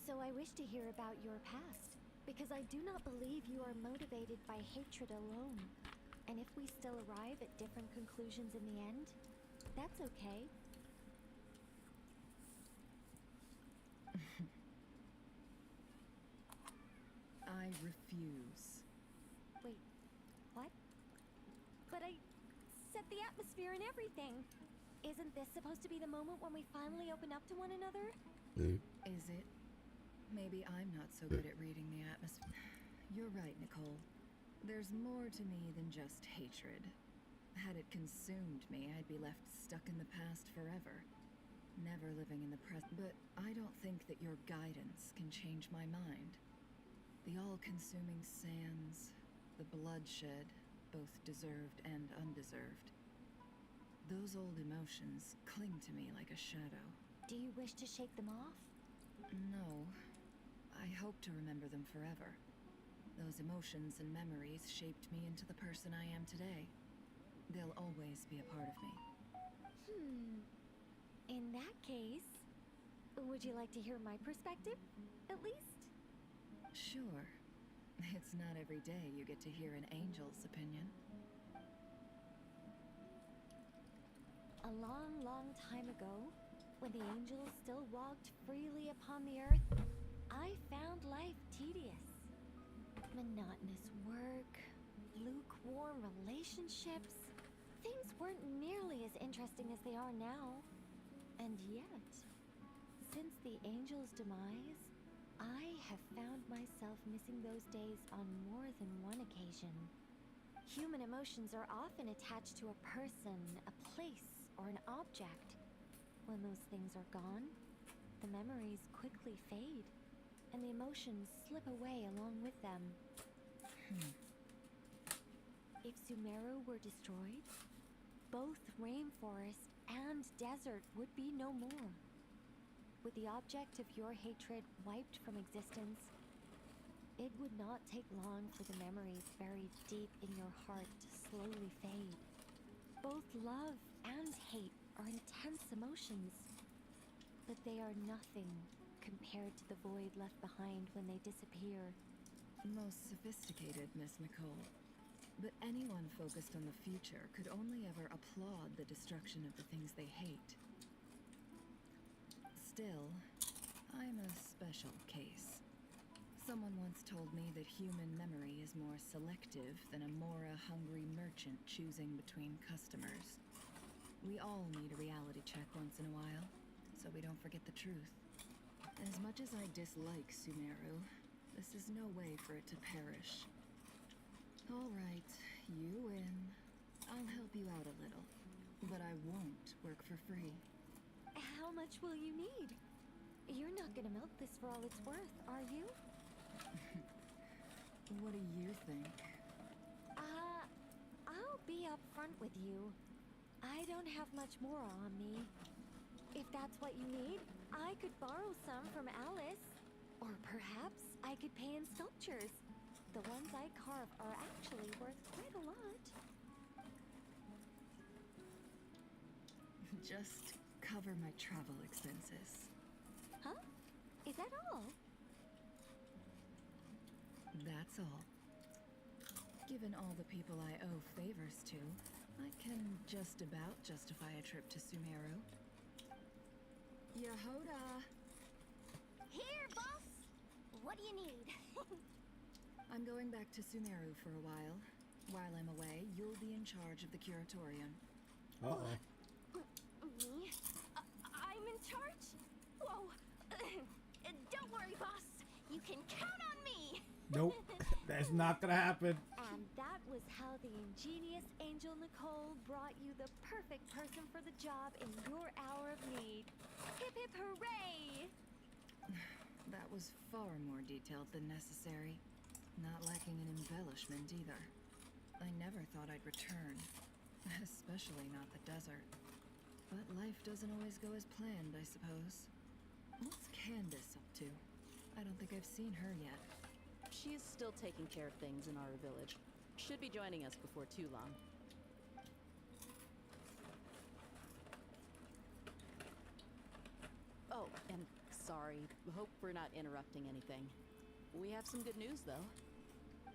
So I wish to hear about your past, because I do not believe you are motivated by hatred alone. And if we still arrive at different conclusions in the end, that's okay. I refuse. Wait, what? But I set the atmosphere and everything. Isn't this supposed to be the moment when we finally open up to one another? Is it? Maybe I'm not so good at reading the atmosphere. You're right, Nicole. There's more to me than just hatred. Had it consumed me, I'd be left stuck in the past forever, never living in the present. But I don't think that your guidance can change my mind. The all-consuming sands, the bloodshed, both deserved and undeserved. Those old emotions cling to me like a shadow. Do you wish to shake them off? No. I hope to remember them forever. Those emotions and memories shaped me into the person I am today. They'll always be a part of me. In that case, would you like to hear my perspective, at least? Sure. It's not every day you get to hear an angel's opinion. A long, long time ago, when the angels still walked freely upon the earth, I found life tedious. Monotonous work, lukewarm relationships. Things weren't nearly as interesting as they are now. And yet, since the angel's demise, I have found myself missing those days on more than one occasion. Human emotions are often attached to a person, a place, or an object. When those things are gone, the memories quickly fade, and the emotions slip away along with them. If Sumeru were destroyed, both rainforest and desert would be no more. With the object of your hatred wiped from existence, it would not take long for the memories buried deep in your heart to slowly fade. Both love and hate are intense emotions, but they are nothing compared to the void left behind when they disappear. Most sophisticated, Miss Nicole. But anyone focused on the future could only ever applaud the destruction of the things they hate. Still, I'm a special case. Someone once told me that human memory is more selective than a Mora-hungry merchant choosing between customers. We all need a reality check once in a while, so we don't forget the truth. As much as I dislike Sumeru, this is no way for it to perish. All right, you win. I'll help you out a little, but I won't work for free. How much will you need? You're not gonna milk this for all it's worth, are you? What do you think? I'll be upfront with you. I don't have much more on me. If that's what you need, I could borrow some from Alice. Or perhaps I could pay in sculptures. The ones I carve are actually worth quite a lot. Just cover my travel expenses. Huh? Is that all? That's all. Given all the people I owe favors to, I can just about justify a trip to Sumeru. Yehoda! Here, boss! What do you need? I'm going back to Sumeru for a while. While I'm away, you'll be in charge of the curatorium. Uh-oh. Me? I'm in charge? Whoa! Don't worry, boss. You can count on me. Nope. That's not gonna happen. And that was how the ingenious Angel Nicole brought you the perfect person for the job in your hour of need. Hip hip hooray! That was far more detailed than necessary. Not lacking in embellishment either. I never thought I'd return, especially not the desert. But life doesn't always go as planned, I suppose. What's Candace up to? I don't think I've seen her yet. She is still taking care of things in our village. Should be joining us before too long. Oh, and sorry. Hope we're not interrupting anything. We have some good news, though.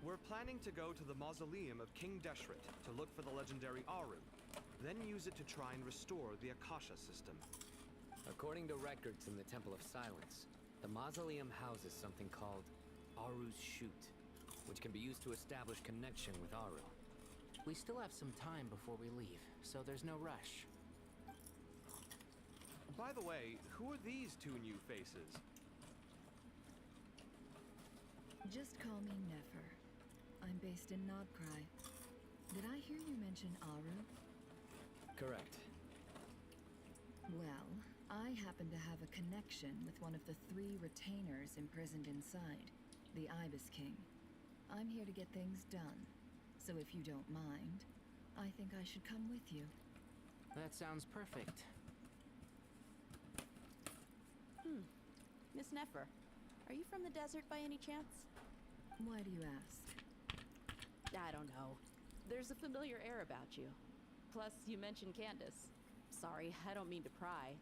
We're planning to go to the mausoleum of King Deshret to look for the legendary Aru, then use it to try and restore the Akasha system. According to records in the Temple of Silence, the mausoleum houses something called Aru's Shoot, which can be used to establish connection with Aru. We still have some time before we leave, so there's no rush. By the way, who are these two new faces? Just call me Nefer. I'm based in Nod-Krai. Did I hear you mention Aru? Correct. Well, I happen to have a connection with one of the 3 retainers imprisoned inside, the Ibis King. I'm here to get things done, so if you don't mind, I think I should come with you. That sounds perfect. Miss Nefer, are you from the desert by any chance? Why do you ask? I don't know. There's a familiar air about you. Plus, you mentioned Candace. Sorry, I don't mean to pry.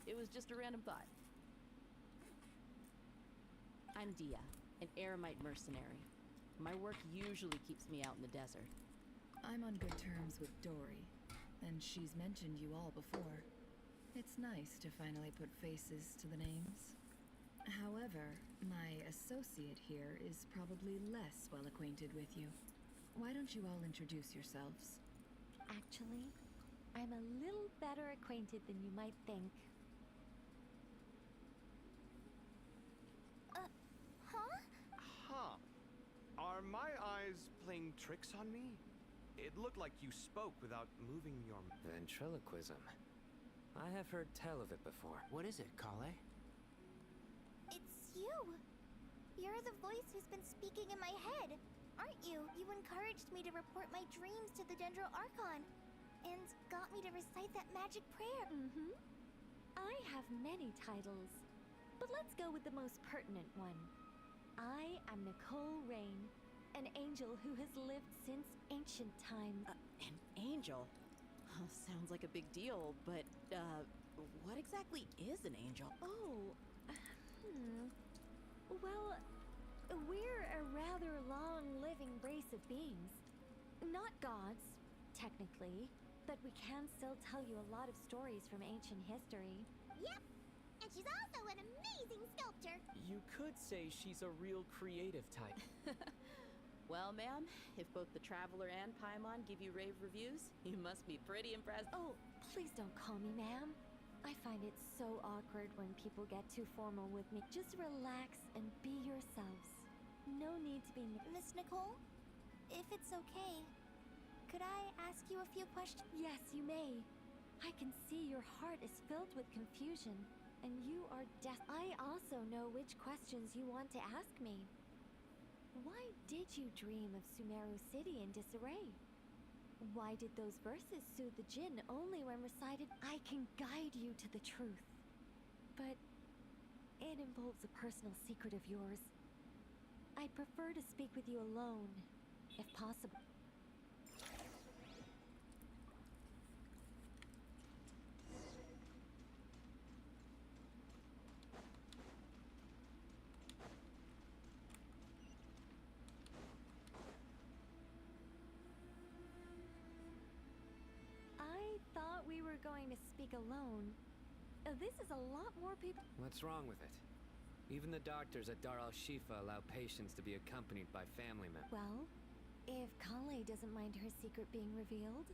It was just a random thought. I'm Dia, an eremite mercenary. My work usually keeps me out in the desert. I'm on good terms with Dory, and she's mentioned you all before. It's nice to finally put faces to the names. However, my associate here is probably less well acquainted with you. Why don't you all introduce yourselves? Actually, I'm a little better acquainted than you might think. Huh. Are my eyes playing tricks on me? It looked like you spoke without moving your... Ventriloquism. I have heard tell of it before. What is it, Kale? It's you! You're the voice who's been speaking in my head, aren't you? You encouraged me to report my dreams to the Dendro Archon, and got me to recite that magic prayer. I have many titles, but let's go with the most pertinent one. I am Nicole Rain, an angel who has lived since ancient times. An angel? Sounds like a big deal, but, what exactly is an angel? Well, we're a rather long-living race of beings. Not gods, technically, but we can still tell you a lot of stories from ancient history. Yep, and she's also an amazing sculptor. You could say she's a real creative type. Well, ma'am, if both the Traveler and Paimon give you rave reviews, you must be pretty impressed. Oh, please don't call me ma'am. I find it so awkward when people get too formal with me. Just relax and be yourselves. No need to be... Miss Nicole, if it's okay, could I ask you a few questions? Yes, you may. I can see your heart is filled with confusion, and you are I also know which questions you want to ask me. Why did you dream of Sumeru City in disarray? Why did those verses soothe the djinn only when recited? I can guide you to the truth, but it involves a personal secret of yours. I'd prefer to speak with you alone, if possible. I thought we were going to speak alone. This is a lot more people. What's wrong with it? Even the doctors at Dar al-Shifa allow patients to be accompanied by family members. Well, if Kale doesn't mind her secret being revealed,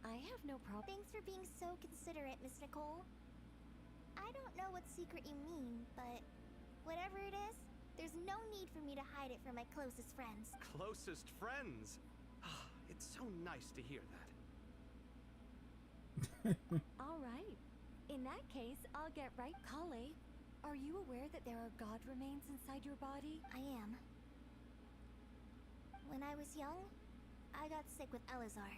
I have no problem. Thanks for being so considerate, Miss Nicole. I don't know what secret you mean, but whatever it is, there's no need for me to hide it from my closest friends. Closest friends? It's so nice to hear that. All right. In that case, I'll get right. Kale, are you aware that there are god remains inside your body? I am. When I was young, I got sick with Elazar.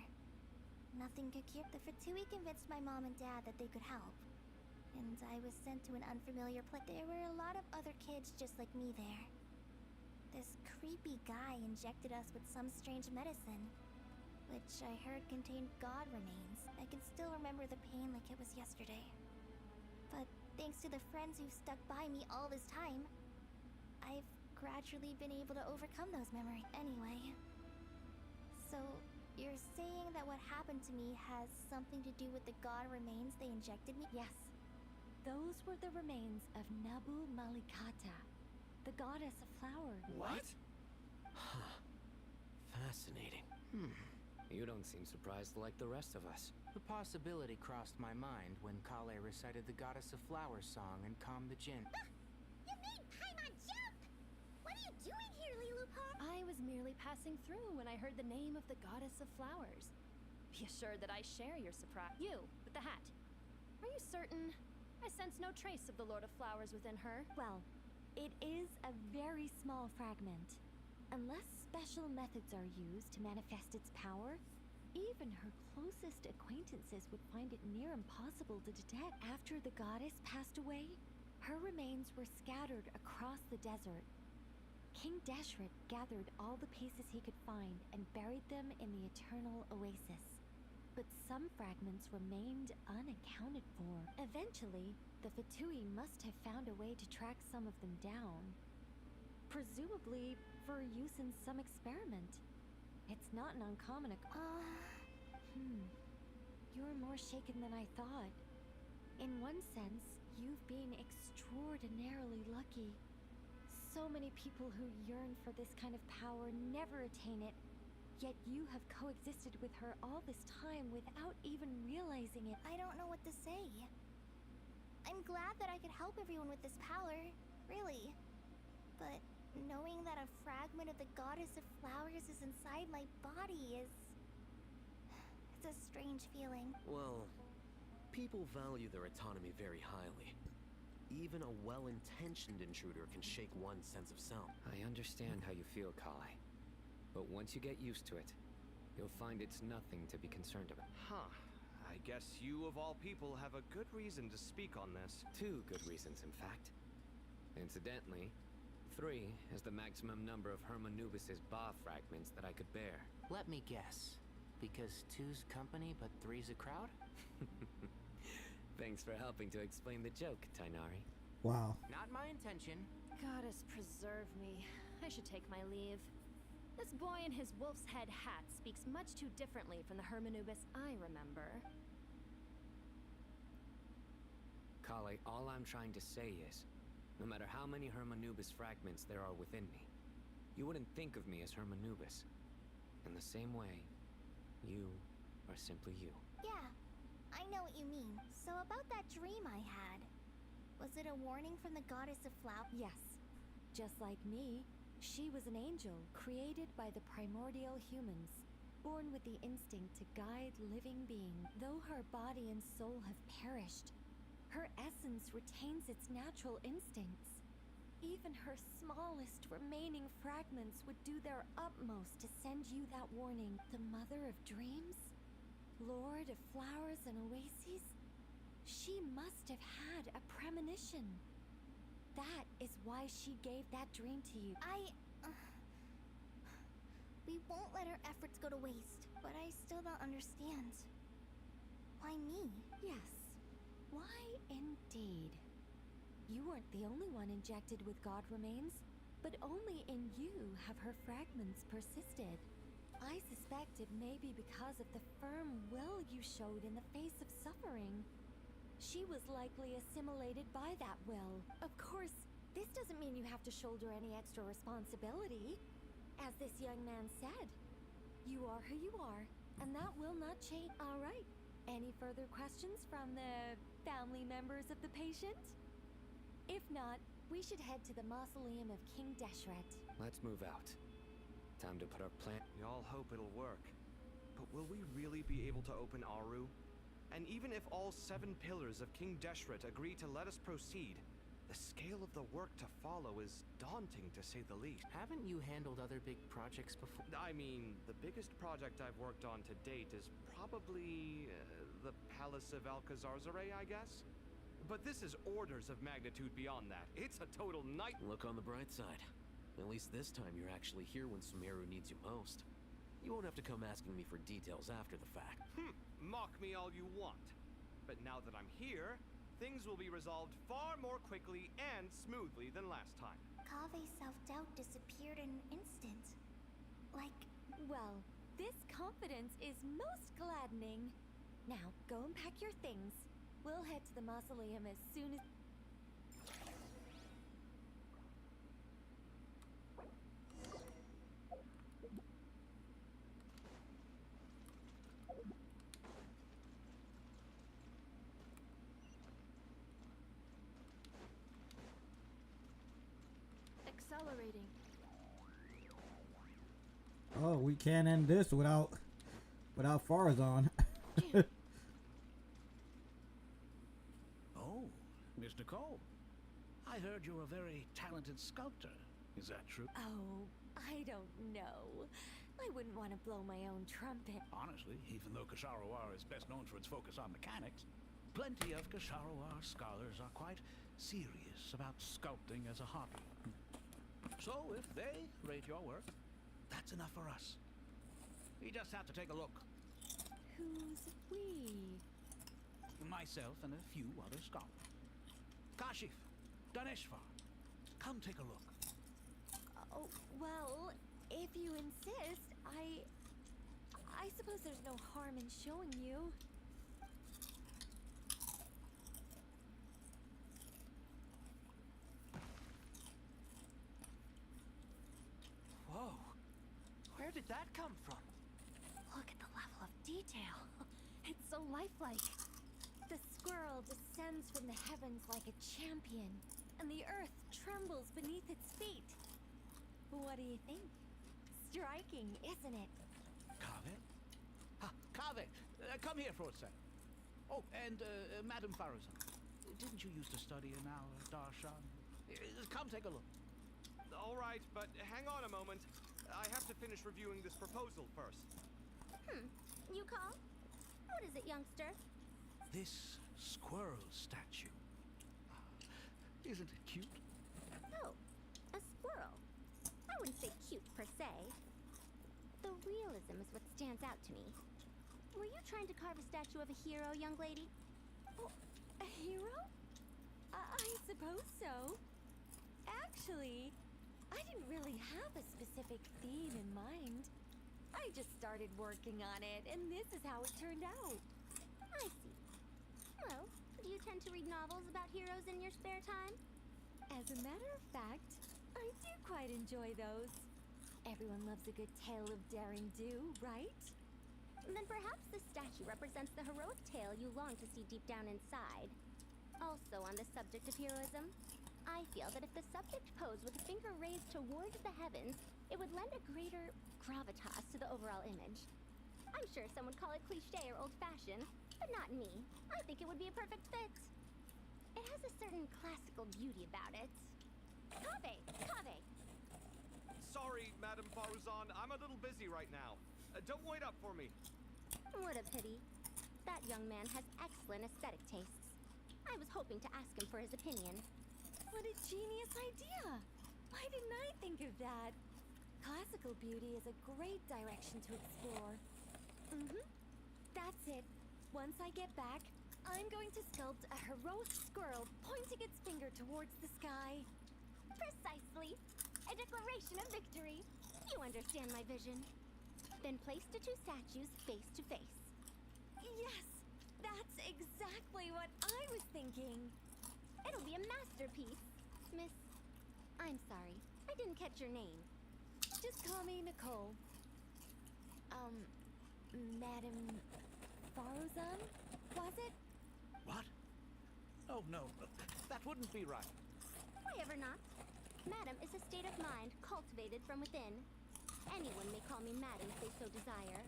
Nothing could cure. The Fatui convinced my mom and dad that they could help. And I was sent to an unfamiliar place. There were a lot of other kids just like me there. This creepy guy injected us with some strange medicine, which I heard contained god remains. I can still remember the pain like it was yesterday. But thanks to the friends who've stuck by me all this time, I've gradually been able to overcome those memories. Anyway, so you're saying that what happened to me has something to do with the god remains they injected me? Yes. Those were the remains of Nabu Malikata, the goddess of flowers. What? Fascinating. You don't seem surprised like the rest of us. The possibility crossed my mind when Kale recited the Goddess of Flowers song and calmed the Jinn. You made Paimon jump! What are you doing here, Lilupar? I was merely passing through when I heard the name of the goddess of flowers. Be assured that I share your surprise. You, with the hat. Are you certain? I sense no trace of the Lord of Flowers within her. Well, it is a very small fragment. Unless special methods are used to manifest its power, even her closest acquaintances would find it near impossible to detect. After the goddess passed away, her remains were scattered across the desert. King Deshret gathered all the pieces he could find and buried them in the Eternal Oasis. But some fragments remained unaccounted for. Eventually, the Fatui must have found a way to track some of them down. Presumably for use in some experiment. It's not an uncommon You're more shaken than I thought. In one sense, you've been extraordinarily lucky. So many people who yearn for this kind of power never attain it. Yet you have coexisted with her all this time without even realizing it. I don't know what to say. I'm glad that I could help everyone with this power, really. But knowing that a fragment of the Goddess of Flowers is inside my body is... it's a strange feeling. Well, people value their autonomy very highly. Even a well-intentioned intruder can shake one's sense of self. I understand how you feel, Kale. But once you get used to it, you'll find it's nothing to be concerned about. Huh. I guess you of all people have a good reason to speak on this. 2 good reasons, in fact. Incidentally, 3 is the maximum number of Hermanubis' Ba fragments that I could bear. Let me guess. Because 2's company but 3's a crowd? Thanks for helping to explain the joke, Tainari. Wow. Not my intention. Goddess preserve me. I should take my leave. This boy in his wolf's head hat speaks much too differently from the Hermanubis I remember. Kale, all I'm trying to say is, no matter how many Hermanubis fragments there are within me, you wouldn't think of me as Hermanubis. In the same way, you are simply you. Yeah, I know what you mean. So about that dream I had, was it a warning from the Goddess of Flowers? Yes. Just like me, she was an angel created by the primordial humans, born with the instinct to guide living beings. Though her body and soul have perished, her essence retains its natural instincts. Even her smallest remaining fragments would do their utmost to send you that warning. The Mother of Dreams? Lord of Flowers and Oases? She must have had a premonition. That is why she gave that dream to you. We won't let our efforts go to waste, but I still don't understand. Why me? Yes. Why indeed? You weren't the only one injected with god remains, but only in you have her fragments persisted. I suspect it may be because of the firm will you showed in the face of suffering. She was likely assimilated by that will. Of course, this doesn't mean you have to shoulder any extra responsibility. As this young man said, you are who you are, and that will not change. All right. Any further questions from the family members of the patient? If not, we should head to the mausoleum of King Deshret. Let's move out. Time to put our plan. We all hope it'll work. But will we really be able to open Aru? And even if all 7 pillars of King Deshret agree to let us proceed, The scale of the work to follow is daunting, to say the least. Haven't you handled other big projects before? I mean, the biggest project I've worked on to date is probably the Palace of Alcazarzaray, I guess? But this is orders of magnitude beyond that. It's a total night. Look on the bright side. At least this time you're actually here when Sumeru needs you most. You won't have to come asking me for details after the fact. Mock me all you want. But now that I'm here, things will be resolved far more quickly and smoothly than last time. Kave's self-doubt disappeared in an instant. Like... Well, this confidence is most gladdening. Now, go and pack your things. We'll head to the mausoleum as soon as... Accelerating. Oh, we can't end this without Farazan. Oh, Miss Nicole. I heard you're a very talented sculptor. Is that true? Oh, I don't know. I wouldn't want to blow my own trumpet. Honestly, even though Kasharawar is best known for its focus on mechanics, plenty of Kasharawar scholars are quite serious about sculpting as a hobby. So if they rate your work, that's enough for us. We just have to take a look. Who's we? Myself and a few other scholars. Kashif, Daneshvar, come take a look. Oh, well, if you insist, I suppose there's no harm in showing you. Whoa! Where did that come from? Look at the level of detail. It's so lifelike. The squirrel descends from the heavens like a champion, and the earth trembles beneath its feet. What do you think? Striking, isn't it? Kaveh? Kaveh, come here for a sec. Oh, and Madam Farazan, didn't you used to study in our darshan? Come take a look. All right, but hang on a moment. I have to finish reviewing this proposal first. You call? What is it, youngster? This squirrel statue. Isn't it cute? Oh, a squirrel. I wouldn't say cute per se. The realism is what stands out to me. Were you trying to carve a statue of a hero, young lady? Oh, a hero? I suppose so. Actually, I didn't really have a specific theme in mind. I just started working on it, and this is how it turned out. I see. Well, do you tend to read novels about heroes in your spare time? As a matter of fact, I do quite enjoy those. Everyone loves a good tale of daring do, right? Then perhaps this statue represents the heroic tale you long to see deep down inside. Also on the subject of heroism, I feel that if the subject posed with a finger raised towards the heavens, it would lend a greater gravitas to the overall image. I'm sure some would call it cliché or old-fashioned, but not me. I think it would be a perfect fit. It has a certain classical beauty about it. Kaveh! Kaveh! Sorry, Madam Faruzan, I'm a little busy right now. Don't wait up for me. What a pity. That young man has excellent aesthetic tastes. I was hoping to ask him for his opinion. What a genius idea! Why didn't I think of that? Classical beauty is a great direction to explore. That's it. Once I get back, I'm going to sculpt a heroic squirrel pointing its finger towards the sky. Precisely. A declaration of victory. You understand my vision. Then place the two statues face to face. Yes! That's exactly what I was thinking. It'll be a masterpiece. Miss... I'm sorry. I didn't catch your name. Just call me Nicole. Madam Farazan? Was it? What? Oh, no. That wouldn't be right. Why ever not? Madam is a state of mind cultivated from within. Anyone may call me Madam if they so desire.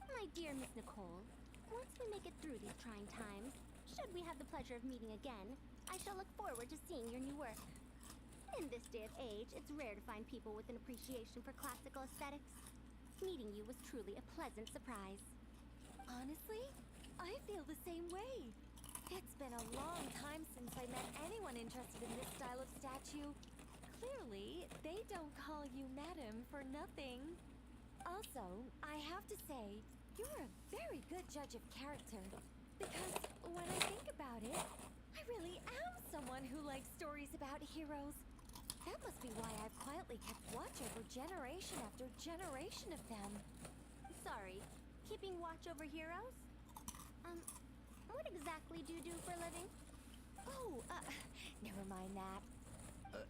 My dear Miss Nicole, once we make it through these trying times, should we have the pleasure of meeting again, I shall look forward to seeing your new work. In this day of age, it's rare to find people with an appreciation for classical aesthetics. Meeting you was truly a pleasant surprise. Honestly, I feel the same way. It's been a long time since I met anyone interested in this style of statue. Clearly, they don't call you Madam for nothing. Also, I have to say, you're a very good judge of character. Because when I think about it, I really am someone who likes stories about heroes. That must be why I've quietly kept watch over generation after generation of them. Sorry, keeping watch over heroes? What exactly do you do for a living? Oh, never mind that.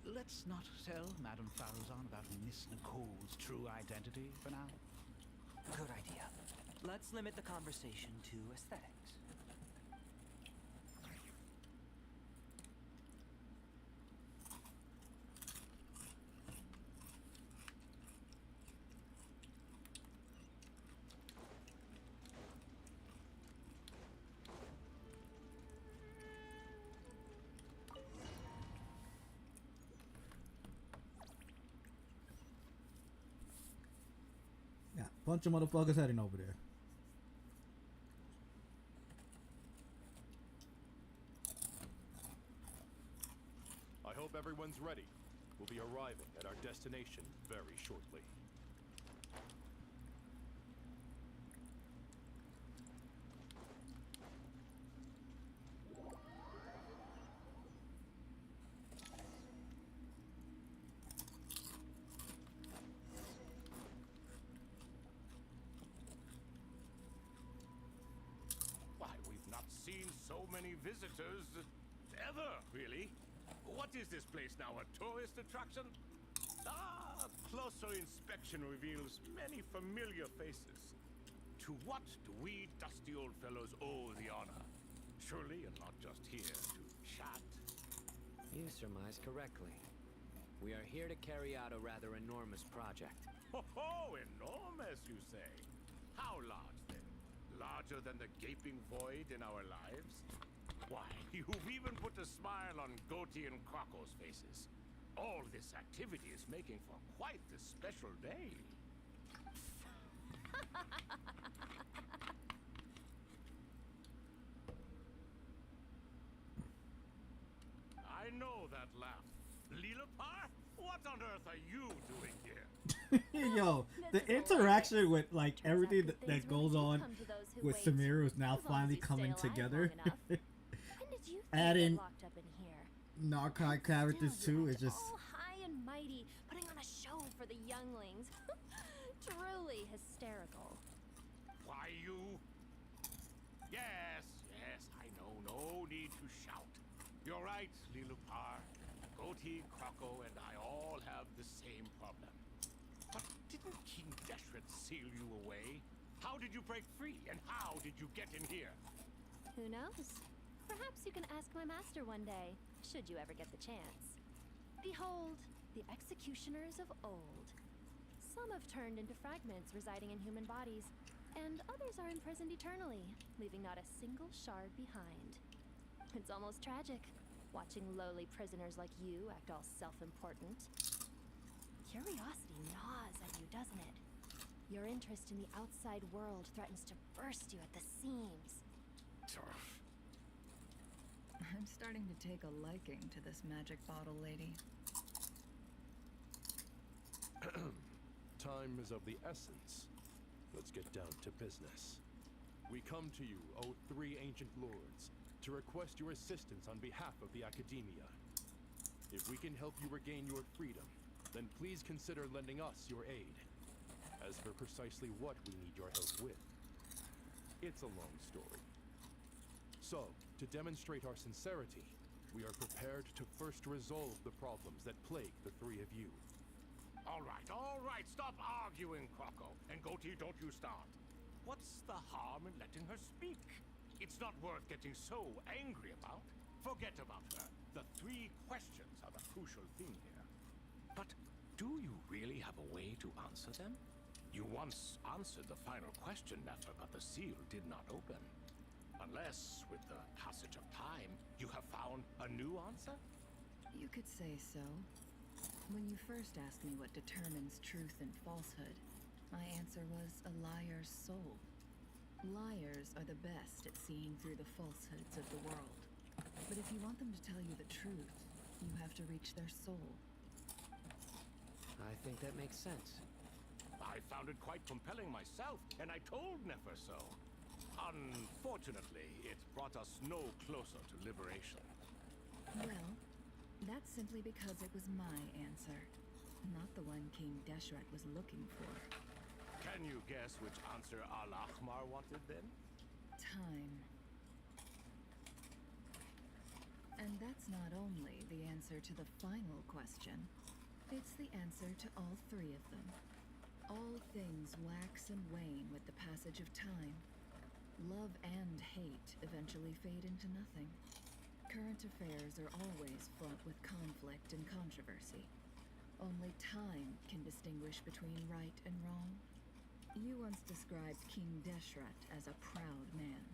Let's not tell Madame Faruzan about Miss Nicole's true identity for now. Good idea. Let's limit the conversation to aesthetics. Yeah, bunch of motherfuckers heading over there. I hope everyone's ready. We'll be arriving at our destination very shortly. Why, we've not seen so many visitors ever, really. What is this place now, a tourist attraction? Ah, closer inspection reveals many familiar faces. To what do we dusty old fellows owe the honor? Surely you're not just here to chat. You surmise correctly. We are here to carry out a rather enormous project. Ho, enormous, you say? How large, then? Larger than the gaping void in our lives? Why, you've even put a smile on Goatee and Krako's faces. All this activity is making for quite the special day. I know that laugh. Lilipar? What on earth are you doing here? Yo, the interaction with like everything that goes on with Samiru is now finally coming together. Adding Locked up in here. Nod-Krai characters too is just All high and mighty, putting on a show for the younglings. Truly hysterical. Why, you? Yes, I know. No need to shout. You're right, Lilipar. Goatee, Krako, and I all have the same problem. But didn't King Deshret seal you away? How did you break free, and how did you get in here? Who knows? Perhaps you can ask my master one day, should you ever get the chance. Behold, the executioners of old. Some have turned into fragments residing in human bodies, and others are imprisoned eternally, leaving not a single shard behind. It's almost tragic, watching lowly prisoners like you act all self-important. Curiosity gnaws at you, doesn't it? Your interest in the outside world threatens to burst you at the seams. I'm starting to take a liking to this magic bottle lady. Time is of the essence. Let's get down to business. We come to you, O three ancient lords, to request your assistance on behalf of the Academia. If we can help you regain your freedom, then please consider lending us your aid. As for precisely what we need your help with, it's a long story. So, to demonstrate our sincerity, we are prepared to first resolve the problems that plague the three of you. All right, stop arguing, Krako. And Goatee, don't you start. What's the harm in letting her speak? It's not worth getting so angry about. Forget about her. The three questions are the crucial thing here. But do you really have a way to answer them? You once answered the final question, Nefer, but the seal did not open. Unless, with the passage of time, you have found a new answer? You could say so. When you first asked me what determines truth and falsehood, my answer was a liar's soul. Liars are the best at seeing through the falsehoods of the world. But if you want them to tell you the truth, you have to reach their soul. I think that makes sense. I found it quite compelling myself, and I told Nefer so. Unfortunately, it brought us no closer to liberation. Well, that's simply because it was my answer, not the one King Deshret was looking for. Can you guess which answer Al-Ahmar wanted then? Time. And that's not only the answer to the final question, it's the answer to all three of them. All things wax and wane with the passage of time. Love and hate eventually fade into nothing. Current affairs are always fraught with conflict and controversy. Only time can distinguish between right and wrong. You once described King Deshret as a proud man.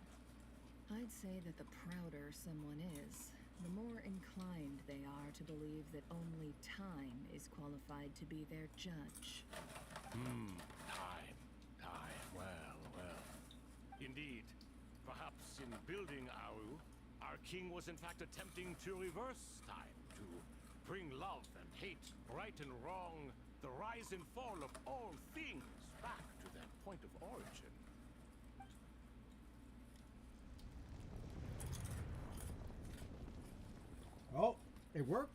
I'd say that the prouder someone is, the more inclined they are to believe that only time is qualified to be their judge. Time. Well. Indeed. Perhaps in building Aru, our king was in fact attempting to reverse time, to bring love and hate, right and wrong, the rise and fall of all things back to their point of origin. Oh, it worked.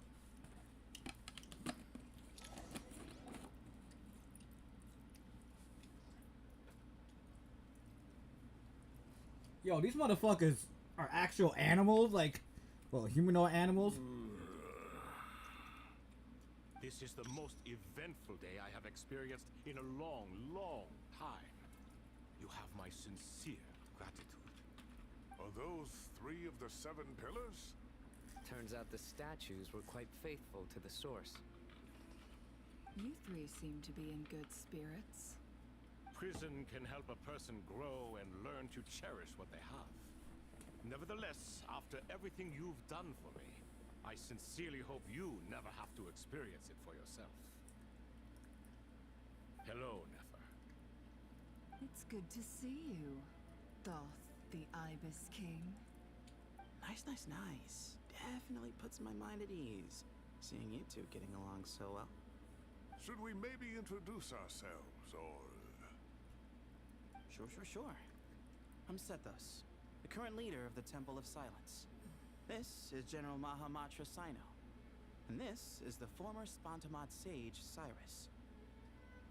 Yo, these motherfuckers are actual animals, like, well, humanoid animals. This is the most eventful day I have experienced in a long, long time. You have my sincere gratitude. Are those 3 of the 7 pillars? Turns out the statues were quite faithful to the source. You three seem to be in good spirits. Prison can help a person grow and learn to cherish what they have. Nevertheless, after everything you've done for me, I sincerely hope you never have to experience it for yourself. Hello, Nefer. It's good to see you, Thoth, the Ibis King. Nice. Definitely puts my mind at ease, seeing you two getting along so well. Should we maybe introduce ourselves, or... Sure. I'm Sethos, the current leader of the Temple of Silence. This is General Mahamatra Sino, and this is the former Spantamat sage, Cyrus.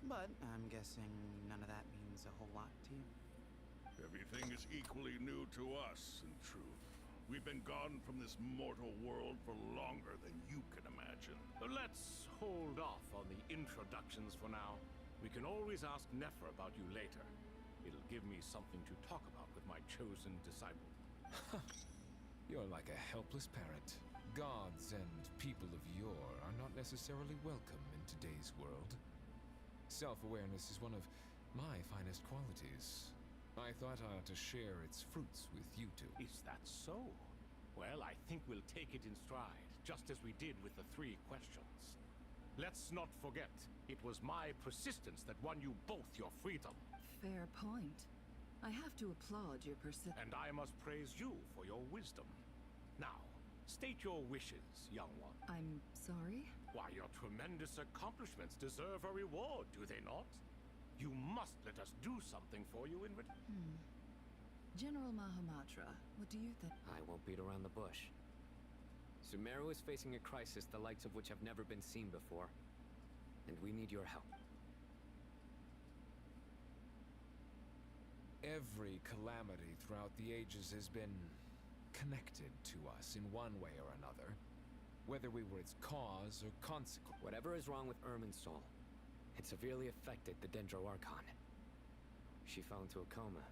But I'm guessing none of that means a whole lot to you. Everything is equally new to us, in truth. We've been gone from this mortal world for longer than you can imagine. Let's hold off on the introductions for now. We can always ask Nefer about you later. It'll give me something to talk about with my chosen disciple. You're like a helpless parrot. Gods and people of yore are not necessarily welcome in today's world. Self-awareness is one of my finest qualities. I thought I ought to share its fruits with you two. Is that so? Well, I think we'll take it in stride, just as we did with the 3 questions. Let's not forget, it was my persistence that won you both your freedom. Fair point. I have to applaud your persistence. And I must praise you for your wisdom. Now, state your wishes, young one. I'm sorry? Why, your tremendous accomplishments deserve a reward, do they not? You must let us do something for you in return. General Mahamatra, what do you think? I won't beat around the bush. Sumeru is facing a crisis the likes of which have never been seen before, and we need your help. Every calamity throughout the ages has been connected to us in one way or another, whether we were its cause or consequence. Whatever is wrong with Irminsul, it severely affected the Dendro Archon. She fell into a coma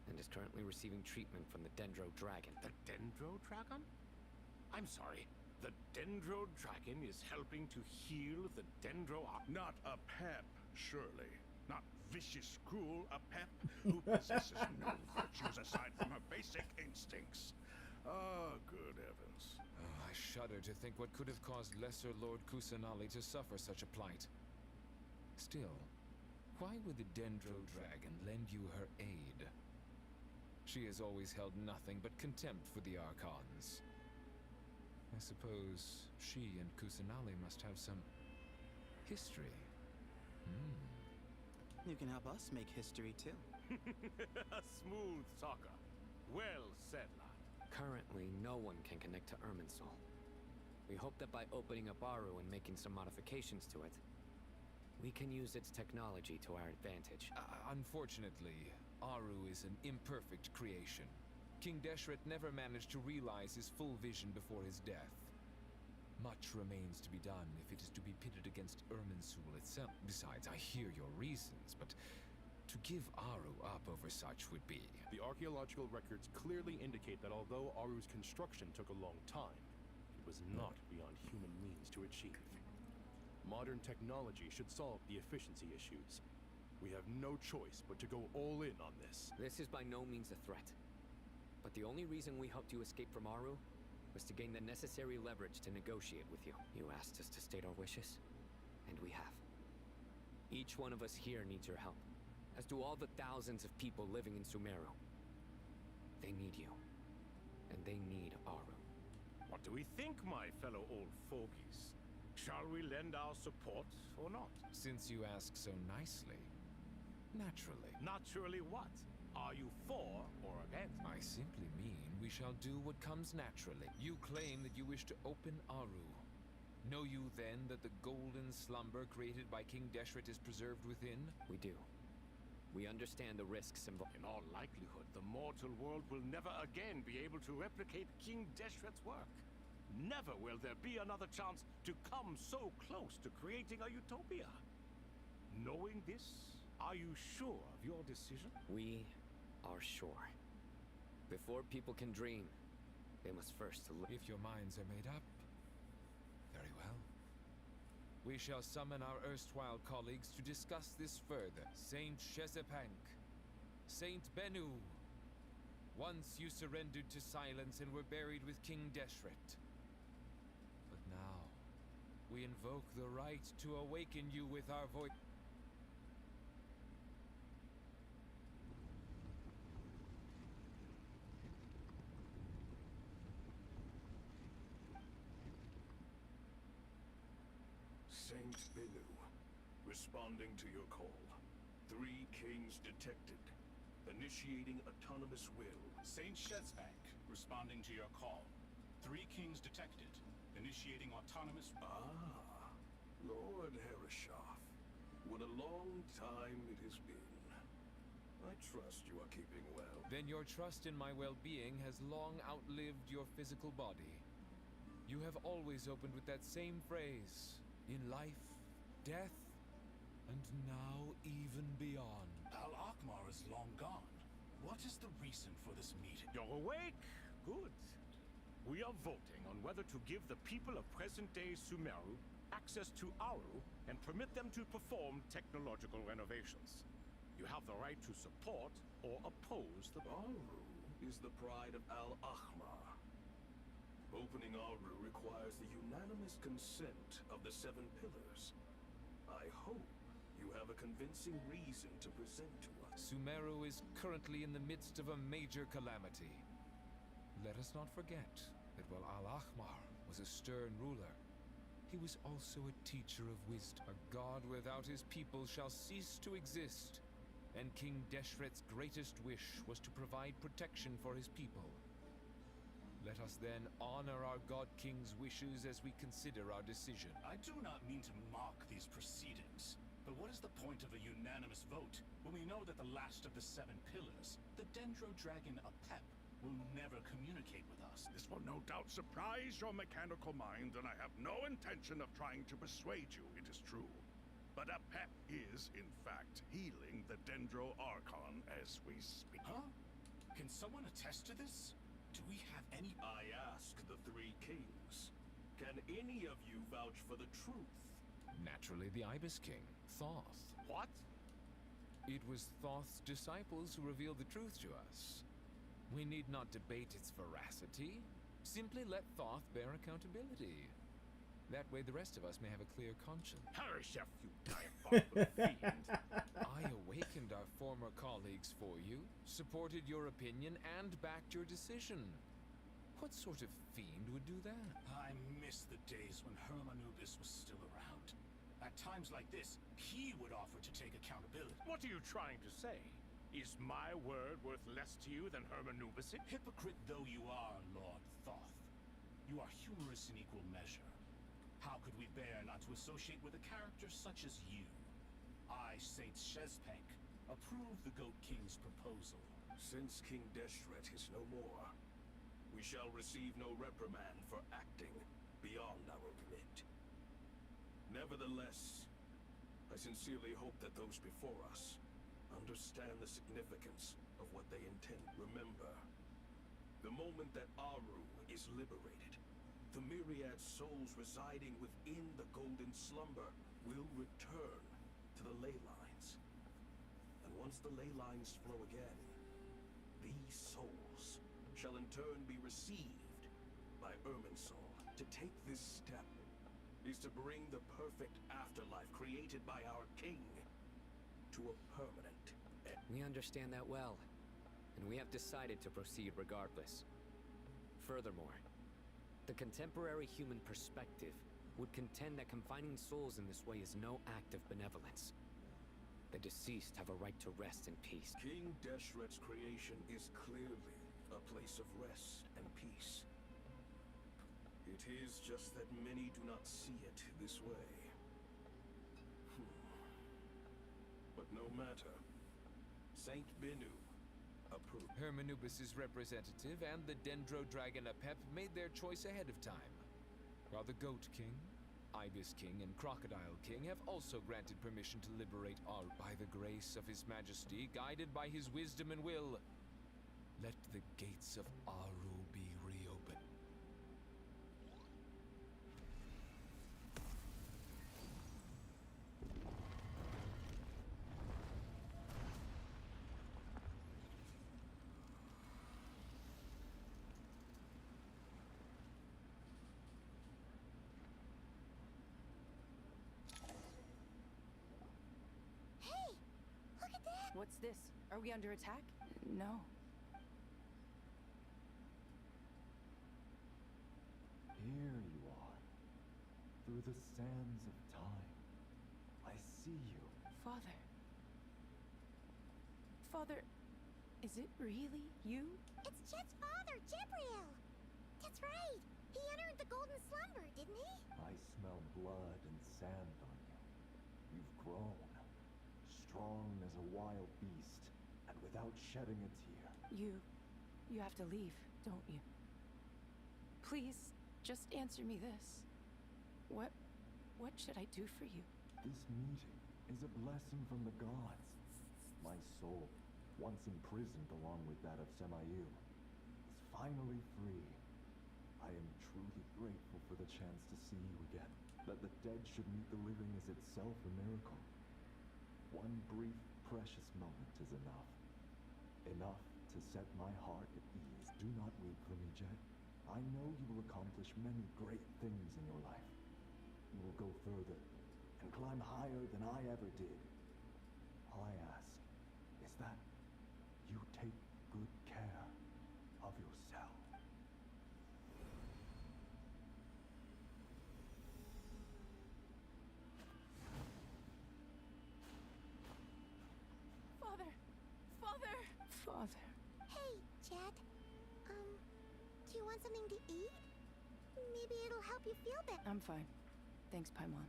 and is currently receiving treatment from the Dendro Dragon. The Dendro Dragon? I'm sorry, the Dendro Dragon is helping to heal the Dendro Archon? Not a pep, surely. Not vicious, cruel, a pep who possesses no virtues aside from her basic instincts. Ah, good heavens. Oh, I shudder to think what could have caused Lesser Lord Kusanali to suffer such a plight. Still, why would the Dendro Dragon lend you her aid? She has always held nothing but contempt for the Archons. I suppose she and Kusanali must have some history. You can help us make history too. A smooth talker. Well said, lad. Currently, no one can connect to Irminsul. We hope that by opening up Aru and making some modifications to it, we can use its technology to our advantage. Unfortunately, Aru is an imperfect creation. King Deshret never managed to realize his full vision before his death. Much remains to be done if it is to be pitted against Irminsul itself. Besides, I hear your reasons, but to give Aru up over such would be... The archaeological records clearly indicate that although Aru's construction took a long time, it was not beyond human means to achieve. Modern technology should solve the efficiency issues. We have no choice but to go all in on this. This is by no means a threat. But the only reason we helped you escape from Aru was to gain the necessary leverage to negotiate with you. You asked us to state our wishes, and we have. Each one of us here needs your help, as do all the thousands of people living in Sumeru. They need you, and they need Aru. What do we think, my fellow old fogies? Shall we lend our support or not? Since you ask so nicely, naturally. Naturally what? Are you for or against? I simply mean we shall do what comes naturally. You claim that you wish to open Aru. Know you then that the golden slumber created by King Deshret is preserved within? We do. We understand the risks involved. In all likelihood, the mortal world will never again be able to replicate King Deshret's work. Never will there be another chance to come so close to creating a utopia. Knowing this, are you sure of your decision? We are sure. Before people can dream, they must first live. If your minds are made up, very well. We shall summon our erstwhile colleagues to discuss this further. Saint Shezepank, Saint Bennu. Once you surrendered to silence and were buried with King Deshret. But now, we invoke the right to awaken you with our voice. Saint Bennu, responding to your call. 3 kings detected. Initiating autonomous will. Saint Shezbank, responding to your call. 3 kings detected. Initiating autonomous... Ah, Lord Hereshov. What a long time it has been. I trust you are keeping well. Then your trust in my well-being has long outlived your physical body. You have always opened with that same phrase. In life, death, and now even beyond. Al-Akmar is long gone. What is the reason for this meeting? You're awake? Good. We are voting on whether to give the people of present-day Sumeru access to Aru and permit them to perform technological renovations. You have the right to support or oppose the... Aru is the pride of Al-Akmar. Opening Aru requires the unanimous consent of the 7 pillars. I hope you have a convincing reason to present to us. Sumeru is currently in the midst of a major calamity. Let us not forget that while Al-Akmar was a stern ruler, he was also a teacher of wisdom. A god without his people shall cease to exist, and King Deshret's greatest wish was to provide protection for his people. Let us then honor our God King's wishes as we consider our decision. I do not mean to mock these proceedings, but what is the point of a unanimous vote when we know that the last of the 7 pillars, the Dendro Dragon Apep, will never communicate with us? This will no doubt surprise your mechanical mind, and I have no intention of trying to persuade you it is true. But Apep is, in fact, healing the Dendro Archon as we speak. Huh? Can someone attest to this? Do we have any... I ask the 3 kings. Can any of you vouch for the truth? Naturally, the Ibis King, Thoth. What? It was Thoth's disciples who revealed the truth to us. We need not debate its veracity. Simply let Thoth bear accountability. That way the rest of us may have a clear conscience. Harishef, you diabolical fiend! I awakened our former colleagues for you, supported your opinion, and backed your decision. What sort of fiend would do that? I miss the days when Hermanubis was still around. At times like this, he would offer to take accountability. What are you trying to say? Is my word worth less to you than Hermanubis? Hypocrite though you are, Lord Thoth, you are humorous in equal measure. How could we bear not to associate with a character such as you? I, Saint Shezpank, approve the Goat King's proposal. Since King Deshret is no more, we shall receive no reprimand for acting beyond our remit. Nevertheless, I sincerely hope that those before us understand the significance of what they intend. Remember, the moment that Aru is liberated, the myriad souls residing within the Golden Slumber will return to the ley lines. And once the ley lines flow again, these souls shall in turn be received by Irminsul. To take this step is to bring the perfect afterlife created by our king to a permanent end. We understand that well, and we have decided to proceed regardless. Furthermore, the contemporary human perspective would contend that confining souls in this way is no act of benevolence. The deceased have a right to rest in peace. King Deshret's creation is clearly a place of rest and peace. It is just that many do not see it this way. But no matter. Saint Binu approved. Hermanubis' representative and the Dendro Dragon Apep made their choice ahead of time, while the Goat King, Ibis King, and Crocodile King have also granted permission to liberate Aru. By the grace of His Majesty, guided by his wisdom and will, let the gates of Aru be reopened. What's this? Are we under attack? No. Here you are, through the sands of time. I see you. Father. Father, is it really you? It's Chet's father, Jibriel! That's right! He entered the Golden Slumber, didn't he? I smell blood and sand on you. You've grown, strong as a wild beast, and without shedding a tear. You have to leave, don't you? Please, just answer me this. What should I do for you? This meeting is a blessing from the gods. My soul, once imprisoned along with that of Semayu, is finally free. I am truly grateful for the chance to see you again. That the dead should meet the living is itself a miracle. One brief, precious moment is enough. Enough to set my heart at ease. Do not weep for me, Jet. I know you will accomplish many great things in your life. You will go further and climb higher than I ever did. All I ask is that you take good care of yourself. Father. Hey, Jet. Do you want something to eat? Maybe it'll help you feel better. I'm fine. Thanks, Paimon.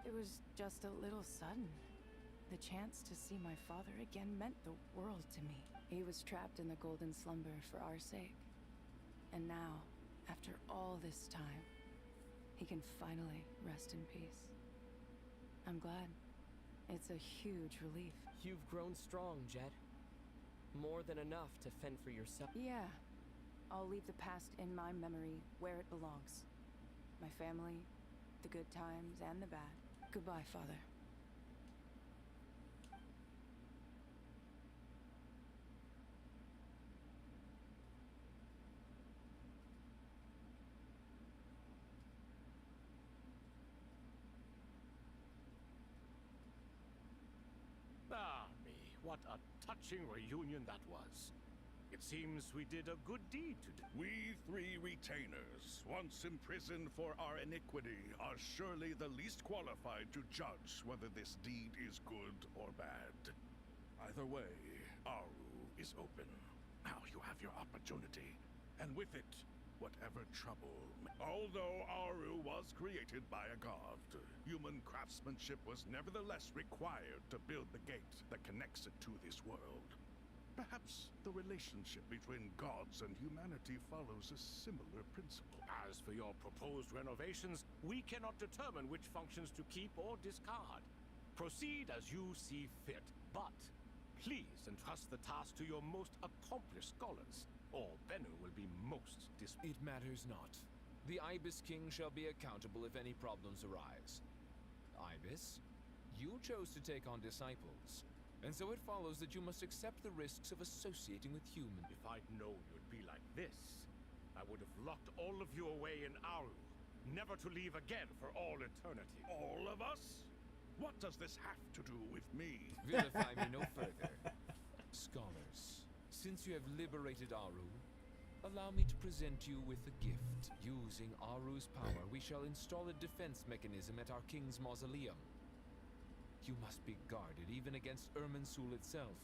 It was just a little sudden. The chance to see my father again meant the world to me. He was trapped in the Golden Slumber for our sake. And now, after all this time, he can finally rest in peace. I'm glad. It's a huge relief. You've grown strong, Jet. More than enough to fend for yourself. Yeah. I'll leave the past in my memory where it belongs. My family, the good times and the bad. Goodbye, Father. What a touching reunion that was. It seems we did a good deed today. We three retainers, once imprisoned for our iniquity, are surely the least qualified to judge whether this deed is good or bad. Either way, Aru is open. Now you have your opportunity, and with it, whatever trouble. Although Aru was created by a god, human craftsmanship was nevertheless required to build the gate that connects it to this world. Perhaps the relationship between gods and humanity follows a similar principle. As for your proposed renovations, we cannot determine which functions to keep or discard. Proceed as you see fit, but please entrust the task to your most accomplished scholars, or Bennu will be most It matters not. The Ibis King shall be accountable if any problems arise. Ibis, you chose to take on disciples, and so it follows that you must accept the risks of associating with humans. If I'd known you'd be like this, I would have locked all of you away in Aru, never to leave again for all eternity. All of us? What does this have to do with me? Vilify me no further. Scholars, since you have liberated Aru, allow me to present you with a gift. Using Aru's power, we shall install a defense mechanism at our king's mausoleum. You must be guarded even against Irminsul itself.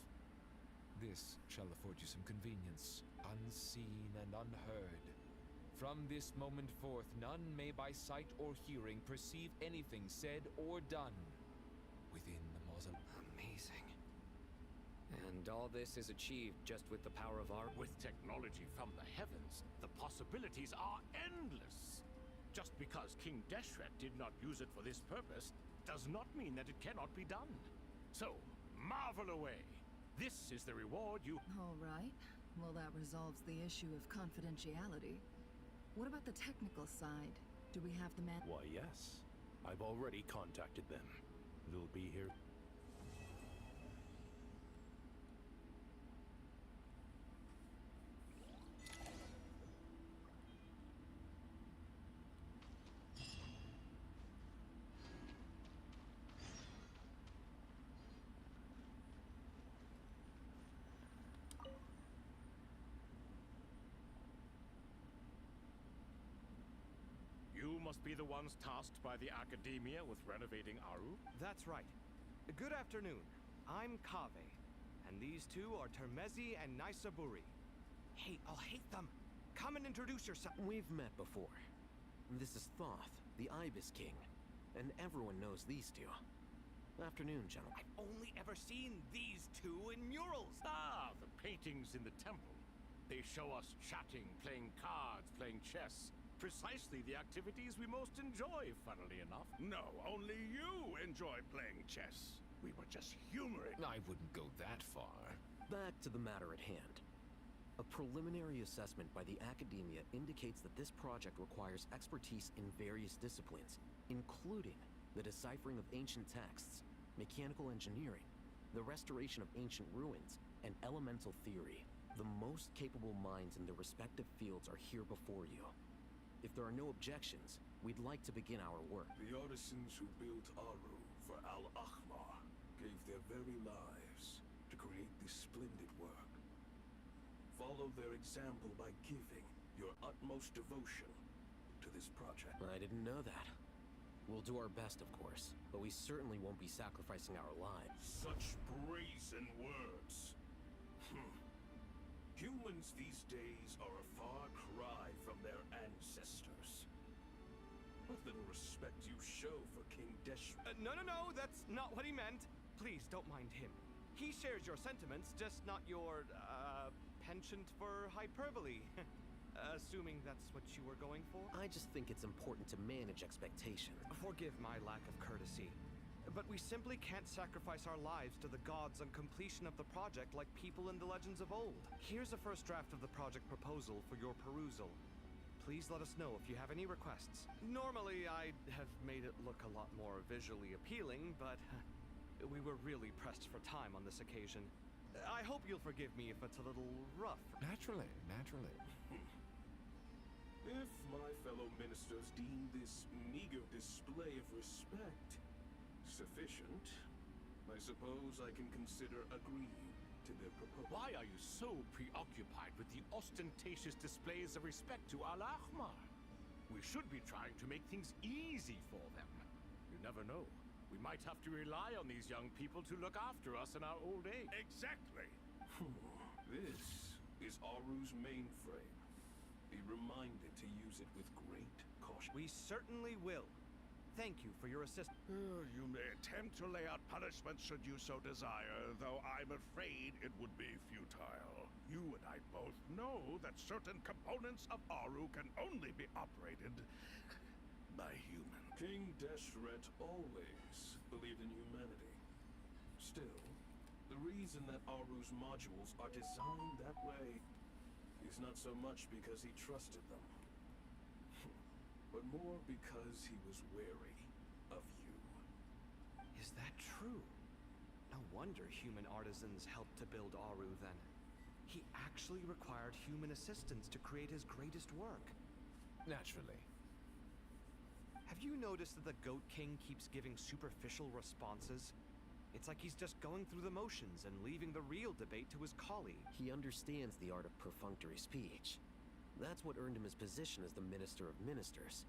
This shall afford you some convenience, unseen and unheard. From this moment forth, none may by sight or hearing perceive anything said or done within the mausoleum. Amazing. And all this is achieved just with the power of art? With technology from the heavens, the possibilities are endless. Just because King Deshret did not use it for this purpose does not mean that it cannot be done. So, marvel away. This is the reward you... All right. Well, that resolves the issue of confidentiality. What about the technical side? Do we have the man? Why, yes. I've already contacted them. They'll be here. You must be the ones tasked by the Academia with renovating Aru? That's right. Good afternoon. I'm Kaveh, and these two are Termezi and Naisaburi. Hey, I'll hate them. Come and introduce yourself. We've met before. This is Thoth, the Ibis King, and everyone knows these two. Afternoon, gentlemen. I've only ever seen these two in murals. Ah, the paintings in the temple. They show us chatting, playing cards, playing chess. Precisely the activities we most enjoy, funnily enough. No, only you enjoy playing chess. We were just humoring. I wouldn't go that far. Back to the matter at hand. A preliminary assessment by the Academia indicates that this project requires expertise in various disciplines, including the deciphering of ancient texts, mechanical engineering, the restoration of ancient ruins, and elemental theory. The most capable minds in their respective fields are here before you. If there are no objections, we'd like to begin our work. The artisans who built Aru for Al-Ahmar gave their very lives to create this splendid work. Follow their example by giving your utmost devotion to this project. I didn't know that. We'll do our best, of course, but we certainly won't be sacrificing our lives. Such brazen words. Humans these days are a far cry from their ancestors. What little respect you show for King Deshret. No, that's not what he meant. Please, don't mind him. He shares your sentiments, just not your, penchant for hyperbole. Assuming that's what you were going for? I just think it's important to manage expectations. Forgive my lack of courtesy, but we simply can't sacrifice our lives to the gods on completion of the project like people in the legends of old. Here's a first draft of the project proposal for your perusal. Please let us know if you have any requests. Normally, I'd have made it look a lot more visually appealing, but we were really pressed for time on this occasion. I hope you'll forgive me if it's a little rough. Naturally. If my fellow ministers deem this meager display of respect sufficient, I I suppose I can consider agreeing to their proposal. Why are you so preoccupied with the ostentatious displays of respect to Al-Ahmar? We should be trying to make things easy for them. You never know. We might have to rely on these young people to look after us in our old age. Exactly. This is Aru's mainframe. Be reminded to use it with great caution. We certainly will. Thank you for your assistance. You may attempt to lay out punishment should you so desire, though I'm afraid it would be futile. You and I both know that certain components of Aru can only be operated by humans. King Deshret always believed in humanity. Still, the reason that Aru's modules are designed that way is not so much because he trusted them, but more because he was wary of you. Is that true? No wonder human artisans helped to build Aru then. He actually required human assistance to create his greatest work. Naturally. Have you noticed that the Goat King keeps giving superficial responses? It's like he's just going through the motions and leaving the real debate to his colleague. He understands the art of perfunctory speech. That's what earned him his position as the Minister of Ministers.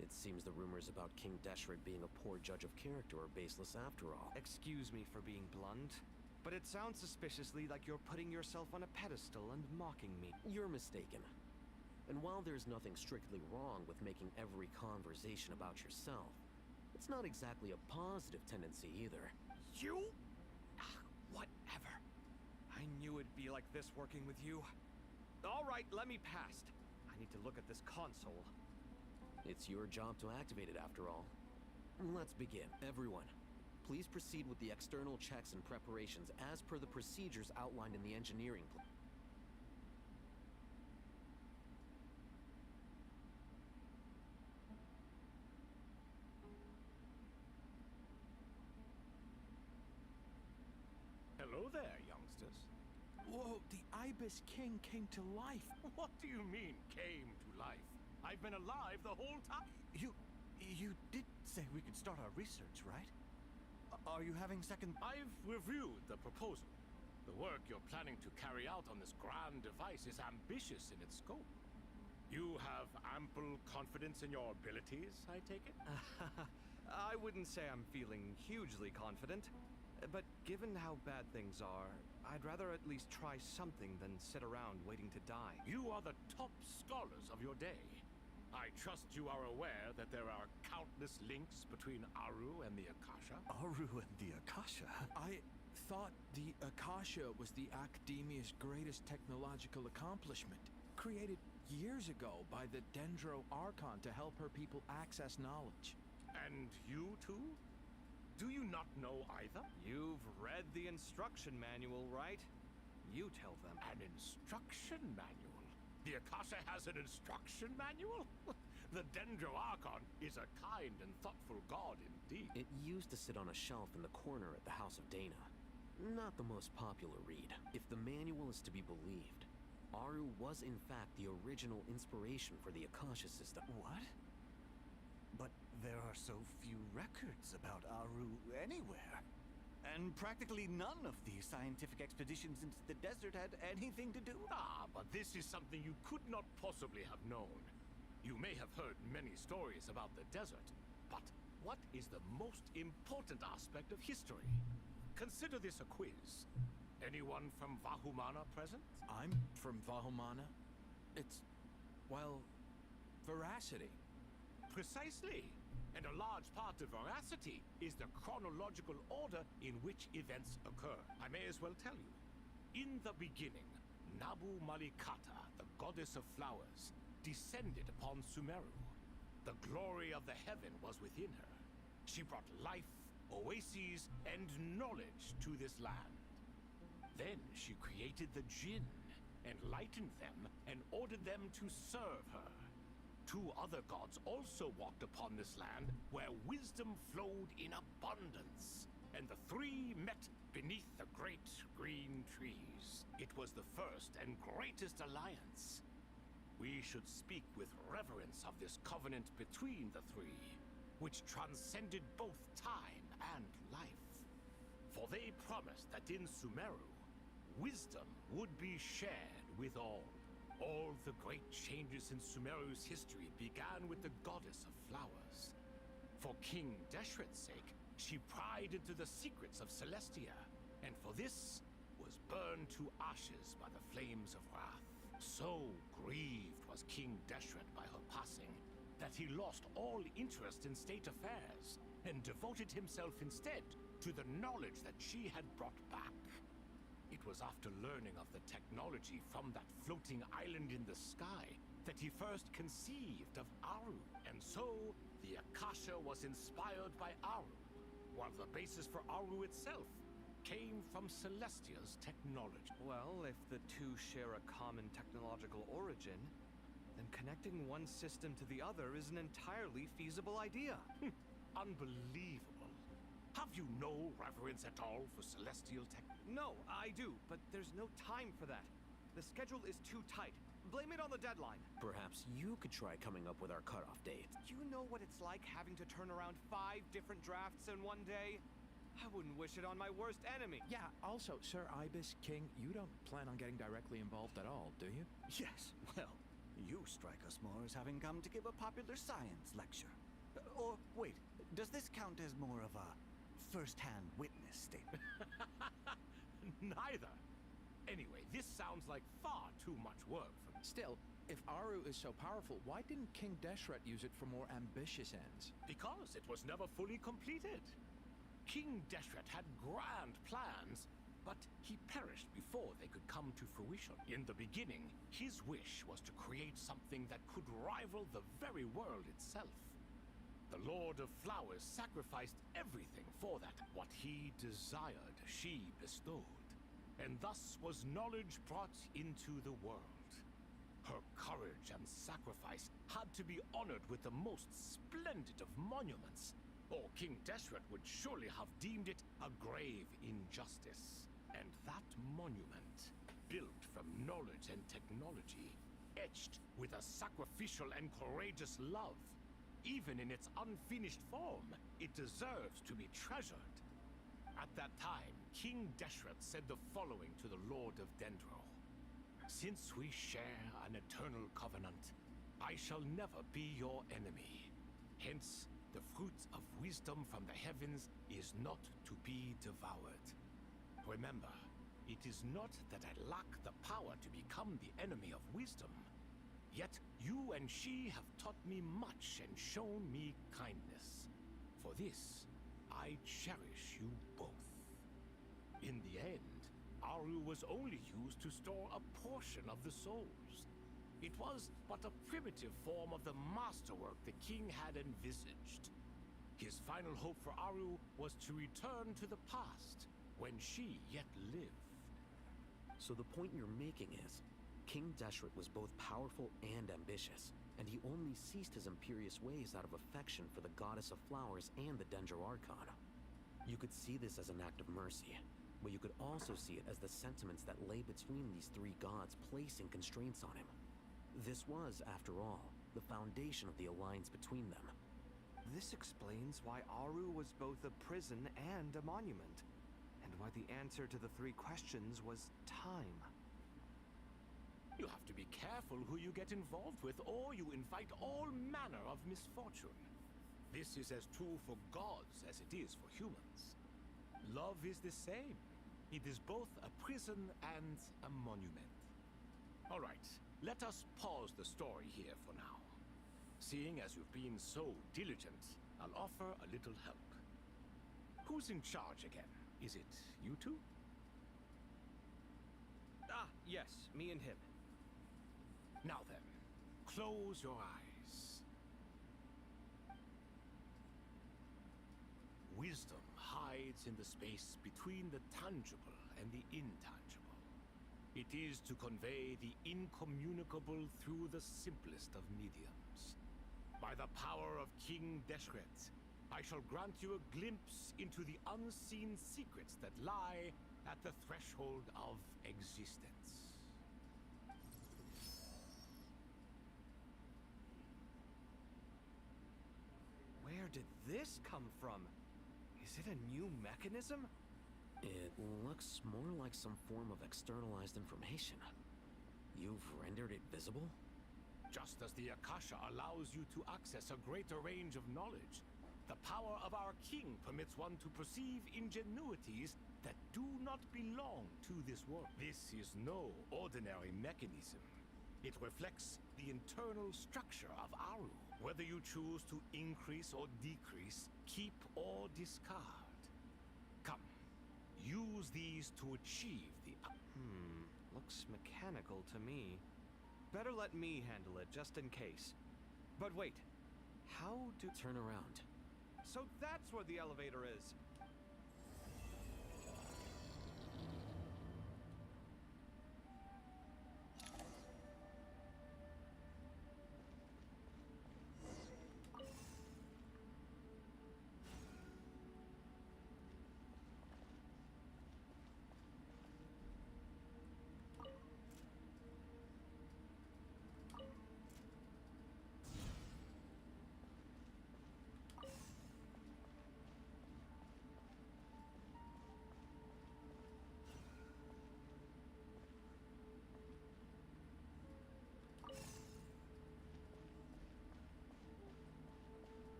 It seems the rumors about King Deshret being a poor judge of character are baseless after all. Excuse me for being blunt, but it sounds suspiciously like you're putting yourself on a pedestal and mocking me. You're mistaken. And while there's nothing strictly wrong with making every conversation about yourself, it's not exactly a positive tendency either. You? Whatever. I knew it'd be like this working with you. All right, let me past. I need to look at this console. It's your job to activate it after all. Let's begin. Everyone, please proceed with the external checks and preparations as per the procedures outlined in the engineering plan. Hello there, youngsters. Whoa, the Ibis King came to life. What do you mean, came to life? I've been alive the whole time. You did say we could start our research, right? Are you having second... I've reviewed the proposal. The work you're planning to carry out on this grand device is ambitious in its scope. You have ample confidence in your abilities, I take it? I wouldn't say I'm feeling hugely confident, but given how bad things are, I'd rather at least try something than sit around waiting to die. You are the top scholars of your day. I trust you are aware that there are countless links between Aru and the Akasha. Aru and the Akasha? I thought the Akasha was the Academia's greatest technological accomplishment, created years ago by the Dendro Archon to help her people access knowledge. And you too? Do you not know either? You've read the instruction manual, right? You tell them. An instruction manual? The Akasha has an instruction manual? The Dendro Archon is a kind and thoughtful god indeed. It used to sit on a shelf in the corner at the House of Dana. Not the most popular read. If the manual is to be believed, Aru was in fact the original inspiration for the Akasha system. What? But there are so few records about Aru anywhere. And practically none of the scientific expeditions into the desert had anything to do with it. But this is something you could not possibly have known. You may have heard many stories about the desert, but what is the most important aspect of history? Consider this a quiz. Anyone from Vahumana present? I'm from Vahumana. It's, well, veracity. Precisely. And a large part of veracity is the chronological order in which events occur. I may as well tell you. In the beginning, Nabu Malikata, the goddess of flowers, descended upon Sumeru. The glory of the heaven was within her. She brought life, oases, and knowledge to this land. Then she created the Jinn, enlightened them, and ordered them to serve her. Two other gods also walked upon this land where wisdom flowed in abundance, and the three met beneath the great green trees. It was the first and greatest alliance. We should speak with reverence of this covenant between the three, which transcended both time and life. promised that in Sumeru, wisdom would be shared with all. All the great changes in Sumeru's history began with the goddess of flowers. For King Deshret's sake, she pried into the secrets of Celestia, and for this was burned to ashes by the flames of wrath. So grieved was King Deshret by her passing that he lost all interest in state affairs and devoted himself instead to the knowledge that she had brought back. It was after learning of the technology from that floating island in the sky that he first conceived of Aru. And so, the Akasha was inspired by Aru, while the basis for Aru itself came from Celestia's technology. Well, if the two share a common technological origin, then connecting one system to the other is an entirely feasible idea. Unbelievable. Have you no reverence at all for celestial tech? No, I do, but there's no time for that. The schedule is too tight. Blame it on the deadline. Perhaps you could try coming up with our cutoff date. Do you know what it's like having to turn around 5 different drafts in one day? I wouldn't wish it on my worst enemy. Yeah, also, Sir Ibis King, you don't plan on getting directly involved at all, do you? Yes, well, you strike us more as having come to give a popular science lecture. Or, wait, does this count as more of a first-hand witness statement? Neither. Anyway, this sounds like far too much work for me. Still, if Aru is so powerful, why didn't King Deshret use it for more ambitious ends? Because it was never fully completed. King Deshret had grand plans, but he perished before they could come to fruition. In the beginning, his wish was to create something that could rival the very world itself. The Lord of Flowers sacrificed everything for that. What he desired, she bestowed. And thus was knowledge brought into the world. Her courage and sacrifice had to be honored with the most splendid of monuments, or King Deshret would surely have deemed it a grave injustice. And that monument, built from knowledge and technology, etched with a sacrificial and courageous love, even in its unfinished form, it deserves to be treasured. At that time, King Deshret said the following to the Lord of Dendro. Since we share an eternal covenant, I shall never be your enemy. Hence, the fruit of wisdom from the heavens is not to be devoured. Remember, it is not that I lack the power to become the enemy of wisdom. Yet you and she have taught me much and shown me kindness. For this, I cherish you both. In the end, Aru was only used to store a portion of the souls. It was but a primitive form of the masterwork the king had envisaged. His final hope for Aru was to return to the past, when she yet lived. So the point you're making is, King Deshret was both powerful and ambitious, and he only ceased his imperious ways out of affection for the Goddess of Flowers and the Dendro Archon. You could see this as an act of mercy, but you could also see it as the sentiments that lay between these three gods placing constraints on him. This was, after all, the foundation of the alliance between them. This explains why Aru was both a prison and a monument, and why the answer to the 3 questions was time. You have to be careful who you get involved with, or you invite all manner of misfortune. This is as true for gods as it is for humans. Love is the same. It is both a prison and a monument. All right, let us pause the story here for now. Seeing as you've been so diligent, I'll offer a little help. Who's in charge again? Is it you two? Ah, yes, me and him. Now then, close your eyes. Wisdom hides in the space between the tangible and the intangible. It is to convey the incommunicable through the simplest of mediums. By the power of King Deshret, I shall grant you a glimpse into the unseen secrets that lie at the threshold of existence. Where did this come from? Is it a new mechanism? It looks more like some form of externalized information. You've rendered it visible? Just as the Akasha allows you to access a greater range of knowledge, the power of our king permits one to perceive ingenuities that do not belong to this world. This is no ordinary mechanism. It reflects the internal structure of Aru. Whether you choose to increase or decrease, keep or discard. Come, use these to achieve the... Looks mechanical to me. Better let me handle it, just in case. But wait, how do... Turn around. So that's where the elevator is.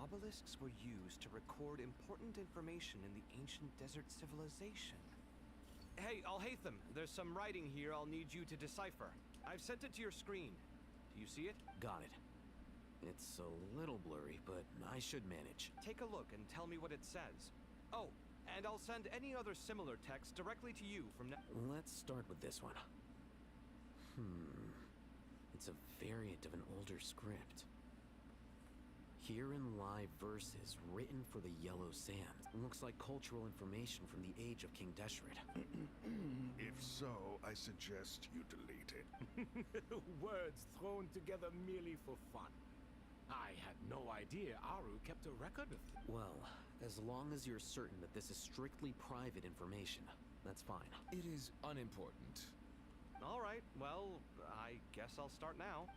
Obelisks were used to record important information in the ancient desert civilization. Hey, Alhaitham, there's some writing here I'll need you to decipher. I've sent it to your screen. Do you see it? Got it. It's a little blurry, but I should manage. Take a look and tell me what it says. Oh, and I'll send any other similar text directly to you from now. Let's start with this one. It's a variant of an older script. Herein lie verses written for the Yellow Sand. Looks like cultural information from the age of King Deshret. If so, I suggest you delete it. Words thrown together merely for fun. I had no idea Aru kept a record of them. Well, as long as you're certain that this is strictly private information, that's fine. It is unimportant. All right, well, I guess I'll start now.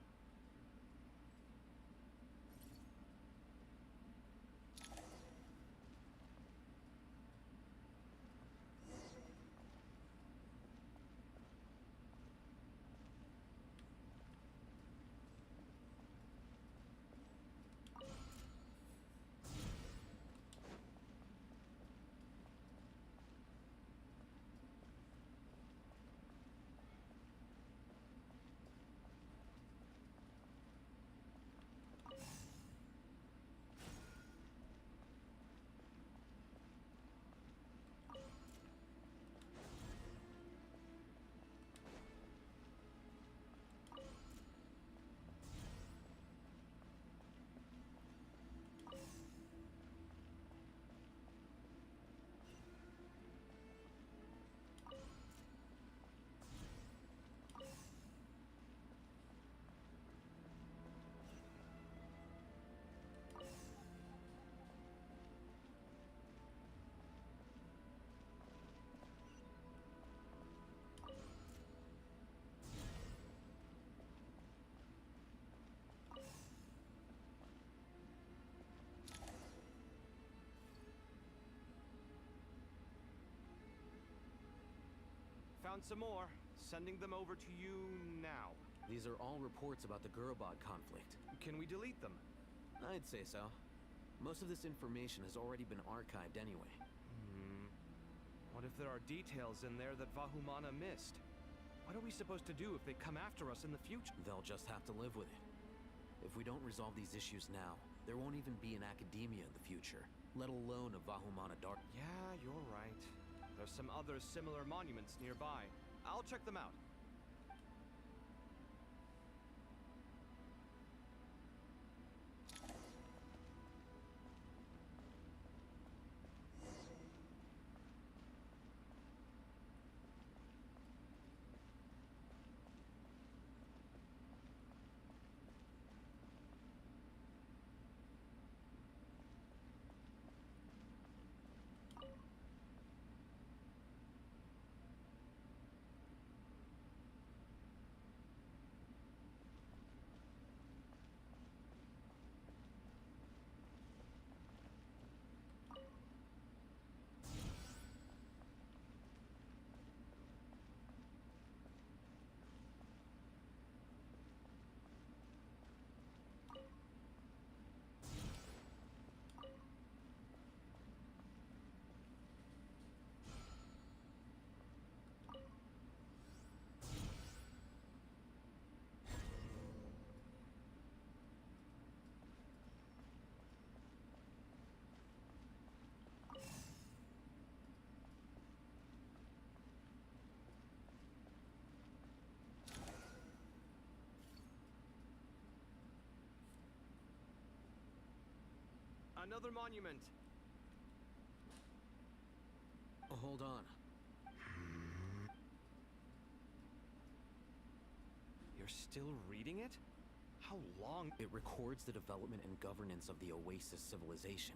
Found some more. Sending them over to you now. These are all reports about the Gurubad conflict. Can we delete them? I'd say so. Most of this information has already been archived anyway. What if there are details in there that Vahumana missed? What are we supposed to do if they come after us in the future? They'll just have to live with it. If we don't resolve these issues now, there won't even be an academia in the future, let alone a Vahumana Dark. Yeah, you're right. There's some other similar monuments nearby. I'll check them out. Another monument. Hold on. You're still reading it? How long? It records the development and governance of the Oasis civilization.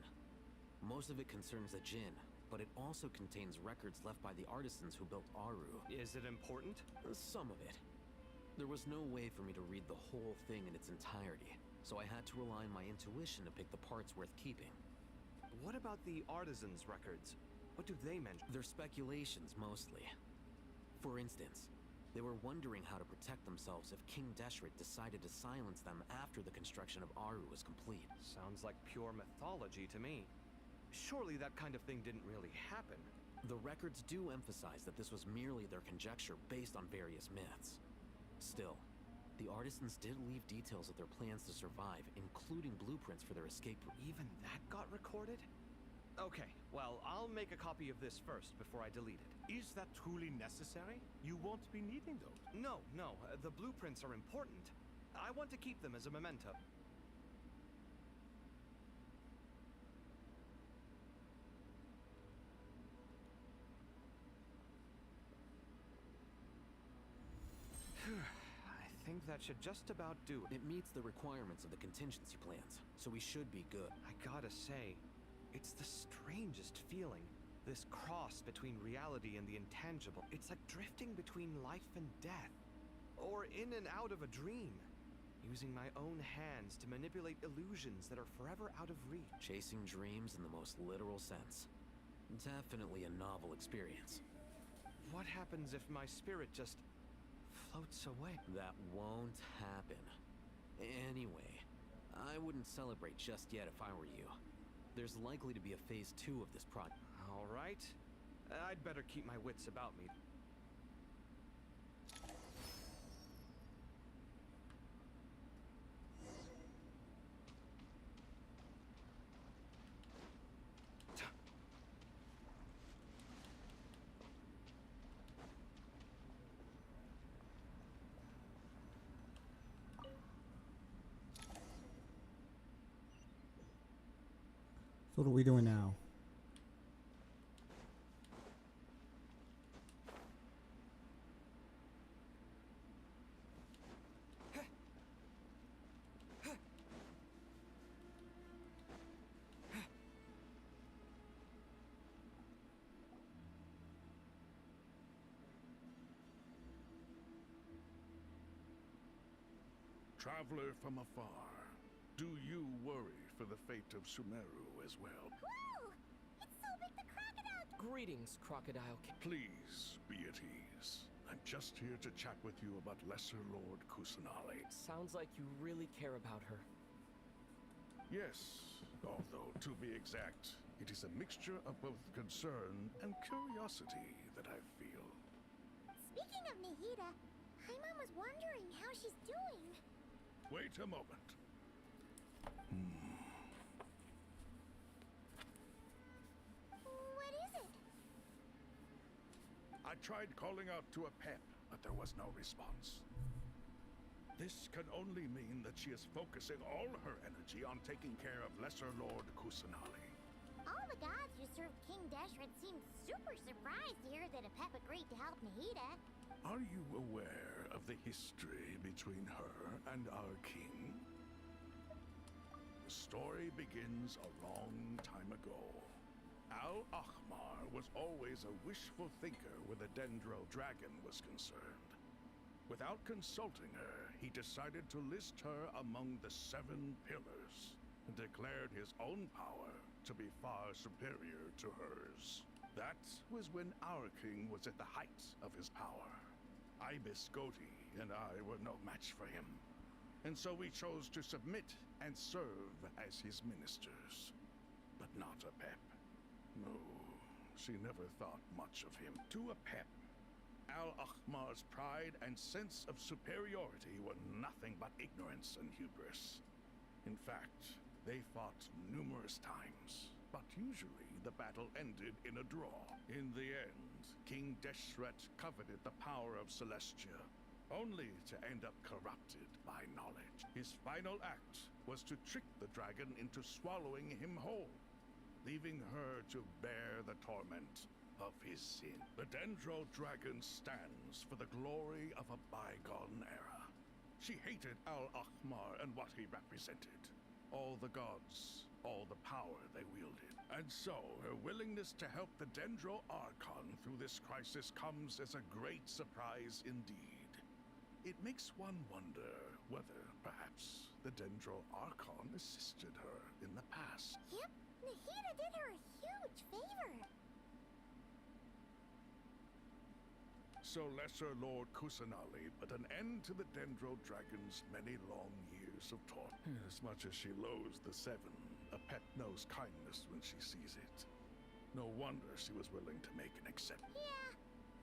Most of it concerns the Jinn, but it also contains records left by the artisans who built Aru. Is it important? Some of it. There was no way for me to read the whole thing in its entirety, so I had to rely on my intuition to pick the parts worth keeping. What about the artisans' records? What do they mention? They're speculations, mostly. For instance, they were wondering how to protect themselves if King Deshret decided to silence them after the construction of Aru was complete. Sounds like pure mythology to me. Surely that kind of thing didn't really happen. The records do emphasize that this was merely their conjecture based on various myths. Still, the artisans did leave details of their plans to survive, including blueprints for their escape route. Even that got recorded? Okay, well, I'll make a copy of this first before I delete it. Is that truly necessary? You won't be needing those. No, the blueprints are important. I want to keep them as a memento. I think that should just about do it. It meets the requirements of the contingency plans, so we should be good. I gotta say, it's the strangest feeling. This cross between reality and the intangible. It's like drifting between life and death. Or in and out of a dream. Using my own hands to manipulate illusions that are forever out of reach. Chasing dreams in the most literal sense. Definitely a novel experience. What happens if my spirit just floats away? That won't happen. Anyway, I wouldn't celebrate just yet if I were you. There's likely to be a phase 2 of this project. All right. I'd better keep my wits about me. So what are we doing now? Traveler from afar, do you worry for the fate of Sumeru as well? Whoa! It's so big the crocodile... Greetings, Crocodile King. Please be at ease. I'm just here to chat with you about Lesser Lord Kusanali. Sounds like you really care about her. Yes, although to be exact, it is a mixture of both concern and curiosity that I feel. Speaking of Nahida, Paimon was wondering how she's doing. Wait a moment. What is it? I tried calling out to a pep, but there was no response. This can only mean that she is focusing all her energy on taking care of Lesser Lord Kusanali. All the gods who served King Deshret seemed super surprised to hear that a pep agreed to help Nahida. Are you aware of the history between her and our king? The story begins a long time ago. Al-Ahmar was always a wishful thinker where the Dendro dragon was concerned. Without consulting her, he decided to list her among the 7 pillars and declared his own power to be far superior to hers. That was when our king was at the height of his power. Ibis Goti and I were no match for him, and so we chose to submit and serve as his ministers. But not a pep. No, she never thought much of him. To a pep, Al-Ahmar's pride and sense of superiority were nothing but ignorance and hubris. In fact, they fought numerous times, but usually the battle ended in a draw. In the end, King Deshret coveted the power of Celestia, only to end up corrupted by knowledge. His final act was to trick the dragon into swallowing him whole, leaving her to bear the torment of his sin. The Dendro Dragon stands for the glory of a bygone era. She hated Al-Ahmar and what he represented. All the gods, all the power they wielded. And so, her willingness to help the Dendro Archon through this crisis comes as a great surprise indeed. It makes one wonder whether, perhaps, the Dendro Archon assisted her in the past. Yep, Nahida did her a huge favor. So Lesser Lord Kusanali put an end to the Dendro Dragon's many long years of torture. As much as she loathes the Seven, a pet knows kindness when she sees it. No wonder she was willing to make an exception. Yeah,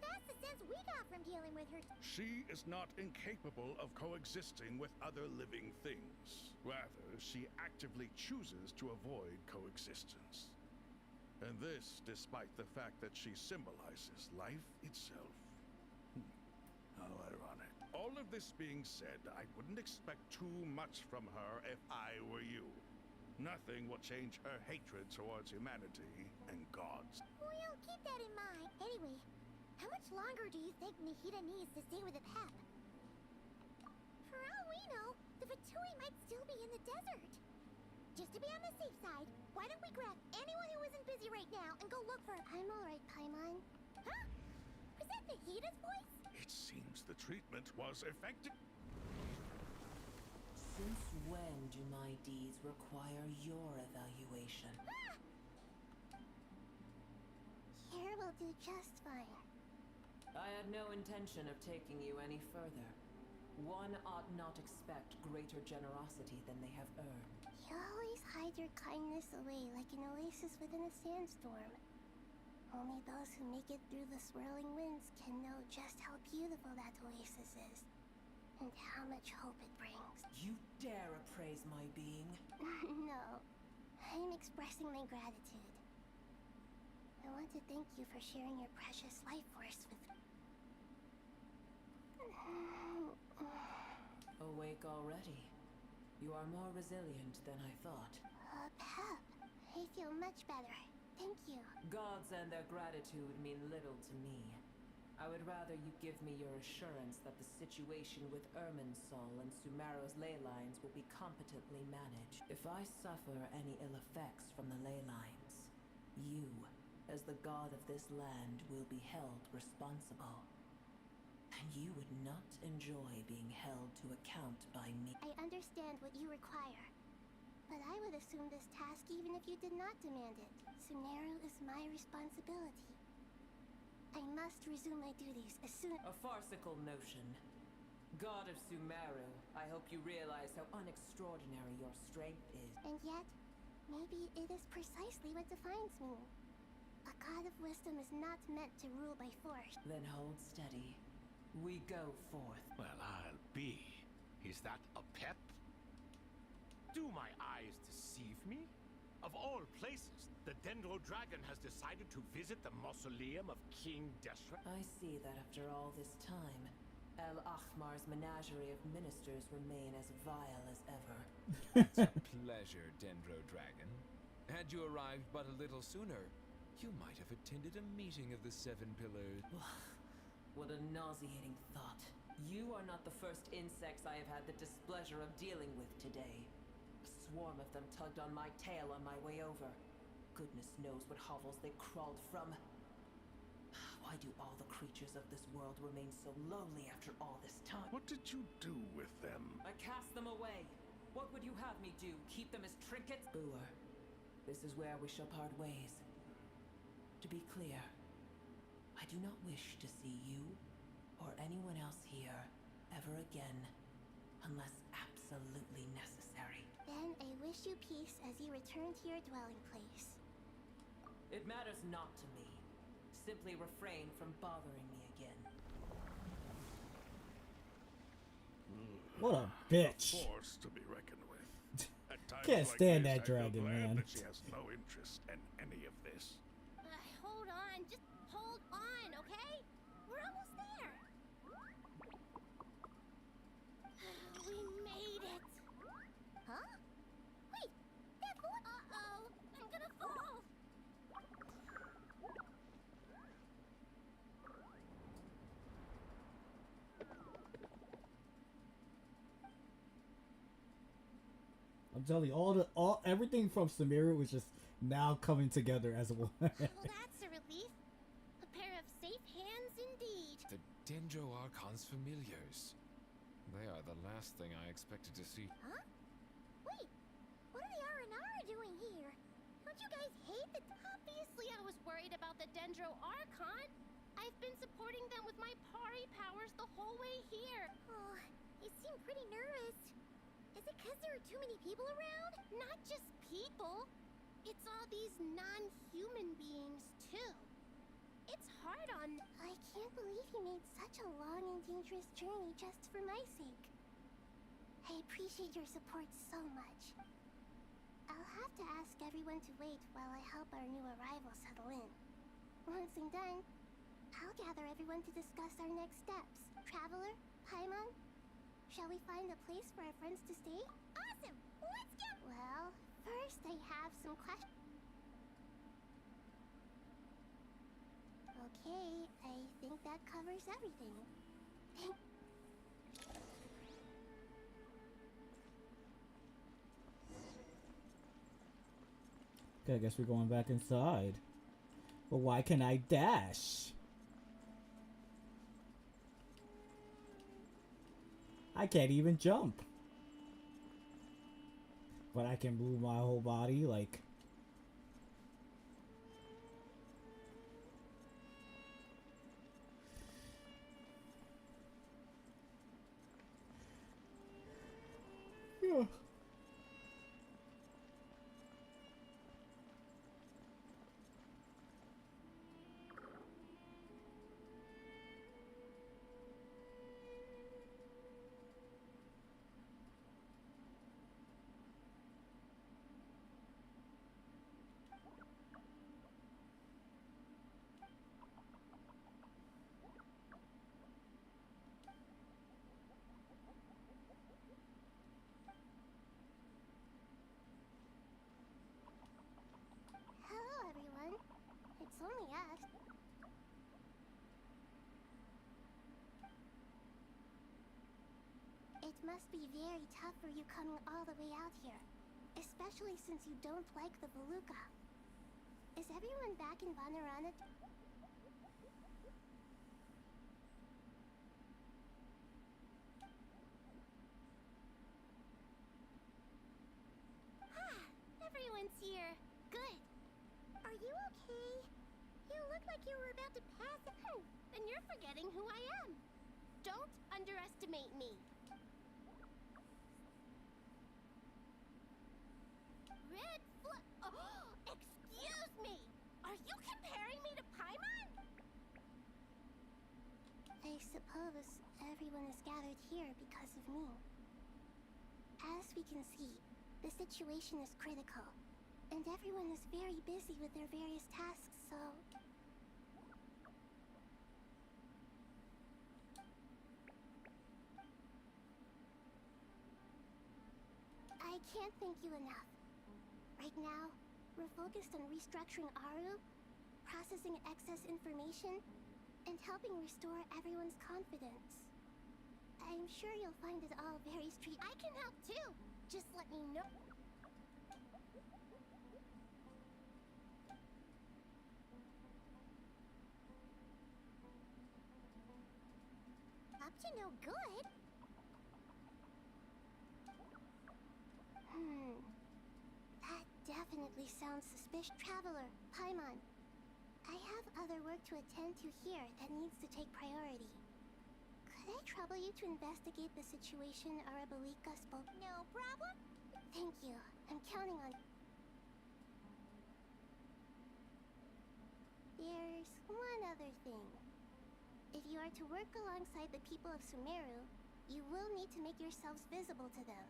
that's the sense we got from dealing with her. She is not incapable of coexisting with other living things. Rather, she actively chooses to avoid coexistence. And this despite the fact that she symbolizes life itself. How ironic. All of this being said, I wouldn't expect too much from her if I were you. Nothing will change her hatred towards humanity and gods. We'll keep that in mind. Anyway, how much longer do you think Nahida needs to stay with the Pep? For all we know, the Fatui might still be in the desert. Just to be on the safe side, why don't we grab anyone who isn't busy right now and go look for... I'm alright, Paimon. Huh? Was that Nahida's voice? It seems the treatment was effective. Since when do my deeds require your evaluation? Here will do just fine. I had no intention of taking you any further. One ought not expect greater generosity than they have earned. You always hide your kindness away like an oasis within a sandstorm. Only those who make it through the swirling winds can know just how beautiful that oasis is. And how much hope it brings. You dare appraise my being? No. I'm expressing my gratitude. I want to thank you for sharing your precious life force with me. Awake already. You are more resilient than I thought. Pep, I feel much better. Thank you. Gods and their gratitude mean little to me. I would rather you give me your assurance that the situation with Irminsul and Sumeru's ley lines will be competently managed. If I suffer any ill effects from the ley lines, you, as the god of this land, will be held responsible. And you would not enjoy being held to account by me. I understand what you require. But I would assume this task even if you did not demand it. Sumeru is my responsibility. I must resume my duties as soon as— A farcical notion. God of Sumeru, I hope you realize how unextraordinary your strength is. And yet, maybe it is precisely what defines me. A god of wisdom is not meant to rule by force. Then hold steady. We go forth. Well, I'll be. Is that a pep? Do my eyes deceive me? Of all places, the Dendro Dragon has decided to visit the mausoleum of King Deshret. I see that after all this time, El Ahmar's menagerie of ministers remain as vile as ever. It's a pleasure, Dendro Dragon. Had you arrived but a little sooner, you might have attended a meeting of the Seven Pillars. What a nauseating thought. You are not the first insects I have had the displeasure of dealing with today. A swarm of them tugged on my tail on my way over. Goodness knows what hovels they crawled from. Why do all the creatures of this world remain so lonely after all this time? What did you do with them? I cast them away. What would you have me do? Keep them as trinkets? Booer, this is where we shall part ways. To be clear, I do not wish to see you or anyone else here ever again, unless absolutely necessary. Then I wish you peace as you return to your dwelling place. It matters not to me. Simply refrain from bothering me again. What a bitch. A force to be reckoned with. At times Can't like stand this, that I feel dragon, glad man. that she has no interest in any of this. Hold on, just hold on, okay? We're almost there. We made it. Huh? I'm telling you, everything from Sumeru was just now coming together as one. Well, that's a relief. A pair of safe hands indeed. The Dendro Archon's familiars. They are the last thing I expected to see. Huh? Wait, what are the R&R doing here? Don't you guys hate the... Obviously I was worried about the Dendro Archon. I've been supporting them with my Pari powers the whole way here. Oh, you seem pretty nervous. Is it because there are too many people around? Not just people. It's all these non-human beings, too. It's hard on... I can't believe you made such a long and dangerous journey just for my sake. I appreciate your support so much. I'll have to ask everyone to wait while I help our new arrival settle in. Once I'm done, I'll gather everyone to discuss our next steps. Traveler, Paimon, shall we find a place for our friends to stay? Awesome! Let's go! Well, first I have some questions. Okay, I think that covers everything. Okay, I guess we're going back inside. But why can I dash? I can't even jump. But I can move my whole body like... Yeah. Hello, everyone. It's only us. It must be very tough for you coming all the way out here, especially since you don't like the Voluka. Is everyone back in Vanarana? Everyone's here. Good. Are you okay? You look like you were about to pass. Then you're forgetting who I am. Don't underestimate me. Red Oh, excuse me. Are you comparing me to Paimon? I suppose everyone is gathered here because of me. As we can see, the situation is critical, and everyone is very busy with their various tasks, so... I can't thank you enough. Right now, we're focused on restructuring Aru, processing excess information, and helping restore everyone's confidence. I'm sure you'll find it all very I can help too! Just let me know. Up to no good? That definitely sounds suspicious. Traveler, Paimon, I have other work to attend to here that needs to take priority. Could I trouble you to investigate the situation Arabalika spoke? No problem. Thank you. I'm counting on... There's one other thing. If you are to work alongside the people of Sumeru, you will need to make yourselves visible to them.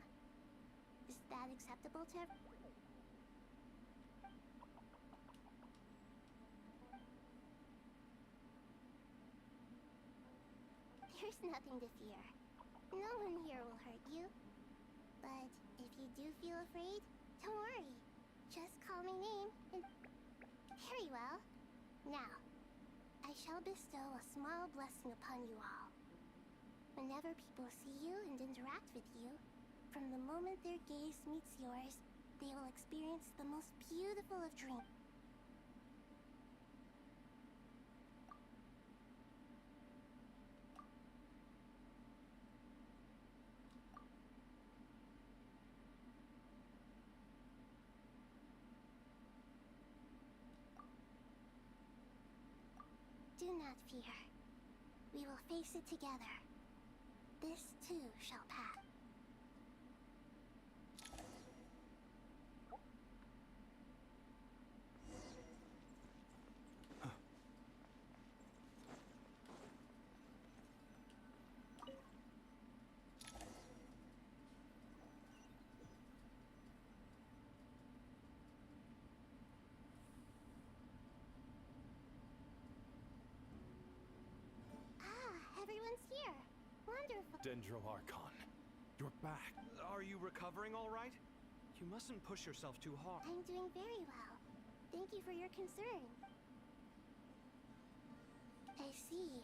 Is that acceptable to everyone? There's nothing to fear. No one here will hurt you. But if you do feel afraid, don't worry. Just call my name and... Very well. Now, I shall bestow a small blessing upon you all. Whenever people see you and interact with you, from the moment moment their gaze meets yours, they will experience the most beautiful of dreams. Do not fear. We will face it together. This too shall pass. Everyone's here. Wonderful. Dendro Archon, you're back. Are you recovering all right? You mustn't push yourself too hard. I'm doing very well. Thank you for your concern. I see.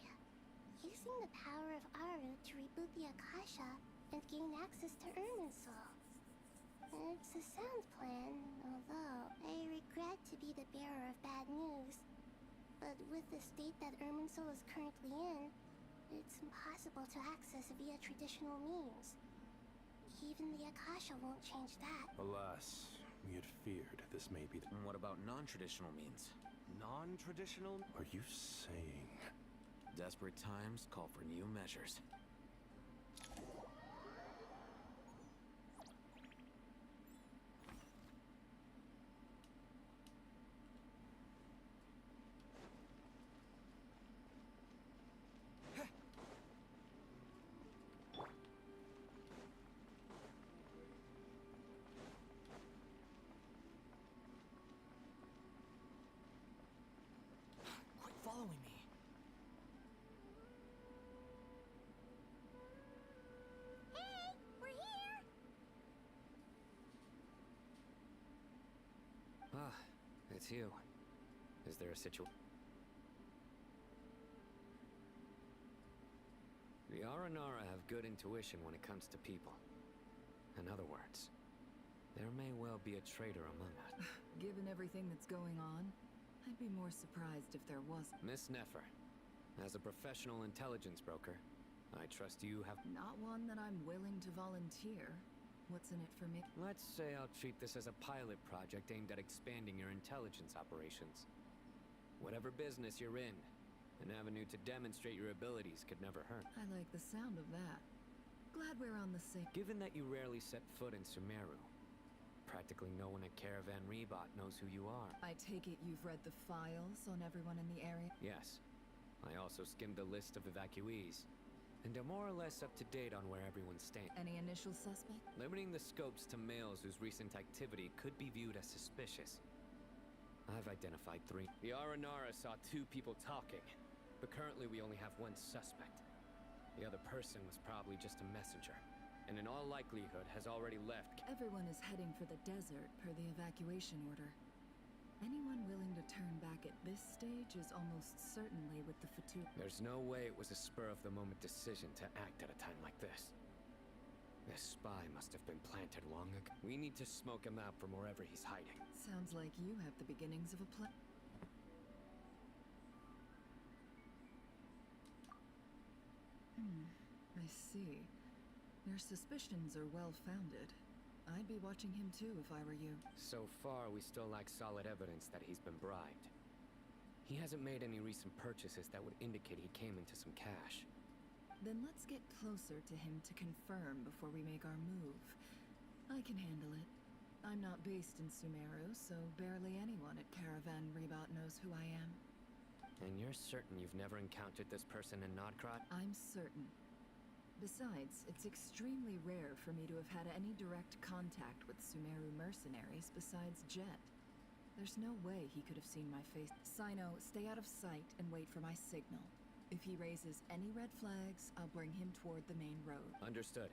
Using the power of Aru to reboot the Akasha and gain access to Irminsul. It's a sound plan, although I regret to be the bearer of bad news. But with the state that Irminsul is currently in, it's impossible to access via traditional means. Even the Akasha won't change that. Alas, we had feared this may be the... What about non-traditional means? Non-traditional? Are you saying... Desperate times call for new measures. Quit following me. Hey, we're here! Ah, it's you. Is there a situation? The Aranara have good intuition when it comes to people. In other words, there may well be a traitor among us. Given everything that's going on, I'd be more surprised if there wasn't. Miss Nefer, as a professional intelligence broker, I trust you have... Not one that I'm willing to volunteer. What's in it for me? Let's say I'll treat this as a pilot project aimed at expanding your intelligence operations. Whatever business you're in, an avenue to demonstrate your abilities could never hurt. I like the sound of that. Glad we're on the same... Given that you rarely set foot in Sumeru, practically no one at Caravan Rebot knows who you are. I take it you've read the files on everyone in the area? Yes. I also skimmed the list of evacuees, and are more or less up to date on where everyone stands. Any initial suspect? Limiting the scopes to males whose recent activity could be viewed as suspicious. I've identified 3. The Aranara saw 2 people talking, but currently we only have 1 suspect. The other person was probably just a messenger, and in all likelihood has already left. Everyone is heading for the desert per the evacuation order. Anyone willing to turn back at this stage is almost certainly with the Fatu. There's no way it was a spur-of-the-moment decision to act at a time like this. This spy must have been planted long ago. We need to smoke him out from wherever he's hiding. Sounds like you have the beginnings of a plan. I see. Your suspicions are well-founded. I'd be watching him too if I were you. So far, we still lack solid evidence that he's been bribed. He hasn't made any recent purchases that would indicate he came into some cash. Then let's get closer to him to confirm before we make our move. I can handle it. I'm not based in Sumeru, so barely anyone at Caravan Rebot knows who I am. And you're certain you've never encountered this person in Nod-Krai? I'm certain. Besides, it's extremely rare for me to have had any direct contact with Sumeru mercenaries besides Jet. There's no way he could have seen my face. Sino, stay out of sight and wait for my signal. If he raises any red flags, I'll bring him toward the main road. Understood.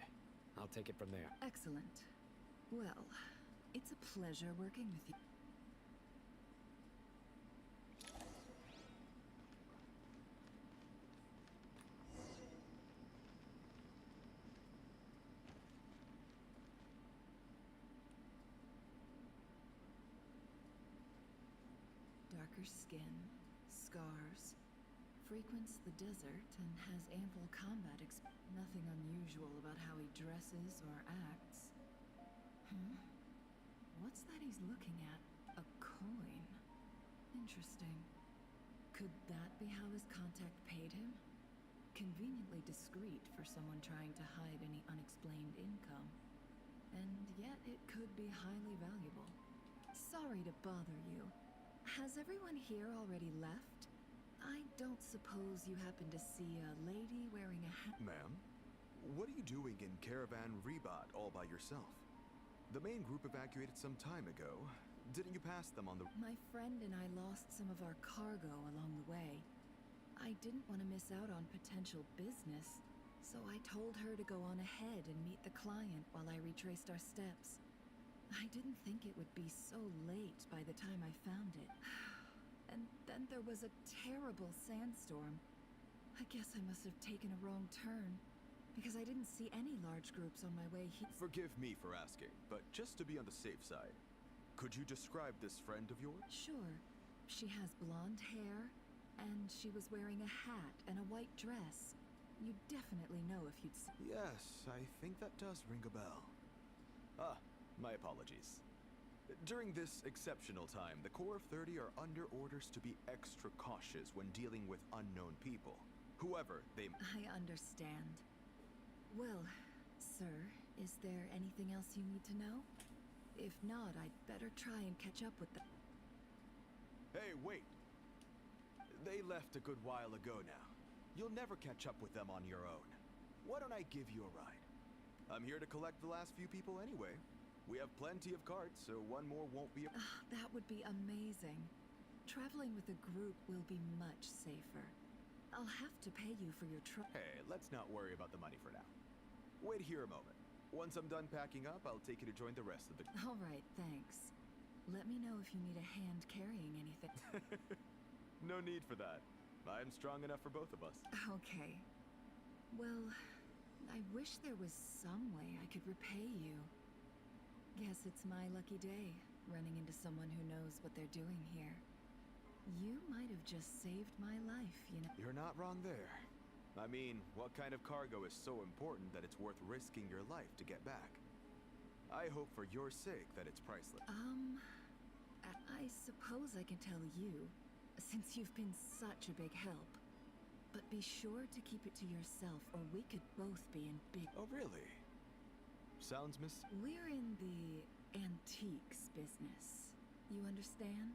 I'll take it from there. Excellent. Well, it's a pleasure working with you. darker skin, scars, frequents the desert, and has ample combat Nothing unusual about how he dresses or acts. What's that he's looking at? A coin. Interesting. Could that be how his contact paid him? Conveniently discreet for someone trying to hide any unexplained income. And yet it could be highly valuable. Sorry to bother you. Has everyone here already left? I don't suppose you happen to see a lady wearing a hat? Ma'am, what are you doing in Caravan Rebat all by yourself? The main group evacuated some time ago. Didn't you pass them on the... My friend and I lost some of our cargo along the way. I didn't want to miss out on potential business, so I told her to go on ahead and meet the client while I retraced our steps. I didn't think it would be so late by the time I found it. And then there was a terrible sandstorm. I guess I must have taken a wrong turn, because I didn't see any large groups on my way here. Forgive me for asking, but just to be on the safe side, could you describe this friend of yours? Sure. She has blonde hair, and she was wearing a hat and a white dress. You'd definitely know if you'd see. Yes, I think that does ring a bell. Ah, my apologies. During this exceptional time, the Corps of 30 are under orders to be extra cautious when dealing with unknown people. Whoever they... I understand. Well, sir, is there anything else you need to know? If not, I'd better try and catch up with them. Hey, wait! They left a good while ago now. You'll never catch up with them on your own. Why don't I give you a ride? I'm here to collect the last few people anyway. We have plenty of carts, so one more won't be... That would be amazing. Traveling with a group will be much safer. I'll have to pay you for your trip. Hey, let's not worry about the money for now. Wait here a moment. Once I'm done packing up, I'll take you to join the rest of the... All right, thanks. Let me know if you need a hand carrying anything. No need for that. I'm strong enough for both of us. Okay. Well, I wish there was some way I could repay you. Guess it's my lucky day, running into someone who knows what they're doing here. You might have just saved my life, you know. You're not wrong there. I mean, what kind of cargo is so important that it's worth risking your life to get back? I hope for your sake that it's priceless. I suppose I can tell you, since you've been such a big help. But be sure to keep it to yourself, or we could both be in big... Oh, really? Sounds We're in the antiques business. You understand?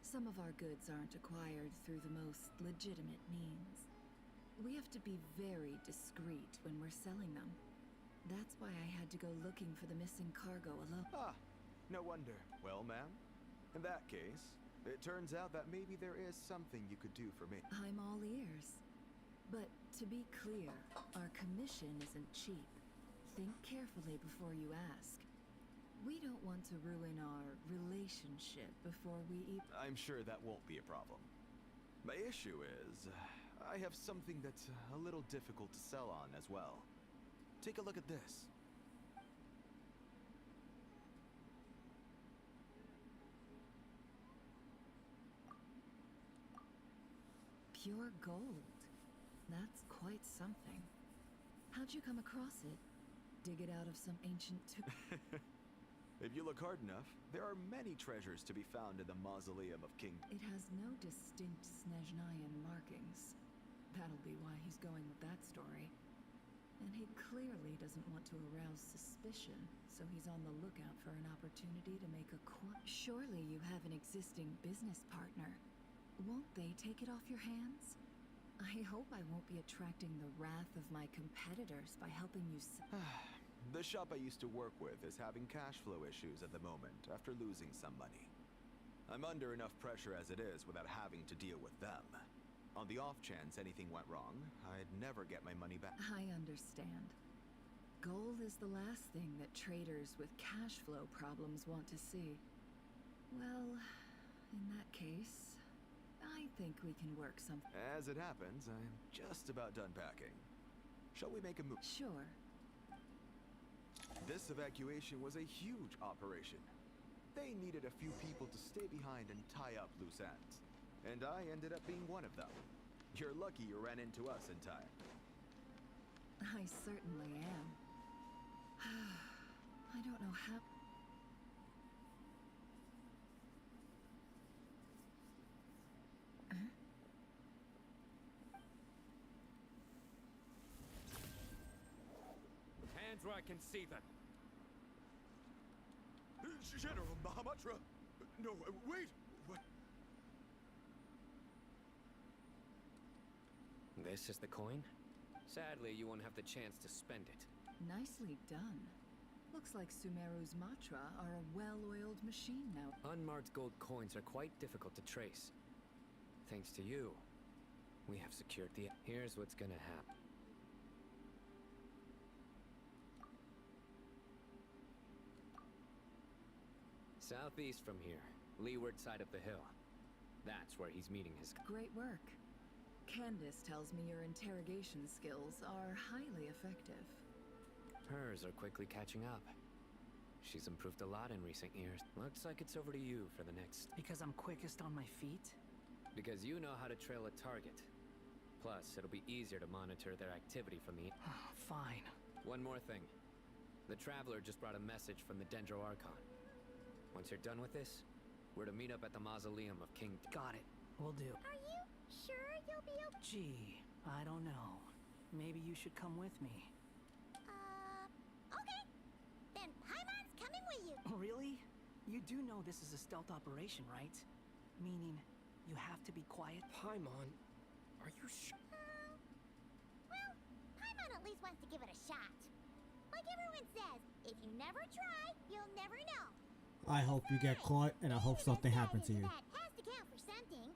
Some of our goods aren't acquired through the most legitimate means. We have to be very discreet when we're selling them. That's why I had to go looking for the missing cargo alone. Ah, no wonder. Well, ma'am, in that case, it turns out that maybe there is something you could do for me. I'm all ears. But to be clear, our commission isn't cheap. Think carefully before you ask. We don't want to ruin our relationship before we eat. I'm sure that won't be a problem. My issue is, I have something that's a little difficult to sell on as well. Take a look at this. Pure gold. That's quite something. How'd you come across it? Dig it out of some ancient If you look hard enough, there are many treasures to be found in the mausoleum of King... It has no distinct Snezhnayan markings. That'll be why he's going with that story. And he clearly doesn't want to arouse suspicion, so he's on the lookout for an opportunity to make a Surely you have an existing business partner. Won't they take it off your hands? I hope I won't be attracting the wrath of my competitors by helping you The shop I used to work with is having cash flow issues at the moment after losing some money. I'm under enough pressure as it is without having to deal with them. On the off chance anything went wrong, I'd never get my money back. I understand. Gold is the last thing that traders with cash flow problems want to see. Well, in that case, I think we can work something. As it happens, I'm just about done packing. Shall we make a move? Sure. This evacuation was a huge operation. They needed a few people to stay behind and tie up loose ends. And I ended up being one of them. You're lucky you ran into us in time. I certainly am. I don't know how... Hands where I can see them. General Mahamatra! No, wait! What? This is the coin? Sadly, you won't have the chance to spend it. Nicely done. Looks like Sumeru's Matra are a well-oiled machine now. Unmarked gold coins are quite difficult to trace. Thanks to you, we have secured the... Here's what's gonna happen. Southeast from here, leeward side of the hill. That's where he's meeting his... Great work. Candace tells me your interrogation skills are highly effective. Hers are quickly catching up. She's improved a lot in recent years. Looks like it's over to you for the next... Because I'm quickest on my feet? Because you know how to trail a target. Plus, it'll be easier to monitor their activity from the... Fine. One more thing. The Traveler just brought a message from the Dendro Archon. Once you're done with this, we're to meet up at the Mausoleum of King... Got it. Will do. Are you sure you'll be okay? Gee, I don't know. Maybe you should come with me. Okay. Then Paimon's coming with you. Really? You do know this is a stealth operation, right? Meaning, you have to be quiet? Paimon, are you sure? Well, Paimon at least wants to give it a shot. Like everyone says, if you never try, you'll never know. I hope you get caught, and I hope something happens to you. That has to count for something.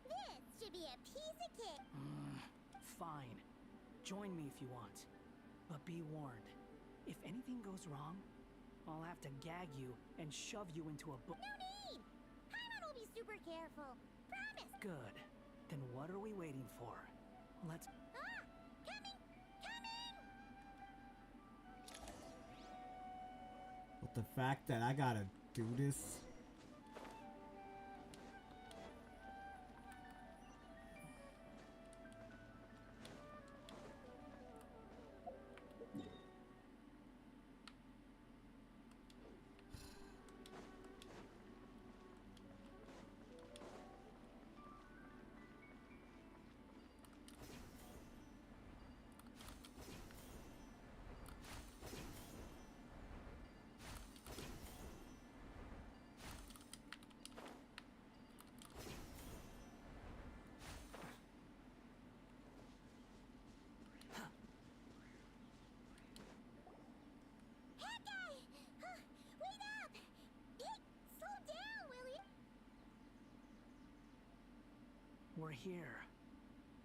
This should be a piece of cake. Fine. Join me if you want. But be warned. If anything goes wrong, I'll have to gag you and shove you into a book. No need! Paimon will be super careful. Promise! Good. Then what are we waiting for? Let's... Ah! Coming! Coming! But the fact that I gotta do this... We're here.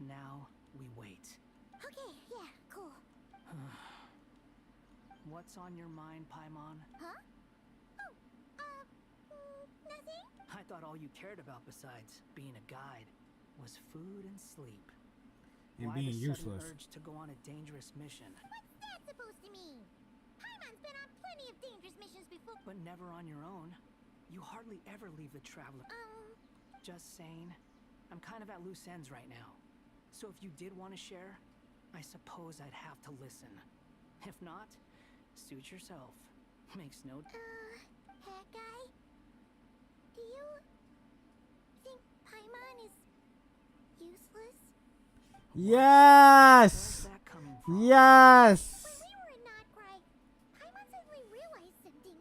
Now we wait. Okay, yeah, cool. What's on your mind, Paimon? Huh? Oh, nothing? I thought all you cared about besides being a guide was food and sleep. And Why being the sudden useless. urge to go on a dangerous mission? What's that supposed to mean? Paimon's been on plenty of dangerous missions before. But never on your own. You hardly ever leave the Traveler. Just saying. I'm kind of at loose ends right now. So if you did want to share, I suppose I'd have to listen. If not, suit yourself. Makes no... Hat guy? Do you think Paimon is useless? Yes! Yes! When we were in Nod-Krai, Paimon suddenly realized something.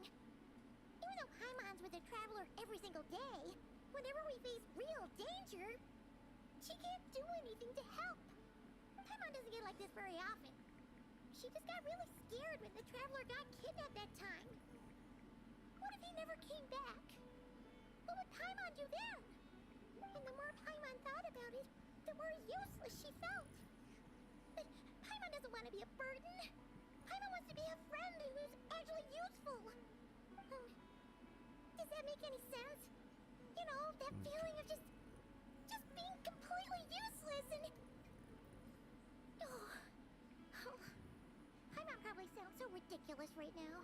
Even though Paimon's with the Traveler every single day, whenever we face real danger, she can't do anything to help. Paimon doesn't get like this very often. She just got really scared when the Traveler got kidnapped that time. What if he never came back? What would Paimon do then? And the more Paimon thought about it, the more useless she felt. But Paimon doesn't want to be a burden. Paimon wants to be a friend who's actually useful. Does that make any sense? You know, that feeling of just being completely useless and... Paimon probably sounds so ridiculous right now.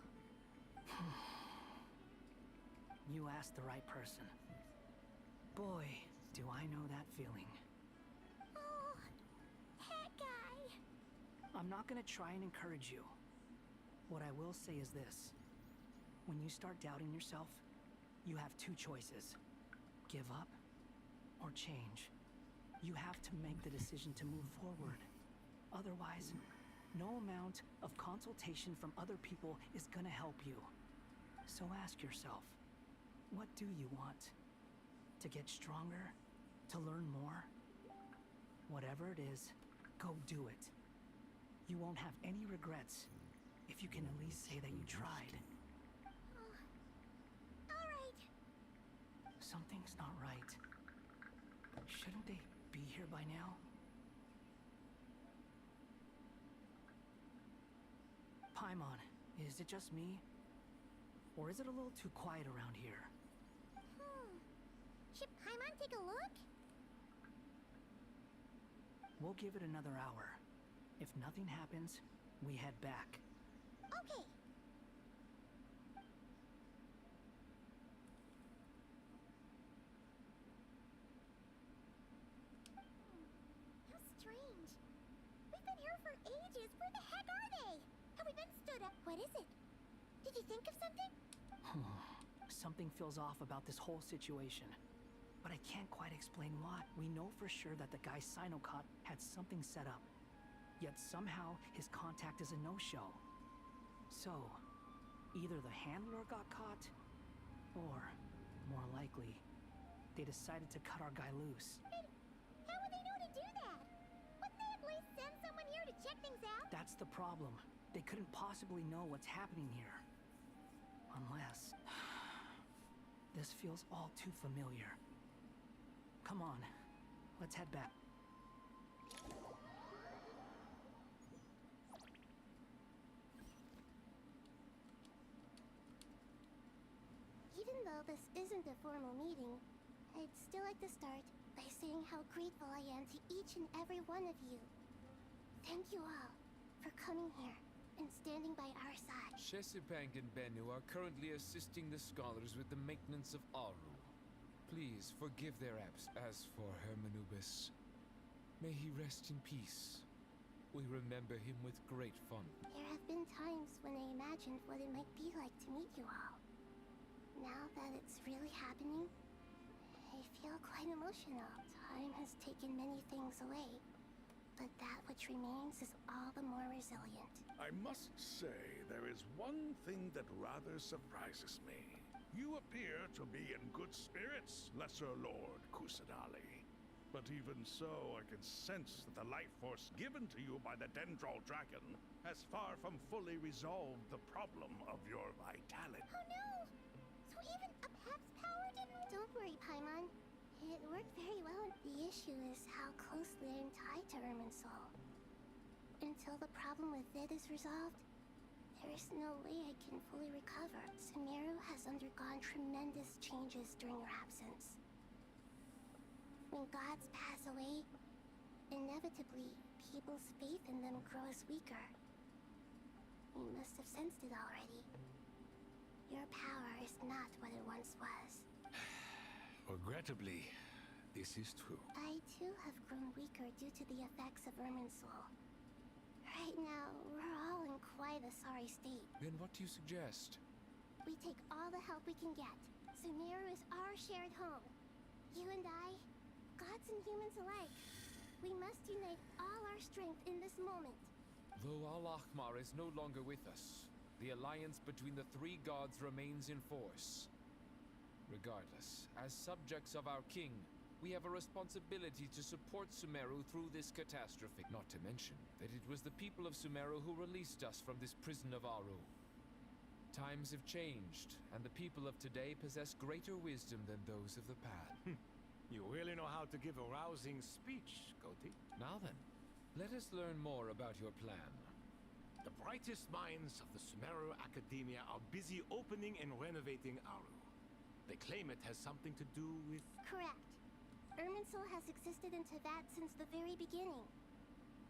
You You asked the right person. Boy, do I know that feeling. Oh, that guy. I'm not gonna try and encourage you. What I will say is this. When you start doubting yourself, you have two choices. Give up or change. You have to make the decision to move forward. Otherwise, no amount of consultation from other people is gonna help you. So ask yourself, what do you want? To get stronger? To learn more? Whatever it is, go do it. You won't have any regrets if you can at least say that you tried. Alright. Something's not right. Shouldn't they be here by now? Paimon, is it just me? Or is it a little too quiet around here? Should Paimon take a look? We'll give it another hour. If nothing happens, we head back. Okay. How strange. We've been here for ages. Where the heck are they? Have we been stood up? What is it? Did you think of something? Something feels off about this whole situation. But I can't quite explain why. We know for sure that the guy Sinocot had something set up. Yet somehow his contact is a no-show. So, either the handler got caught, or, more likely, they decided to cut our guy loose. And how would they know to do that? Wouldn't they at least send someone here to check things out? That's the problem. They couldn't possibly know what's happening here. Unless... This feels all too familiar. Come on, let's head back. Even though this isn't a formal meeting, I'd still like to start by saying how grateful I am to each and every one of you. Thank you all for coming here and standing by our side. Shesupang and Bennu are currently assisting the scholars with the maintenance of Aru. Please forgive their absence. As for Hermanubis, may he rest in peace. We remember him with great fondness. There have been times when I imagined what it might be like to meet you all. Now that it's really happening, I feel quite emotional. Time has taken many things away, but that which remains is all the more resilient. I must say, there is one thing that rather surprises me. You appear to be in good spirits, Lesser Lord Kusadali. But even so, I can sense that the life force given to you by the Dendral Dragon has far from fully resolved the problem of your vitality. Oh no! So even a Pep's power didn't... Don't worry, Paimon. It worked very well. The issue is how closely I'm tied to Irminsul. Until the problem with it is resolved, there is no way I can fully recover. Sumeru has undergone tremendous changes during your absence. When gods pass away, inevitably, people's faith in them grows weaker. You must have sensed it already. Your power is not what it once was. Regrettably, this is true. I too have grown weaker due to the effects of Irminsul. Right now, we're all in quite a sorry state. Then what do you suggest? We take all the help we can get. Sumeru is our shared home. You and I, gods and humans alike. We must unite all our strength in this moment. Though Al-Ahmar is no longer with us, the alliance between the three gods remains in force. Regardless, as subjects of our king, we have a responsibility to support Sumeru through this catastrophe. Not to mention that it was the people of Sumeru who released us from this prison of Aru. Times have changed, and the people of today possess greater wisdom than those of the past. You really know how to give a rousing speech, Koti. Now then, let us learn more about your plan. The brightest minds of the Sumeru Academia are busy opening and renovating Aru. They claim it has something to do with... Correct. Irminsul has existed in Teyvat since the very beginning.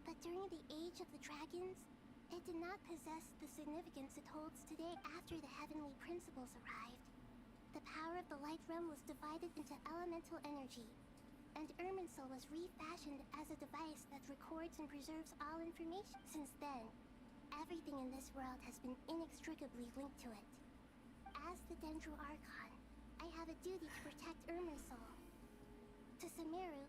But during the Age of the Dragons, it did not possess the significance it holds today after the heavenly principles arrived. The power of the Light Realm was divided into elemental energy, and Irminsul was refashioned as a device that records and preserves all information. Since then, everything in this world has been inextricably linked to it. As the Dendro Archon, I have a duty to protect Irminsul. To Sumeru,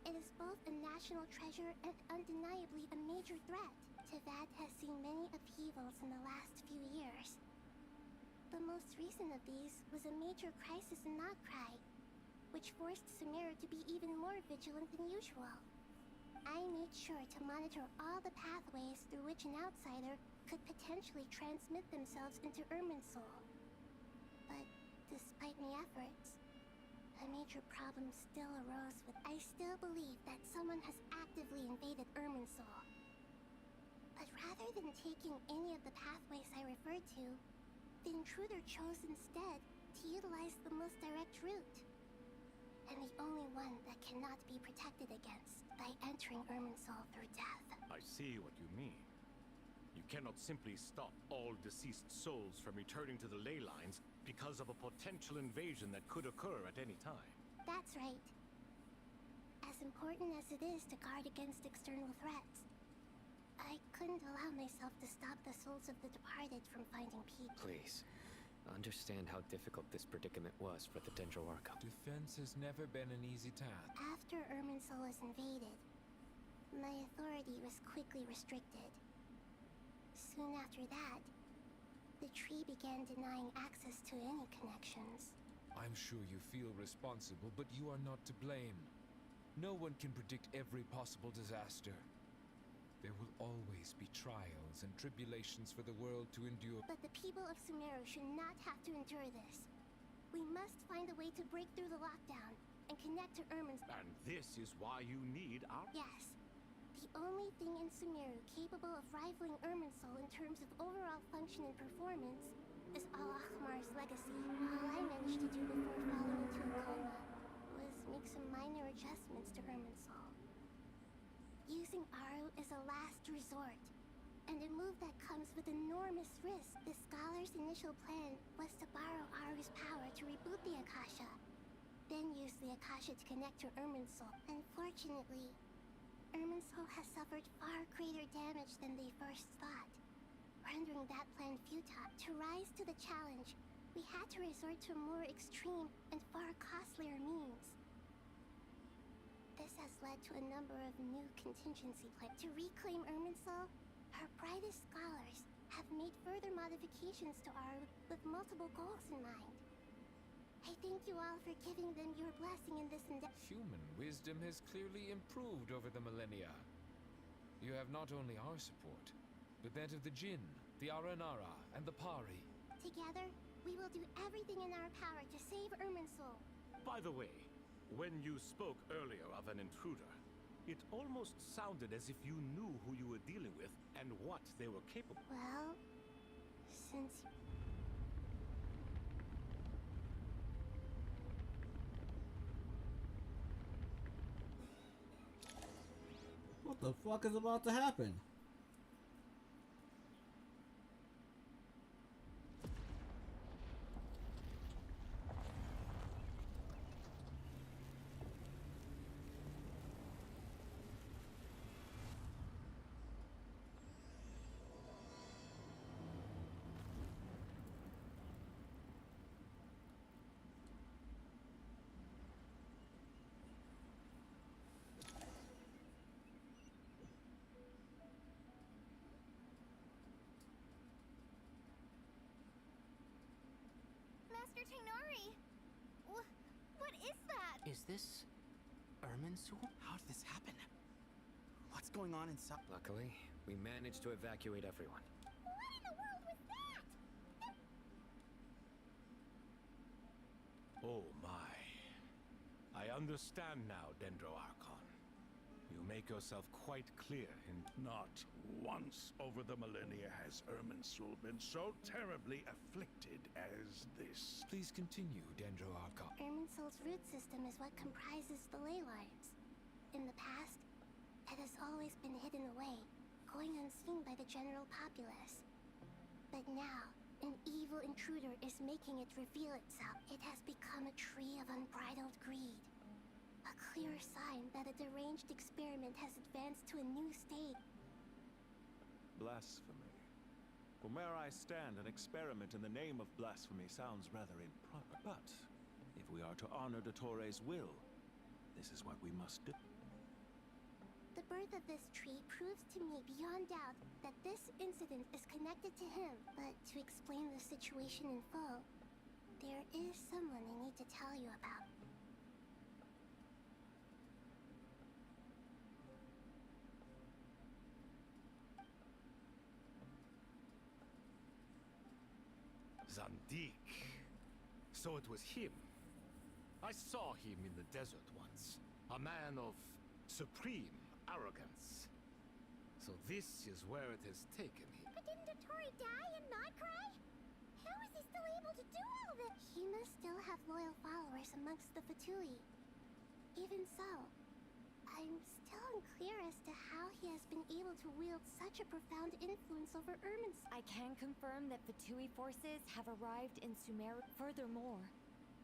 it is both a national treasure and undeniably a major threat. Tevat has seen many upheavals in the last few years. The most recent of these was a major crisis in Nod-Krai, which forced Sumeru to be even more vigilant than usual. I made sure to monitor all the pathways through which an outsider could potentially transmit themselves into Irminsul. But despite my efforts, a major problem still arose with... I still believe that someone has actively invaded Irminsul. But rather than taking any of the pathways I referred to, the intruder chose instead to utilize the most direct route. And the only one that cannot be protected against by entering Irminsul through death. I see what you mean. You cannot simply stop all deceased souls from returning to the ley lines because of a potential invasion that could occur at any time. That's right. As important as it is to guard against external threats, I couldn't allow myself to stop the souls of the departed from finding peace. Please, understand how difficult this predicament was for the Dendro Archon. Defense has never been an easy task. After Irminsul was invaded, my authority was quickly restricted. Soon after that, the tree began denying access to any connections. I'm sure you feel responsible, but you are not to blame. No one can predict every possible disaster. There will always be trials and tribulations for the world to endure. But the people of Sumeru should not have to endure this. We must find a way to break through the lockdown and connect to Irminsul. And this is why you need our... Yes. The only thing in Sumeru capable of rivaling Irminsul in terms of overall function and performance is Al-Ahmar's legacy. All I managed to do before falling into a coma was make some minor adjustments to Irminsul. Using Aru is a last resort, and a move that comes with enormous risk. The scholar's initial plan was to borrow Aru's power to reboot the Akasha, then use the Akasha to connect to Irminsul. Unfortunately, Irminsul has suffered far greater damage than they first thought, rendering that plan futile. To rise to the challenge, we had to resort to a more extreme and far costlier means. This has led to a number of new contingency plans. To reclaim Irminsul, our brightest scholars have made further modifications to Aru with multiple goals in mind. I thank you all for giving them your blessing in this endeavor. Human wisdom has clearly improved over the millennia. You have not only our support, but that of the Jinn, the Aranara, and the Pari. Together, we will do everything in our power to save Irminsul. By the way, when you spoke earlier of an intruder, it almost sounded as if you knew who you were dealing with and what they were capable of. Well, since... What the fuck is about to happen? Master Tainari! What is that? Is this Irminsul? How did this happen? What's going on inside? Luckily, we managed to evacuate everyone. What in the world was that? Oh my. I understand now, Dendro Archon. You make yourself quite clear in... Not once over the millennia has Irminsul been so terribly afflicted as this. Please continue, Dendro Archon. Irminsul's root system is what comprises the ley lines. In the past, it has always been hidden away, going unseen by the general populace. But now, An evil intruder is making it reveal itself. It has become a tree of unbridled greed. A clear sign that a deranged experiment has advanced to a new stage. Blasphemy. From where I stand, an experiment in the name of blasphemy sounds rather improper. But if we are to honor Dottore's will, this is what we must do. The birth of this tree proves to me beyond doubt that this incident is connected to him. But to explain the situation in full, there is someone I need to tell you about. Zandik. So it was him. I saw him in the desert once. A man of supreme arrogance. So this is where it has taken him. But didn't Dottore die in Nod-Krai? How is he still able to do all this? He must still have loyal followers amongst the Fatui. Even so, I'm still unclear as to how he has been able to wield such a profound influence over Irmin's. I can confirm that Fatui forces have arrived in Sumeru. Furthermore,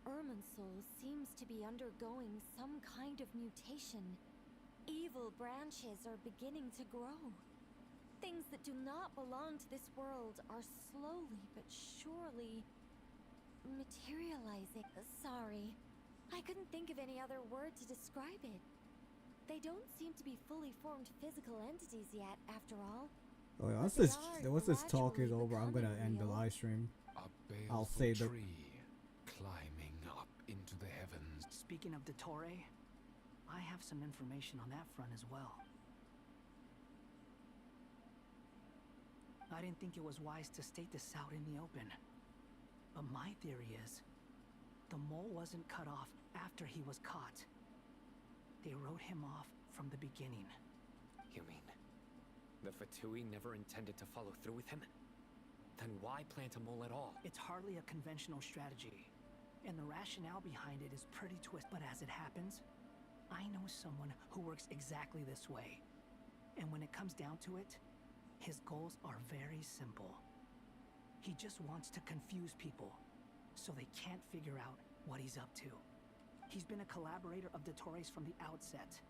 Irminsul seems to be undergoing some kind of mutation. Evil branches are beginning to grow. Things that do not belong to this world are slowly but surely materializing. Sorry, I couldn't think of any other word to describe it. They don't seem to be fully formed physical entities yet, after all. Oh, yeah, once this talk is over, I'm gonna end the live stream. I'll say the tree climbing up into the heavens. Speaking of Dottore, I have some information on that front as well. I didn't think it was wise to state this out in the open. But my theory is, the mole wasn't cut off after he was caught. They wrote him off from the beginning. You mean the Fatui never intended to follow through with him? Then why plant a mole at all? It's hardly a conventional strategy, and the rationale behind it is pretty twisted. But as it happens, I know someone who works exactly this way. And when it comes down to it, his goals are very simple. He just wants to confuse people, so they can't figure out what he's up to. He's been a collaborator of Dottore's from the outset.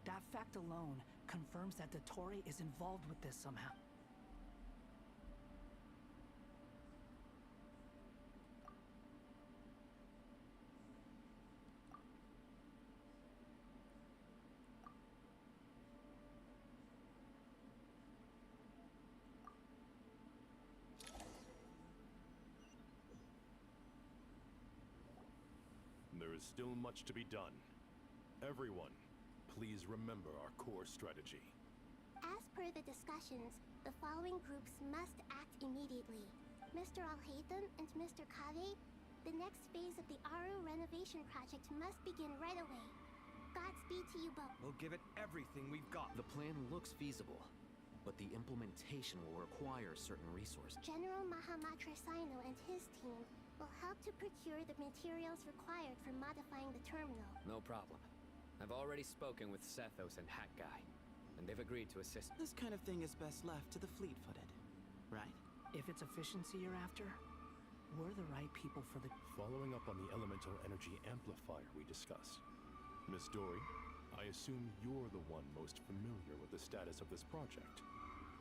That fact alone confirms that Dottore is involved with this somehow. There is still much to be done. Everyone, please remember our core strategy. As per the discussions, the following groups must act immediately. Mr. Al-Haytham and Mr. Kave, the next phase of the Aru renovation project must begin right away. Godspeed to you both. We'll give it everything we've got. The plan looks feasible, but the implementation will require certain resources. General Mahamatra Sino and his team will help to procure the materials required for modifying the terminal. No problem. I've already spoken with Sethos and Hat Guy, and they've agreed to assist. This kind of thing is best left to the fleet-footed, right? If it's efficiency you're after, we're the right people for the... Following up on the elemental energy amplifier we discussed, Miss Dory, I assume you're the one most familiar with the status of this project.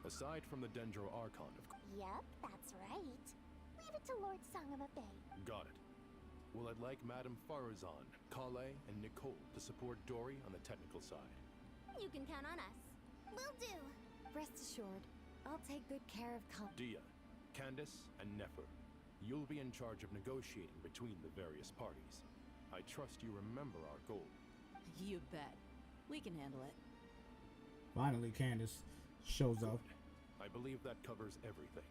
Aside from the Dendro Archon, of course. Yep, that's right. Leave it to Lord Sangama-Bay. Got it. Well, I'd like Madame Farazan, Kale, and Nicole to support Dory on the technical side. You can count on us. Will do. Rest assured, I'll take good care of Dia, Candace, and Nefer. You'll be in charge of negotiating between the various parties. I trust you remember our goal. You bet. We can handle it. Finally, Candace shows up. I believe that covers everything.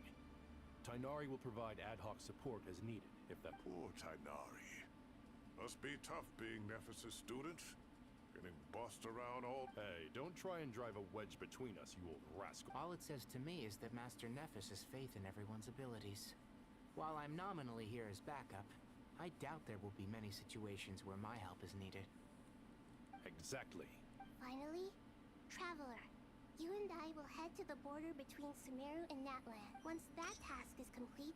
Tainari will provide ad hoc support as needed, if that... Poor Tainari. Must be tough being Nephis' student. Getting bossed around all... Hey, don't try and drive a wedge between us, you old rascal. All it says to me is that Master Nephis has faith in everyone's abilities. While I'm nominally here as backup, I doubt there will be many situations where my help is needed. Exactly. Finally, Traveler, you and I will head to the border between Sumeru and Natlan. Once that task is complete,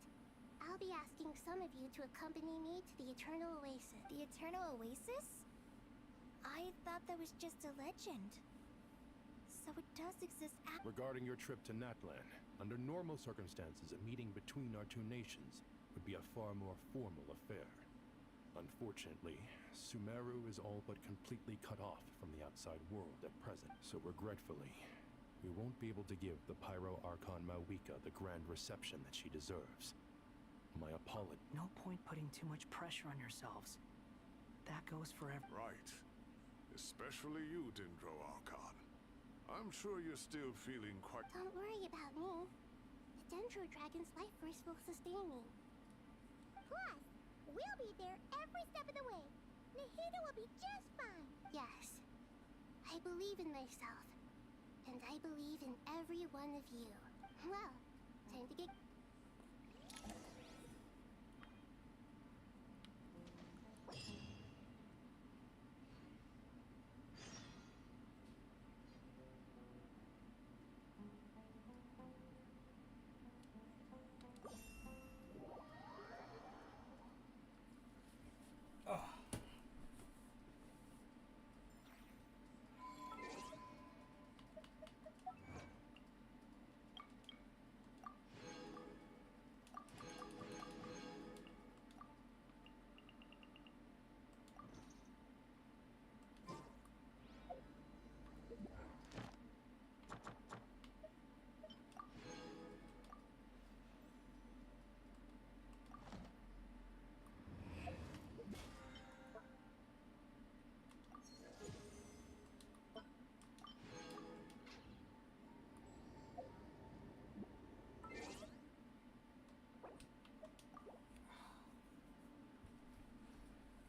I'll be asking some of you to accompany me to the Eternal Oasis. The Eternal Oasis? I thought that was just a legend. So it does exist. Regarding your trip to Natlan, under normal circumstances, a meeting between our two nations would be a far more formal affair. Unfortunately, Sumeru is all but completely cut off from the outside world at present, so regretfully, we won't be able to give the Pyro Archon Mawika the grand reception that she deserves. My apology. No point putting too much pressure on yourselves. That goes for Right. Especially you, Dendro Archon. I'm sure you're still feeling quite... Don't worry about me. The Dendro Dragon's life force will sustain me. Plus, we'll be there every step of the way. Nahida will be just fine. Yes. I believe in myself. And I believe in every one of you. Well, time to get...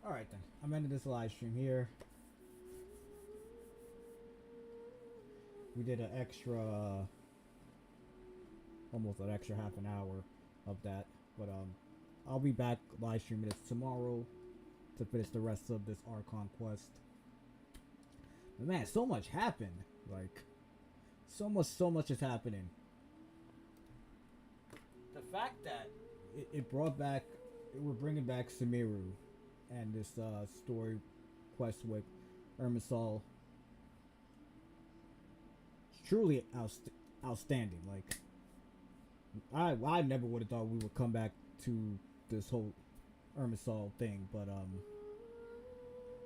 Alright then, I'm ending this live stream here. We did an extra, almost an extra half an hour of that. But I'll be back live streaming this tomorrow to finish the rest of this Archon quest. But man, so much happened. Like, so much is happening. The fact that it brought back, we're bringing back Sumeru and this story quest with Irminsul. It's truly outstanding. Like, I never would have thought we would come back to this whole Irminsul thing, but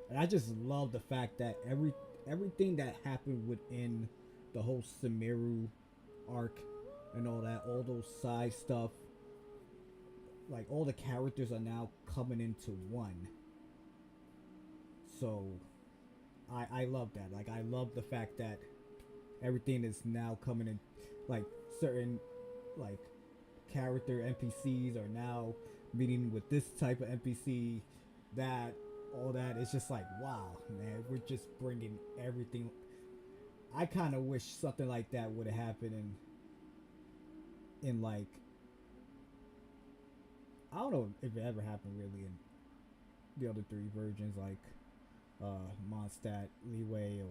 and I just love the fact that everything that happened within the whole Sumeru arc and all that, all those side stuff, like all the characters are now coming into one. So I love that. Like, I love the fact that everything is now coming in, like certain like character NPCs are now meeting with this type of NPC, that all that. It's just like, wow, man, we're just bringing everything. I kind of wish something like that would have happened in like, I don't know if it ever happened really in the other three versions, like Mondstadt, Leeway,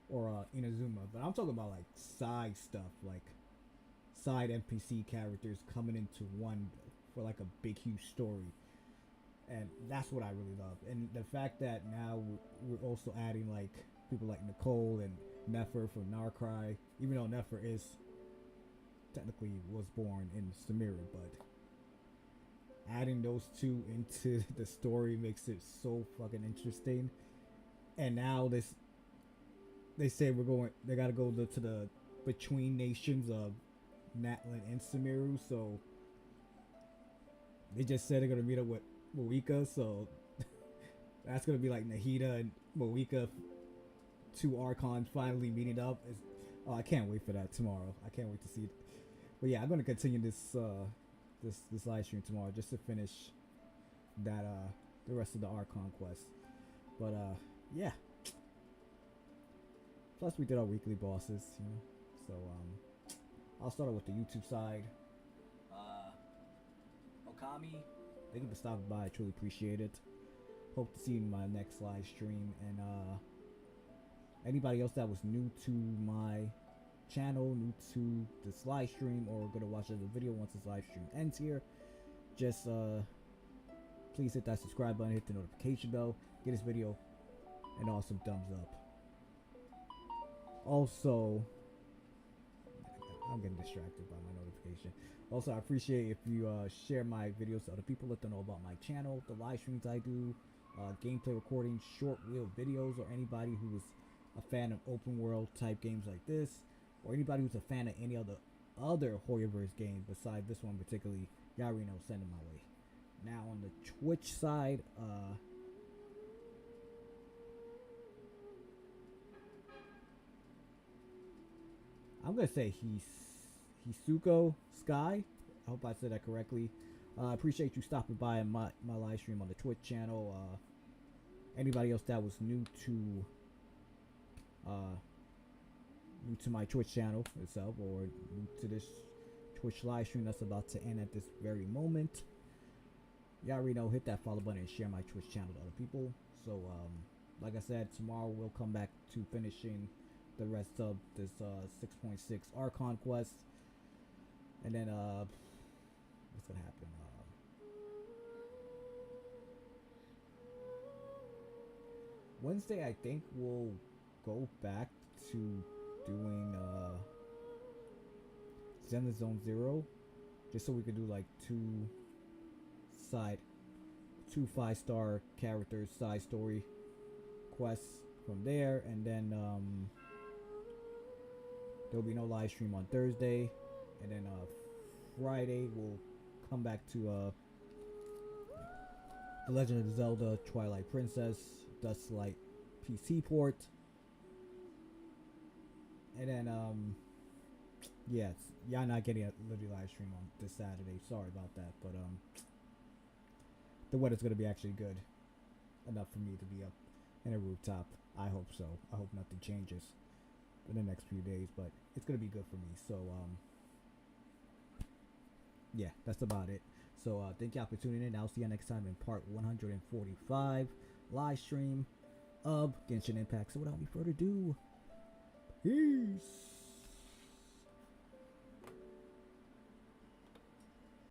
or Inazuma. But I'm talking about like side stuff, like side NPC characters coming into one for like a big huge story. And that's what I really love. And the fact that now we're also adding like people like Nicole and Nefer from Nod-Krai, even though Nefer is technically was born in Sumeru, but adding those two into the story makes it so fucking interesting. And now they say they gotta go to the between nations of Natlan and Sumeru, so they just said they're gonna meet up with Mawika, so that's gonna be like Nahida and Mawika, two Archons finally meeting up. I can't wait for that tomorrow. I can't wait to see it. But yeah, I'm gonna continue this this live stream tomorrow just to finish that the rest of the Archon quest. But yeah. Plus we did our weekly bosses, you know. So I'll start with the YouTube side. Okami, thank you for stopping by. I truly appreciate it. Hope to see you in my next live stream. And anybody else that was new to my channel, new to this live stream, or gonna watch the video once this live stream ends here, just please hit that subscribe button, hit the notification bell, give this video an awesome thumbs up. Also, I'm getting distracted by my notification. Also, I appreciate if you share my videos to other people, let them know about my channel, the live streams I do, gameplay recordings, short wheel videos, or anybody who is a fan of open world type games like this, or anybody who's a fan of any other Horrorverse game besides this one particularly, y'all already know, send them my way. Now on the Twitch side, I'm gonna say Hisuko Sky. I hope I said that correctly. I appreciate you stopping by my live stream on the Twitch channel. Anybody else that was new to my Twitch channel itself, or new to this Twitch live stream that's about to end at this very moment, y'all already know, hit that follow button and share my Twitch channel to other people. So like I said, tomorrow we'll come back to finishing the rest of this 6.6 Archon quest, and then what's gonna happen? Wednesday, I think we'll go back to doing Zenless Zone Zero, just so we could do like two 5-star characters side story quests from there, and then there'll be no live stream on Thursday, and then Friday we'll come back to The Legend of Zelda Twilight Princess Dustlight PC port, and then yes, y'all not getting a live stream on this Saturday, sorry about that, but the weather's gonna be actually good enough for me to be up in a rooftop. I hope so. I hope nothing changes in the next few days, but it's gonna be good for me. So yeah, that's about it. So thank y'all for tuning in. I'll see you next time in part 145 live stream of Genshin Impact. So without any further ado, peace.